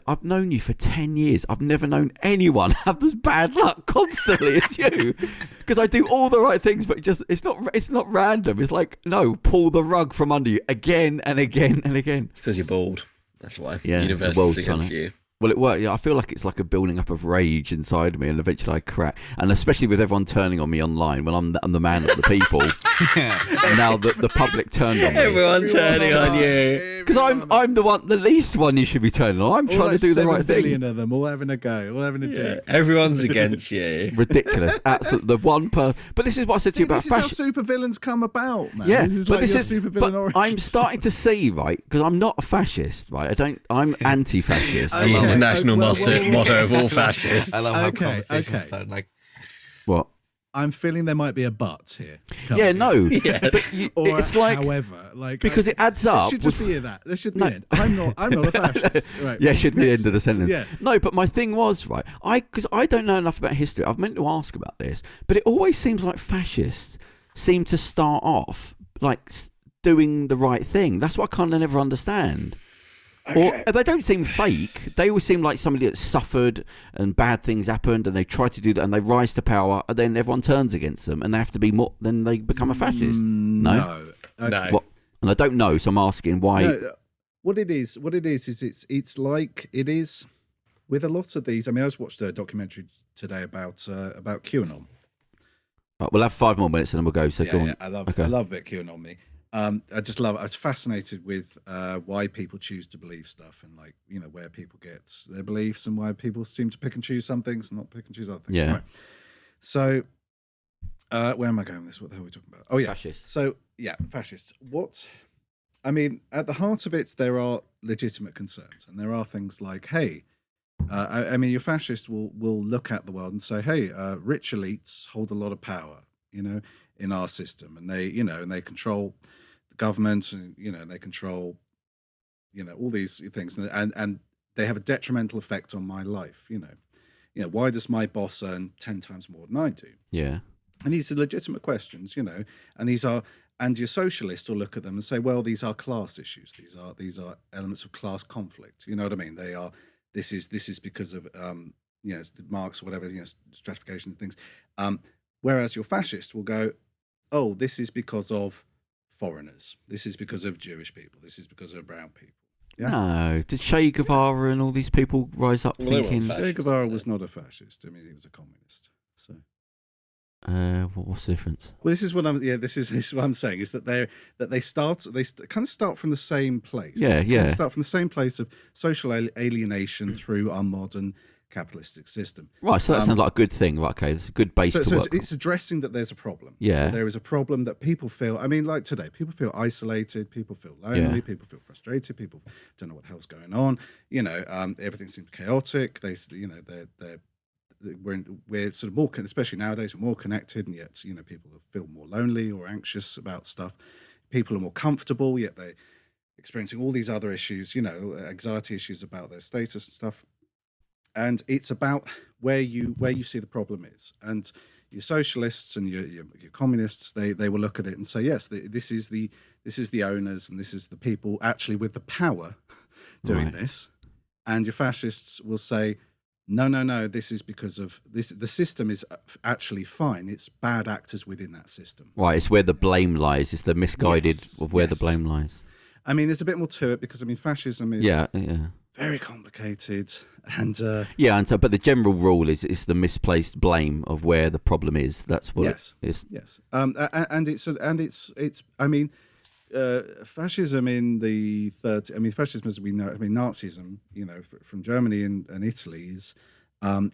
I've known you for 10 years. I've never known anyone have this bad luck constantly as you. Because I do all the right things, but it's not random. It's like, no, pull the rug from under you again and again and again. It's because you're bald. That's why. Yeah, Universe is against you. Well, it worked. Yeah, I feel like it's like a building up of rage inside me, and eventually I crack. And especially with everyone turning on me online when I'm the man of the people. Now the public turned on me. Everyone turning on you. Because I'm the least one you should be turning on. I'm trying to do the right thing. 7 billion of them all having a go, all having a dig. Everyone's against you. Ridiculous. Absolutely. The one But this is what I said to you about fashion. This is how supervillains come about, man. Yeah, this is like your supervillain origin. I'm starting to see, right, because I'm not a fascist, right? I'm anti-fascist. International motto of all fascists. I love how conversations sound like. What? I'm feeling there might be a but here. Yeah, no. Yeah. But Or it's like, however, like because it adds up. It should just be that. There should be it. I'm not a fascist. Right. Yeah, it should be the end of the sentence. Yeah. No, but my thing was, right, because I don't know enough about history. I've meant to ask about this, but it always seems like fascists seem to start off like doing the right thing. That's what I kind of never understand. Okay. Or they don't seem fake. They always seem like somebody that suffered and bad things happened, and they try to do that, and they rise to power, and then everyone turns against them, and they have to be more. Then they become a fascist. No. No. What? And I don't know, so I'm asking why. No, what it is it's like it is with a lot of these. I mean, I just watched a documentary today about QAnon. Right, we'll have 5 more minutes, and then we'll go. So go on. Yeah, I love a bit QAnon. Me. I was fascinated with why people choose to believe stuff, and like, you know, where people get their beliefs, and why people seem to pick and choose some things and not pick and choose other things. Yeah. Right. So, where am I going with this? What the hell are we talking about? Oh yeah, Fascists. So yeah, fascists. I mean, at the heart of it, there are legitimate concerns, and there are things like, hey, I mean, your fascist will look at the world and say, hey, rich elites hold a lot of power, you know, in our system, and they control the government, and they control, all these things, and they have a detrimental effect on my life. Why does my boss earn 10 times more than I do? Yeah. And these are legitimate questions, and your socialist will look at them and say, well, these are class issues. These are elements of class conflict. You know what I mean? They are. This is because of Marx or whatever, stratification and things. Whereas your fascist will go, oh, this is because of foreigners. This is because of Jewish people. This is because of brown people. Yeah? No, did Che Guevara and all these people rise up thinking? Che Guevara was not a fascist. I mean, he was a communist. So, what's the difference? well, this is what I'm saying is that they kind of start from the same place. Yeah, They yeah. kind of start from the same place of social alienation through our modern capitalistic system. Right, so that sounds like a good thing. Right, okay, it's a good base to work it's addressing that there's a problem. Yeah. There is a problem that people feel. I mean, like today, people feel isolated. People feel lonely. Yeah. People feel frustrated. People don't know what the hell's going on. Everything seems chaotic. We're sort of more, especially nowadays, we're more connected, and yet people feel more lonely or anxious about stuff. People are more comfortable, yet they're experiencing all these other issues, anxiety issues about their status and stuff. And it's about where you see the problem is. And your socialists and your communists, they will look at it and say, yes, this is the owners, and this is the people actually with the power doing this. And your fascists will say, no, this is because of this. The system is actually fine. It's bad actors within that system. Right, it's where the blame lies. It's the misguided of where the blame lies. I mean, there's a bit more to it because fascism is very complicated, and but the general rule is it's the misplaced blame of where the problem is. That's what it is. Yes, fascism in the fascism as we know, Nazism, from Germany and Italy is,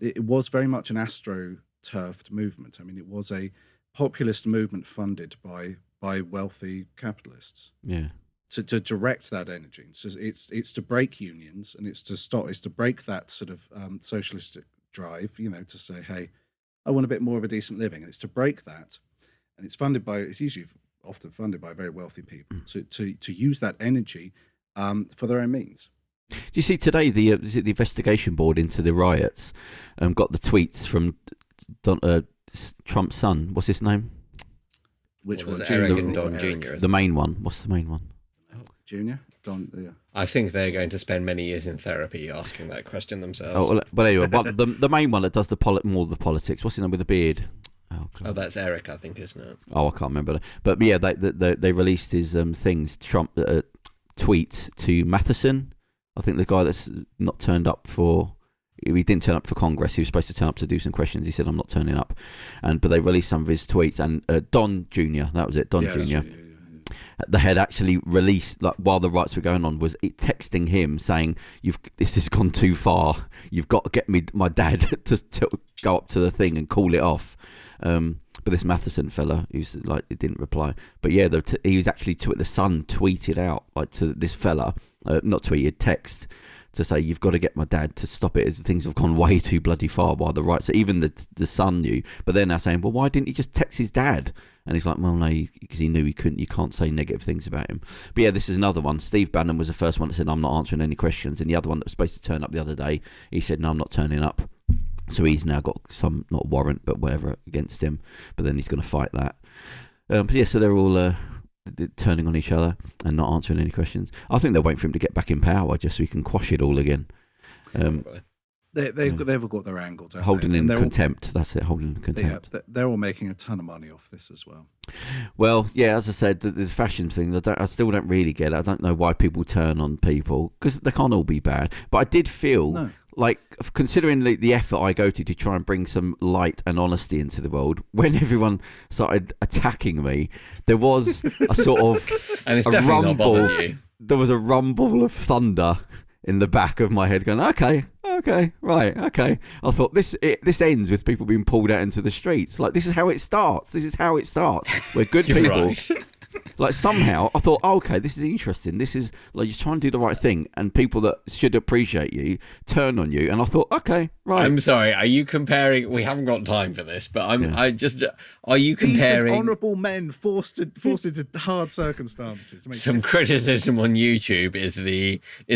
it was very much an astroturfed movement. I mean, it was a populist movement funded by wealthy capitalists. Yeah. To direct that energy. So it's to break unions, and it's to break that sort of socialistic drive, to say, hey, I want a bit more of a decent living. And it's to break that. And it's often funded by very wealthy people to use that energy for their own means. Do you see today the investigation board into the riots got the tweets from Trump's son? What's his name? Which one? Eric and Don Jr. The main one. What's the main one? Junior? Don, yeah. I think they're going to spend many years in therapy asking that question themselves. But anyway, the main one that does more of the politics. What's his name with the beard? Oh, that's Eric, I think, isn't it? Oh, I can't remember. But yeah, they released his Trump tweet to Matheson. I think the guy that's not turned up for. He didn't turn up for Congress. He was supposed to turn up to do some questions. He said, "I'm not turning up," but they released some of his tweets. And Don Jr. That was it. Don Jr. They had actually released, like, while the riots were going on, was it texting him saying, "This has gone too far. You've got to get my dad to go up to the thing and call it off." But this Matheson fella, who's like, it didn't reply. But yeah, he was actually the Sun tweeted out, like, to this fella, not tweeted, text, to say, "You've got to get my dad to stop it, as things have gone way too bloody far while the riots." So even the Sun knew, but they're now saying, "Well, why didn't he just text his dad?" And he's like, "Well, no, because he knew he couldn't. You can't say negative things about him." But yeah, this is another one. Steve Bannon was the first one that said, "I'm not answering any questions," and the other one that was supposed to turn up the other day, he said, "No, I'm not turning up." So he's now got some, not warrant, but whatever, against him. But then he's going to fight that. But yeah, so they're all turning on each other and not answering any questions. I think they're waiting for him to get back in power just so he can quash it all again. They've all got their angle, don't holding they? in contempt. That's it, holding in contempt. Yeah, they're all making a ton of money off this as well. Well, yeah, as I said, the fashion thing, I still don't really get it. I don't know why people turn on people, because they can't all be bad. But I did feel like, considering the effort I go to try and bring some light and honesty into the world, when everyone started attacking me, there was a sort of and it's definitely not bothered you. There was a rumble of thunder in the back of my head going, okay, right. I thought this ends with people being pulled out into the streets. Like, this is how it starts. We're good people. Right. Like, somehow I thought, okay, this is interesting. This is like, you're trying to do the right thing, and people that should appreciate you turn on you. And I thought, okay, right. I'm sorry. Are you comparing? We haven't got time for this, but are you comparing decent, honourable men forced into hard circumstances? Some criticism on YouTube is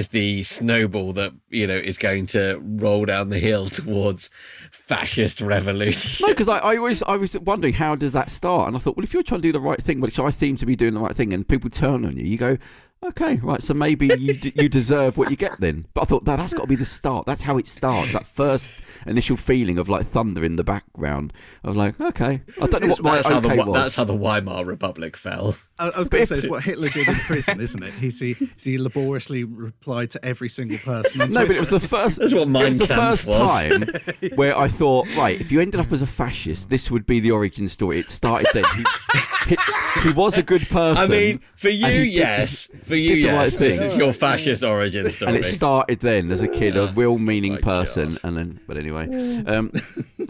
the snowball that is going to roll down the hill towards fascist revolution. No, because I was wondering, how does that start? And I thought, well, if you're trying to do the right thing, which I seem to be doing the right thing, and people turn on you, you go, okay, right, so maybe you deserve what you get then. But I thought, that's got to be the start. That's how it starts. That first initial feeling of like thunder in the background. Of like, okay, I don't know what my okay was. That's how the Weimar Republic fell. I was going to say, it's what Hitler did in prison, isn't it? He laboriously replied to every single person on Twitter. No, but it was the first. That's what Mein Kampf was. Time where I thought, right, if you ended up as a fascist, this would be the origin story. It started then. He was a good person. I mean, for you, yes. For you, yes. This is your fascist origin story. And it started then as a kid, a well-meaning person, and then. But anyway, right.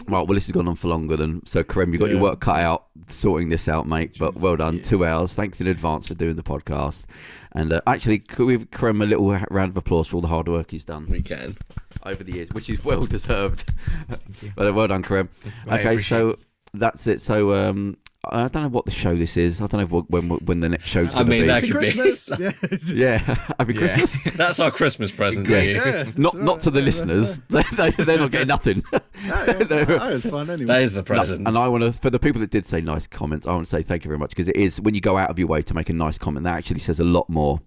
Well, this has gone on for longer than so. Kerem, you got your work cut out sorting this out, mate. But well done, 2 hours. Thanks in advance for doing the podcast. And actually, could we give Kerem a little round of applause for all the hard work he's done? We can. Over the years, which is well deserved. But well done, Kerem. Okay, so that's it. So I don't know what the show this is. I don't know when the next show's going to be. That could Christmas. be. Yeah, happy Christmas. That's our Christmas present to you. Yeah, not to the listeners. They're not getting nothing. I had fun anyway. That is the present. And I want to, for the people that did say nice comments, I want to say thank you very much, because it is, when you go out of your way to make a nice comment, that actually says a lot more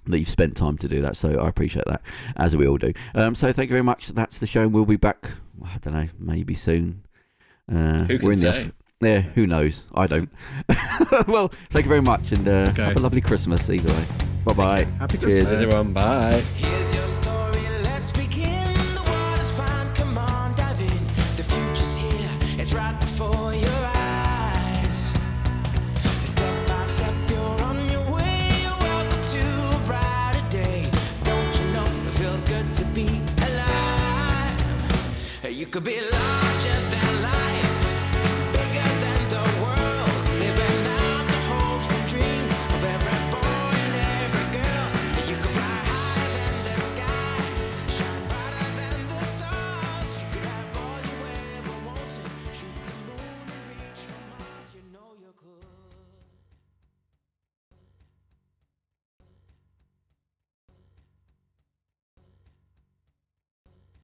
that you've spent time to do that. So I appreciate that, as we all do. So thank you very much. That's the show, and we'll be back, I don't know, maybe soon. Who can say? Yeah, who knows? I don't. Well, thank you very much, and have a lovely Christmas either way. Bye-bye. Happy Christmas. Cheers, everyone. Bye. Here's your story, let's begin. The water's fine, come on, dive in. The future's here, it's right before your eyes. Step by step, you're on your way. You're welcome to a brighter day. Don't you know it feels good to be alive? You could be larger than